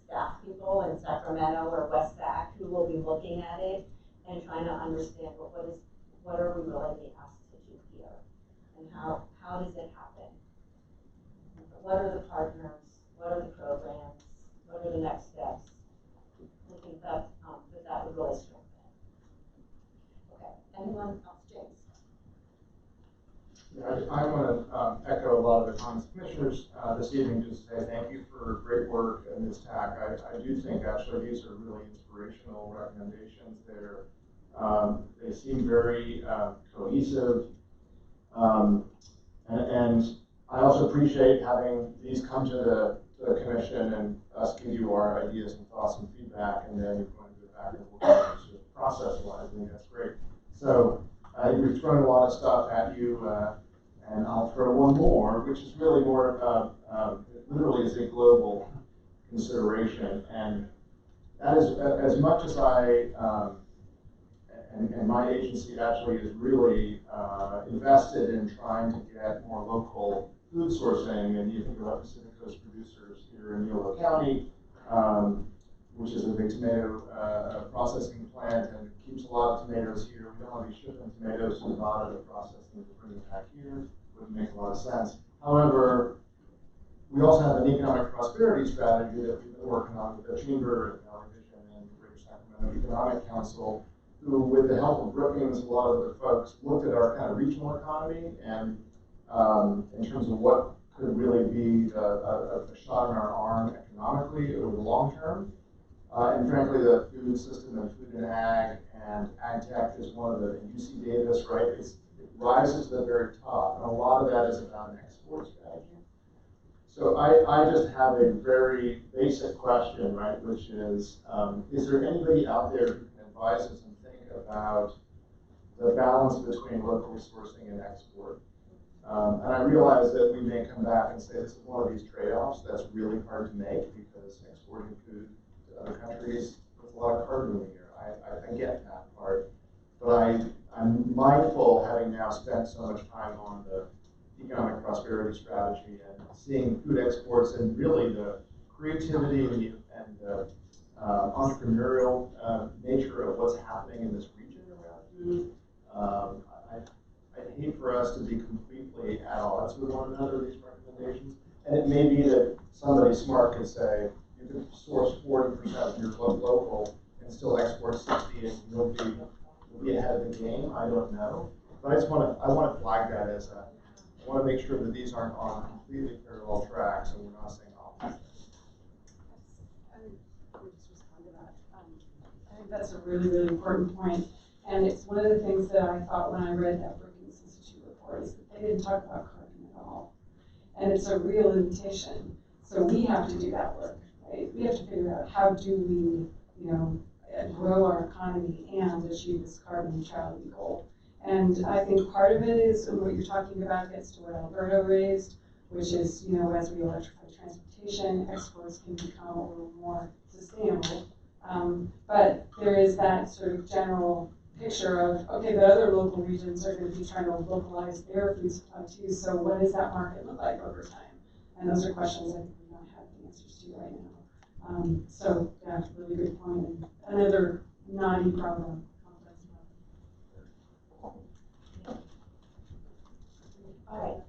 staff people in Sacramento or West Sac who will be looking at it and trying to understand what are we really being asked to do here, and how does it happen? What are the partners? What are the programs? What are the next steps? I think that that would really strengthen. Okay, anyone else? James? Yeah, I want to echo a lot of the comments of commissioners this evening, just say thank you for great work in this TAC. I do think actually these are really inspirational recommendations. They seem very cohesive, and I also appreciate having these come to the commission and us give you our ideas and thoughts and feedback, and then you're going to go back and look at it process-wise. I think that's great. So we've thrown a lot of stuff at you, and I'll throw one more, which is really more literally is a global consideration, and that is as much as I. And my agency actually is really invested in trying to get more local food sourcing, and you think about Pacific Coast producers here in Yolo County, which is a big tomato processing plant and keeps a lot of tomatoes here. We don't want to be shipping tomatoes to Nevada to process them to bring them back here. Wouldn't make a lot of sense. However, we also have an economic prosperity strategy that we've been working on with the Chamber and Valley Vision and Greater Sacramento Economic Council, who, with the help of Brookings and a lot of other folks, looked at our kind of regional economy and in terms of what could really be a shot in our arm economically over the long term. And frankly, the food system and food and ag tech is one of the, UC Davis, right? It rises to the very top, and a lot of that is about an export strategy. So I just have a very basic question, right, which is there anybody out there who can advise us and think about the balance between locally sourcing and export? And I realize that we may come back and say this is one of these trade-offs that's really hard to make because exporting food to other countries puts a lot of carbon in the air. I get that part, but I'm mindful, having now spent so much time on the economic prosperity strategy and seeing food exports and really the creativity and the entrepreneurial nature of what's happening in this region around food. I'd hate for us to be completely at odds with one another, these recommendations. And it may be that somebody smart could say, you can source 40% of your local and still export 60 and you'll be ahead of the game. I don't know. But I want to flag that as I want to make sure that these aren't on completely parallel tracks and we're not saying opposite things. Let me just respond to that. I think that's a really, really important point. And it's one of the things that I thought when I read that Brookings Institute report is that they didn't talk about carbon at all. And it's a real limitation. So we have to do that work, right? We have to figure out how do we, grow our economy and achieve this carbon neutrality goal. And I think part of it is, and what you're talking about gets to what Alberto raised, which is, you know, as we electrify transportation, exports can become a little more sustainable. But there is that sort of general picture of, okay, the other local regions are going to be trying to localize their food supply too, so what does that market look like over time? And those are questions I think we don't have the answers to right now. So, yeah, really good point. And another knotty problem. All right.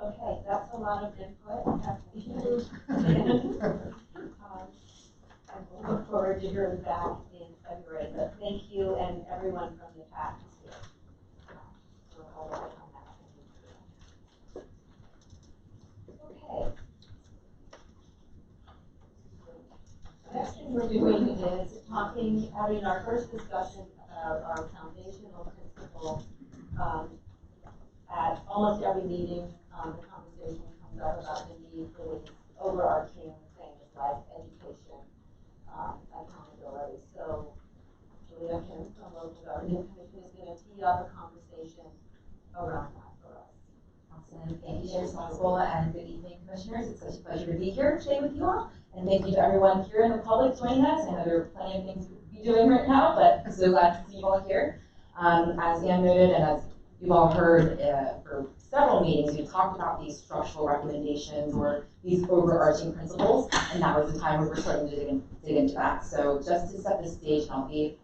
Okay, that's a lot of input. And we'll look forward to hearing back in February. But thank you and everyone from the PAC is here. For all of it on that. Okay. The next thing we're doing is having our first discussion about our foundational principles. At almost every meeting, the conversation comes up about the need for these overarching things like education, accountability. So Julia Kim from Local Government Commission is going to tee up a conversation around that for us. Awesome. Thank you, Chair Sassola, and good evening, Commissioners. It's such a pleasure to be here today with you all. And thank you to everyone here in the public joining us. I know there are plenty of things we could be doing right now, but I'm so glad to see you all here. As Ann noted, and as you've all heard for several meetings, we've talked about these structural recommendations or these overarching principles, and that was the time where we're starting to dig into that. So just to set the stage, and I'll be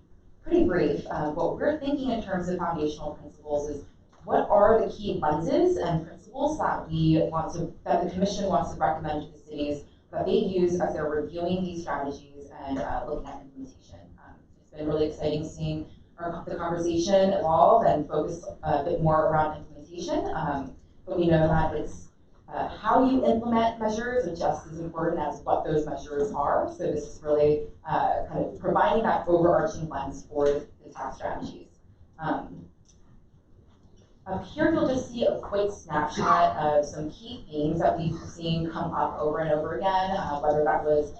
pretty brief, what we're thinking in terms of foundational principles is what are the key lenses and principles that that the Commission wants to recommend to the cities that they use as they're reviewing these strategies and looking at implementation. It's been really exciting seeing the conversation evolve and focus a bit more around implementation. But we know that it's how you implement measures is just as important as what those measures are. So this is really kind of providing that overarching lens for the tax strategies. Up here, you'll just see a quick snapshot of some key themes that we've seen come up over and over again, whether that was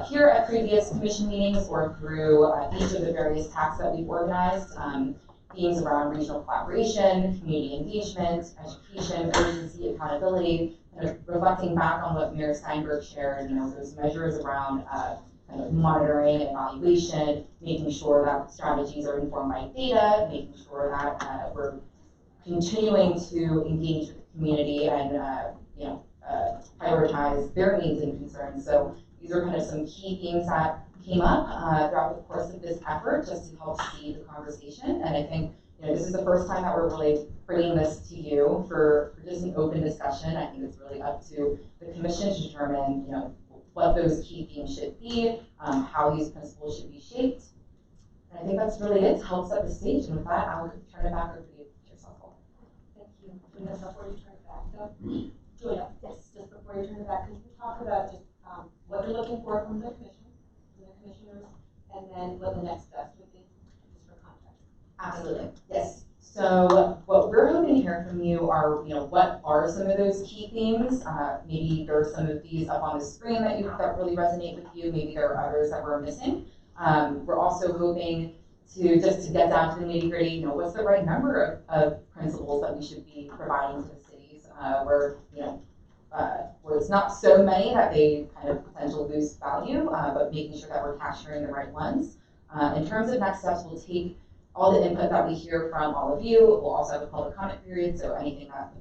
here at previous commission meetings or through each of the various TACs that we've organized. Themes around regional collaboration, community engagement, education, urgency, accountability, kind of reflecting back on what Mayor Steinberg shared, those measures around kind of monitoring and evaluation, making sure that strategies are informed by data, making sure that we're continuing to engage with the community and prioritize their needs and concerns. So these are kind of some key themes that came up throughout the course of this effort, just to help see the conversation. And I think this is the first time that we're really bringing this to you for just an open discussion. I think it's really up to the Commission to determine what those key themes should be, how these principles should be shaped. And I think that's really it to help set the stage. And with that, I'll turn it back over to you. Thank you. And before you turn it back, Julia, yes, just before you turn it back, could you talk about just what you're looking for from the Commission, from the Commissioners, and then what the next steps would be, just for context? Absolutely, yes. So what we're hoping to hear from you are, what are some of those key themes? Maybe there are some of these up on the screen that really resonate with you. Maybe there are others that we're missing. We're also hoping to get down to the nitty gritty, what's the right number of principles that we should be providing to the cities, where it's not so many that they kind of potentially lose value, but making sure that we're capturing the right ones. In terms of next steps, we'll take all the input that we hear from all of you. We'll also have a public comment period, so anything that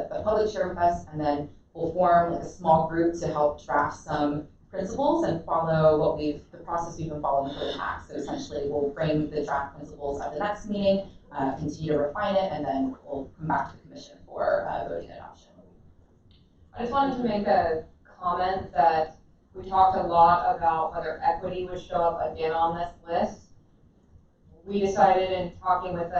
the public share with us, and then we'll form a small group to help draft some principles and follow the process we've been following for the TAC. So essentially, we'll frame the draft principles at the next meeting, continue to refine it, and then we'll come back to the Commission for voting adoption. I just wanted to make a comment that we talked a lot about whether equity would show up again on this list. We decided in talking with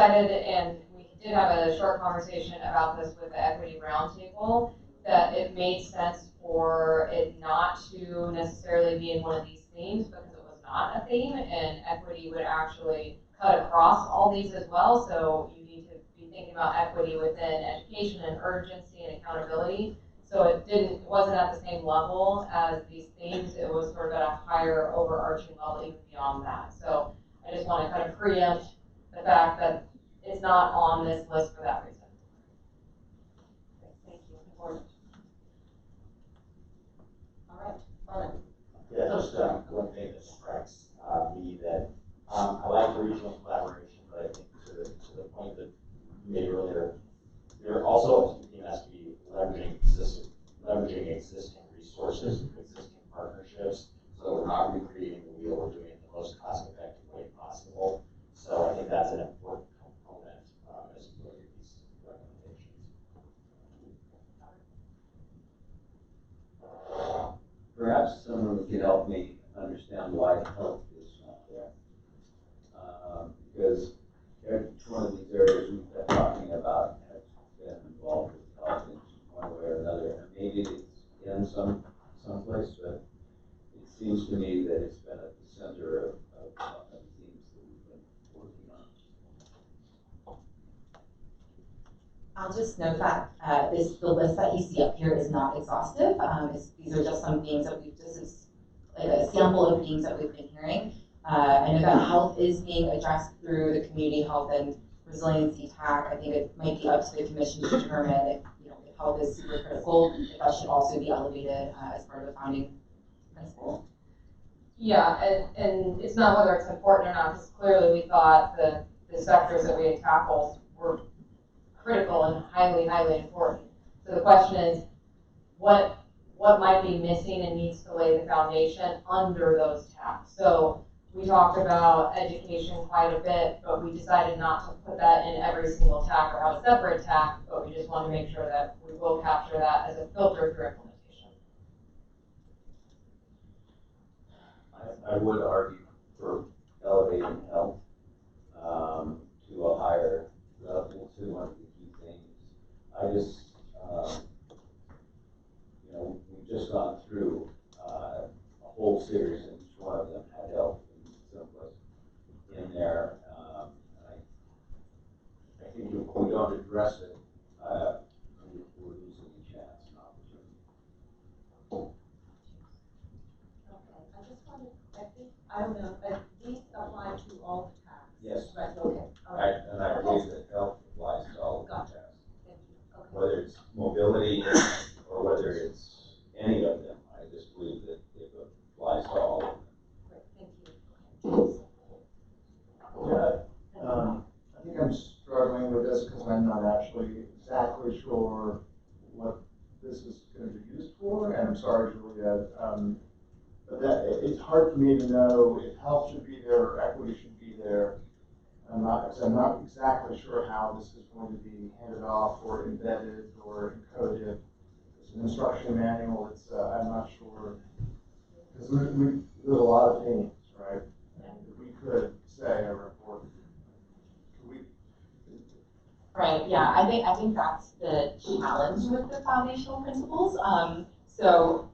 and we did have a short conversation about this with the Equity Roundtable, that it made sense for it not to necessarily be in one of these themes because it was not a theme, and equity would actually cut across all these as well. So you need to be thinking about equity within education and urgency and accountability accountability. So it wasn't at the same level as these themes. It was sort of at a higher overarching level even beyond that. So I just want to kind of preempt the fact that it's not on this list for that reason. Thank you. Important. All right, Arlen. Yeah, just one thing that strikes me that I like the regional collaboration, but I think to the point that you made earlier, there also has to be leveraging existing resources, existing partnerships, so we're not recreating the wheel, we're doing it in the most cost-effective way possible. So I think that's an important component as we look at these recommendations. Perhaps someone could help me understand why health is not there. Because each one of these areas we've been talking about has been involved with health in one way or another. And maybe it's in someplace, but it seems to me that it's been at the center of themes that we've been working on. I'll just note that the list that you see up here is not exhaustive. These are just some themes that this is like a sample of themes that we've been hearing. I know that health is being addressed through the community health and resiliency TAC. I think it might be up to the commission to determine if health is super critical, if that should also be elevated as part of the founding principle. Yeah, and it's not whether it's important or not, because clearly we thought the sectors that we had tackled were critical and highly, highly important. So the question is, what might be missing and needs to lay the foundation under those TACs? So we talked about education quite a bit, but we decided not to put that in every single TAC or have a separate TAC, but we just want to make sure that we will capture that as a filter through implementation. I would argue for elevating health to a higher level to one of the key things. I just, we've just gone through a whole series, and each one of them had health in someplace in there. I think if we don't address it, we're losing a chance, an opportunity. Okay, I just wanted, I don't know, but these apply to all the tasks. Yes. Right, okay. All right. And I believe that health applies to all of the Gotcha. tasks. Thank you. Okay. Whether it's mobility or whether it's any of them, I just believe that it applies to all of them. Great, thank you. Yeah, I think I'm struggling with this because I'm not actually exactly sure what this is going to be used for, and I'm sorry, Julia, but it's hard for me to know if health should be there or equity should be there. I'm not exactly sure how this is going to be handed off or embedded or encoded. It's an instruction manual. I'm not sure, because we do a lot of things, right? And if we could say a report, Right, yeah, I think that's the challenge with the foundational principles. So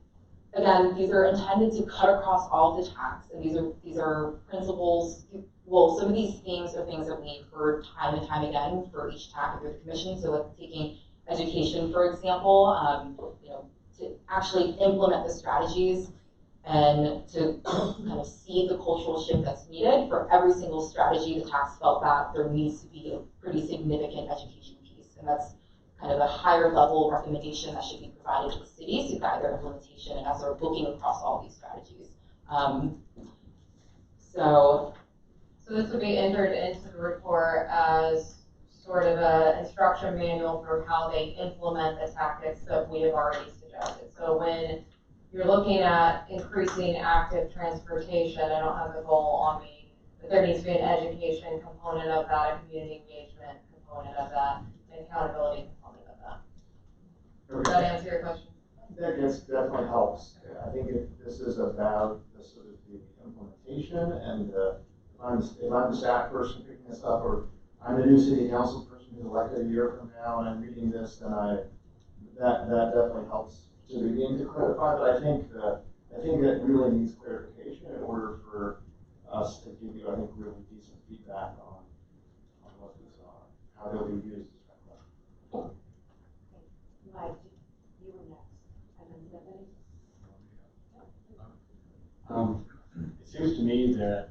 again, these are intended to cut across all the TACs, and these are principles. Well, some of these themes are things that we've heard time and time again for each TAC through the commission. So like taking education, for example, to actually implement the strategies and to kind of see the cultural shift that's needed for every single strategy. The TACs felt that there needs to be a pretty significant education piece, and that's kind of a higher level recommendation that should be provided to the cities to guide their implementation and as they're looking across all these strategies. So this would be entered into the report as sort of an instruction manual for how they implement the tactics that we have already suggested. So when you're looking at increasing active transportation, I don't have the goal on me, but there needs to be an education component of that, a community engagement component of that, an accountability component of that. Does that answer your question? That definitely helps. I think if this is about the sort of the implementation, and if I'm the staff person picking this up, or I'm the new city council person who's elected a year from now, and I'm reading this, then that definitely helps to begin to clarify. But I think that really needs clarification in order for us to give you, I think, really decent feedback on what these are, how they'll be used. Mike, me that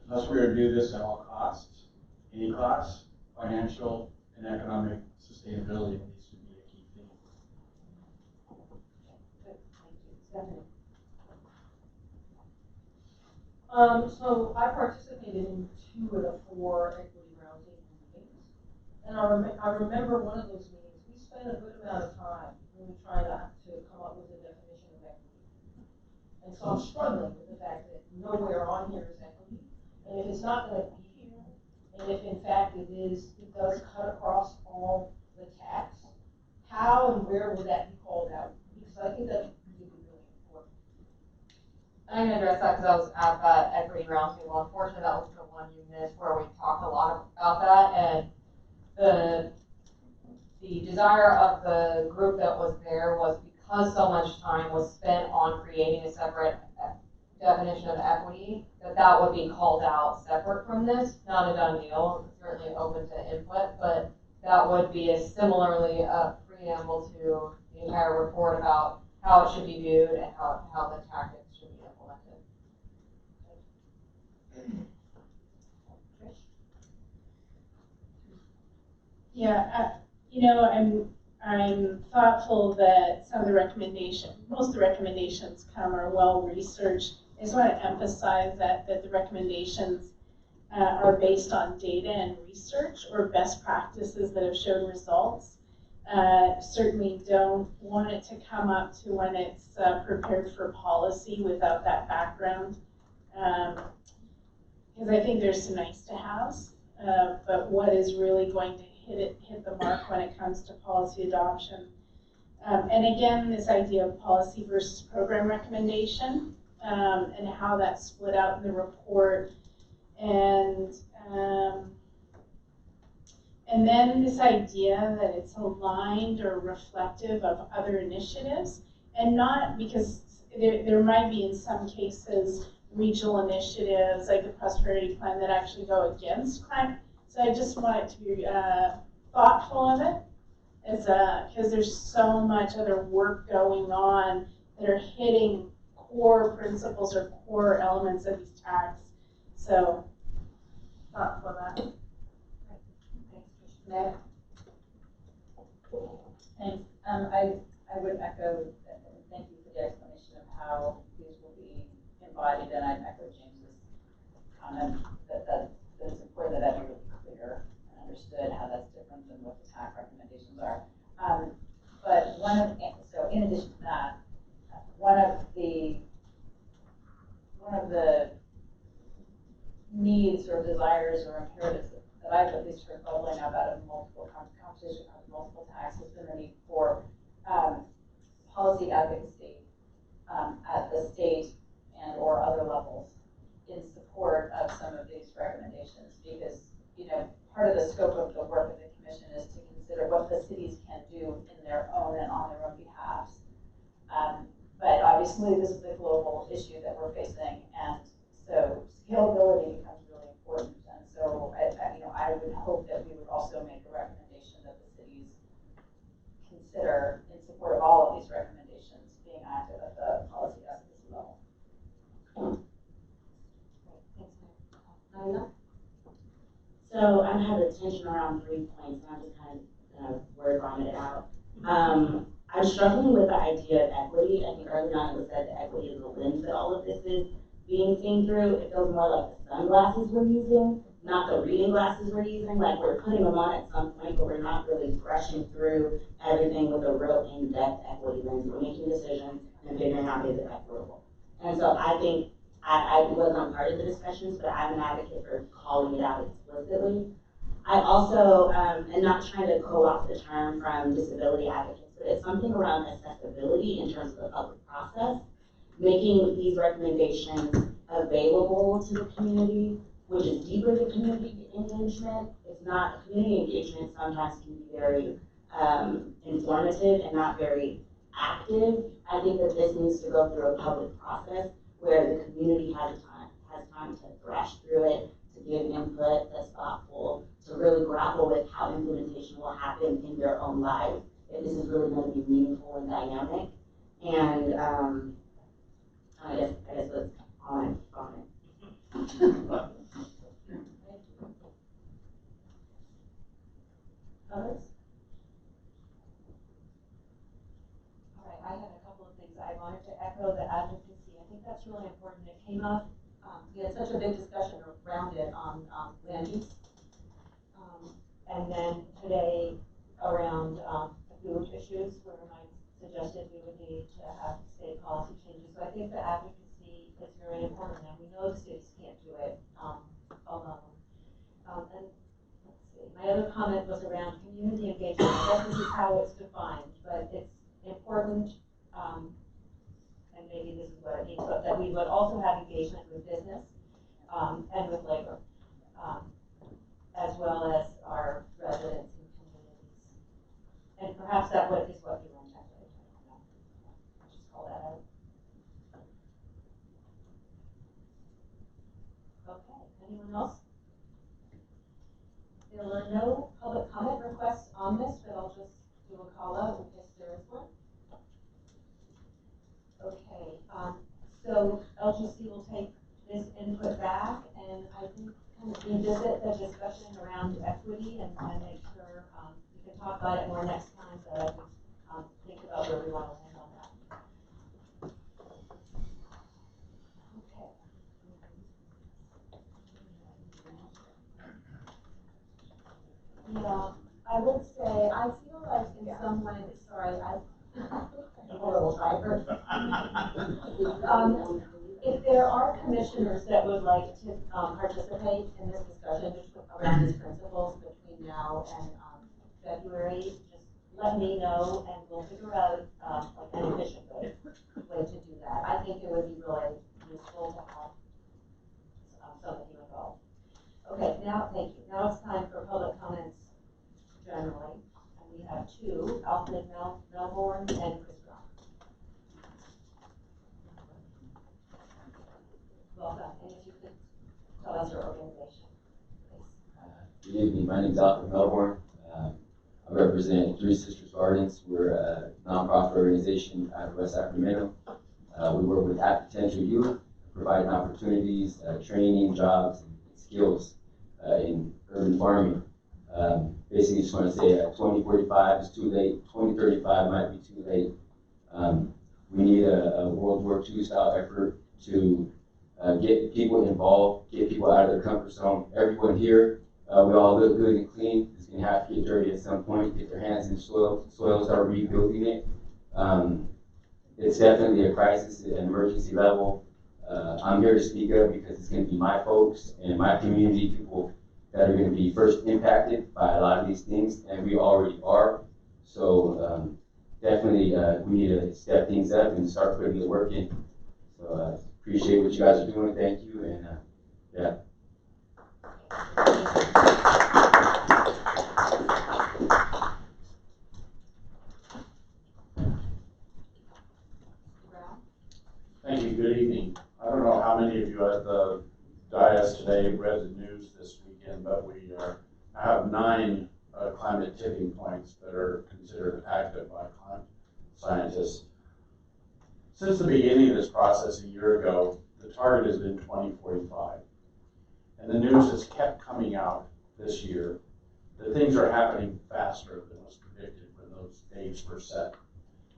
unless we're gonna do this at all costs, any costs, financial and economic sustainability needs to be a key theme. So I participated in 2 of the 4 equity roundtable meetings. And I remember one of those meetings, we spent a good amount of time really trying to come up with a definition of equity. And so I'm struggling with the fact that nowhere on here is equity. And if it's not going to be here, and if in fact it does cut across all the tax, how and where will that be called out? Because I think that's really, really important. I'm going to address that because I was at that equity roundtable. Unfortunately, that was the one you missed where we talked a lot about that. And the desire of the group that was there was because so much time was spent on creating a separate definition of equity, that would be called out separate from this. Not a done deal, certainly open to input, but that would be similarly a preamble to the entire report about how it should be viewed and how the tactics should be implemented. Yeah, you know, I'm thoughtful that some of the most of the recommendations are well researched. I just want to emphasize that the recommendations are based on data and research or best practices that have shown results. Certainly don't want it to come up to when it's prepared for policy without that background. Because I think there's some nice to haves, but what is really going to hit the mark when it comes to policy adoption. And again, this idea of policy versus program recommendation and how that's split out in the report. And then this idea that it's aligned or reflective of other initiatives, and not because there might be in some cases regional initiatives like the prosperity plan that actually go against climate. So I just want it to be thoughtful of it, because there's so much other work going on that are hitting core principles or core elements of these tags. So thoughtful of that. Meg? Thanks. I would echo, thank you for the explanation of how these will be embodied, and I echo James's comment that it's important that everyone be clear and understood how that's different than what the TAC recommendations are. But so in addition to that, one of the needs or desires or imperatives that I've at least heard bubbling up out of multiple competition of multiple tax has been the need for policy advocacy at the state and or other levels in support of some of these recommendations, because part of the scope of the work of the commission is to consider what the cities can do in their own and on their own behalves. But obviously this is a global issue that we're facing, and so scalability becomes really important. And so I would hope that we would also make a recommendation that the cities consider in support of all of these recommendations being active at the policy advocacy level. So I have a tension around 3 points, and I'm just kind of word vomit it out. I'm struggling with the idea of equity. I think early on it was said that equity is the lens that all of this is being seen through. It feels more like the sunglasses we're using, not the reading glasses we're using. Like we're putting them on at some point, but we're not really brushing through everything with a real in-depth equity lens. We're making decisions and figuring out is it equitable. And so I think I wasn't part of the discussions, but I'm an advocate for calling it out explicitly. I also am not trying to co-opt the term from disability advocates, but it's something around accessibility in terms of the public process, making these recommendations available to the community, which is deeper than community engagement. It's not, community engagement sometimes can be very informative and not very active. I think that this needs to go through a public process where the community has time to thrash through it, to give input that's thoughtful, to really grapple with how implementation will happen in their own lives, if this is really going to be meaningful and dynamic. And I guess that's on it. Others? All right, I had a couple of things. I wanted to echo the advocacy. I think that's really important. It came up, we had such a big discussion around it on land use. And then today around the food issues where Mike suggested we would need to have state policy changes. So I think the advocacy is very important, and we know the cities can't do it alone. And let's see, my other comment was around community engagement. I guess this is how it's defined, but it's important, and maybe this is what it means, but that we would also have engagement with business and with labor, as well as our residents and communities. And perhaps that is what you intended. I don't know. I'll just call that out. Okay, anyone else? There were no public comment requests on this, but I'll just do a call out in case there is one. Okay, so LGC will take this input back, and I think kind of revisit the discussion around equity and make sure we can talk about it more next time, so that we think about where we want to land on that. Okay. Yeah, I would say, I feel like in some ways, sorry, I'm a little tired. If there are commissioners that would like to participate in this discussion around these principles between now and February, just let me know and we'll figure out an efficient way to do that. I think it would be really useful to have some of you involved. Okay, now, thank you. Now it's time for public comments generally. And we have two, Alfred Melbourne and Chris Brown. Welcome, and if you could tell us your organization, please. Good evening, my name is Alfred Melbourne. I represent Three Sisters Gardens. We're a nonprofit organization out of West Sacramento. We work with high potential youth, providing opportunities, training, jobs, and skills in urban farming. Basically, just want to say 2045 is too late, 2035 might be too late. We need a World War II style effort to get people involved, get people out of their comfort zone. Everyone here, we all look good and clean. It's going to have to get dirty at some point, get their hands in soil, start rebuilding it. It's definitely a crisis at an emergency level. I'm here to speak up because it's going to be my folks and my community, people that are going to be first impacted by a lot of these things, and we already are. So definitely we need to step things up and start putting the work in. So appreciate what you guys are doing. Thank you, and yeah. Thank you. Good evening. I don't know how many of you at the dais today read the news this weekend, but we have 9 climate tipping points that are considered active by climate scientists. Since the beginning of this process a year ago, the target has been 2045. And the news has kept coming out this year that things are happening faster than was predicted when those dates were set.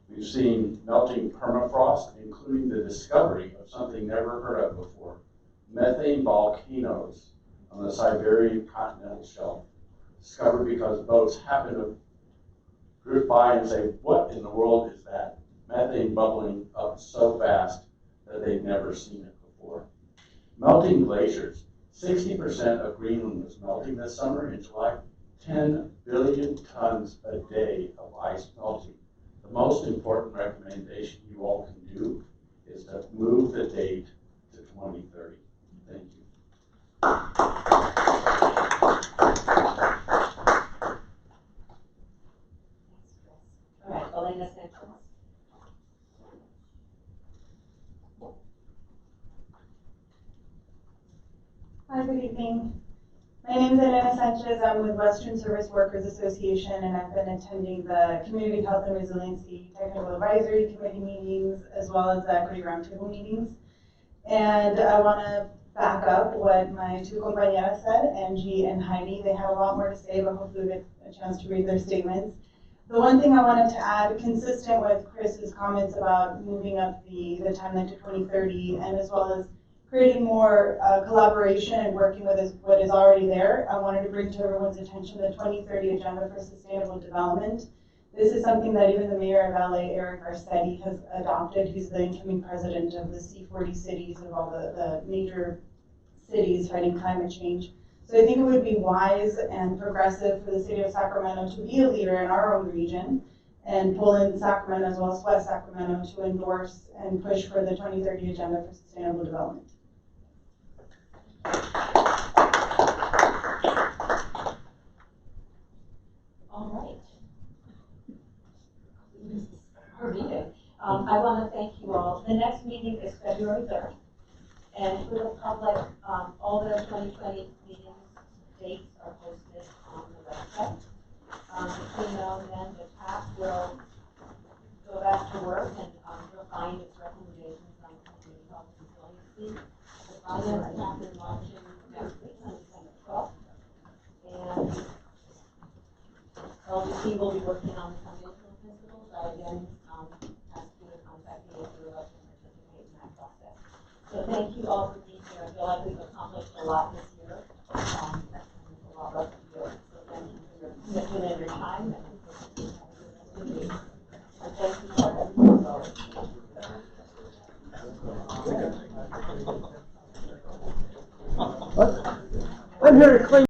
We've seen melting permafrost, including the discovery of something never heard of before, methane volcanoes on the Siberian continental shelf, discovered because boats happen to drift by and say, what in the world is that? Methane bubbling up so fast that they've never seen it before. Melting glaciers. 60% of Greenland was melting this summer in July. 10 billion tons a day of ice melting. The most important recommendation you all can do is to move the date to 2030. Thank you. All right, Elena Sanchez. Hi, good evening. My name is Elena Sanchez. I'm with Western Service Workers Association, and I've been attending the Community Health and Resiliency Technical Advisory Committee meetings, as well as the Equity Roundtable meetings. And I want to back up what my two compañeras said, Angie and Heidi. They had a lot more to say, but hopefully we get a chance to read their statements. The one thing I wanted to add, consistent with Chris's comments about moving up the timeline to 2030, and as well as creating more collaboration and working with what is already there, I wanted to bring to everyone's attention the 2030 Agenda for Sustainable Development. This is something that even the mayor of LA, Eric Garcetti, has adopted. He's the incoming president of the C40 cities, of all the major cities fighting climate change. So I think it would be wise and progressive for the city of Sacramento to be a leader in our own region and pull in Sacramento as well as West Sacramento to endorse and push for the 2030 Agenda for Sustainable Development. All right. Our meeting. I want to thank you all. The next meeting is February 3rd. And for the public, all the 2020 meeting dates are posted on the website. Between now and then, the TAP will go back to work and refine its recommendations on community health and resiliency. The finance TAP is launching next week on December 12th. And LGC will be working on the foundational principles. I again ask you to contact me if you would like to participate in that process. So thank you all for being here. I feel like we've accomplished a lot this year. And a lot left to do. So thank you for your commitment and your time. And thank you for everything. I'm here to claim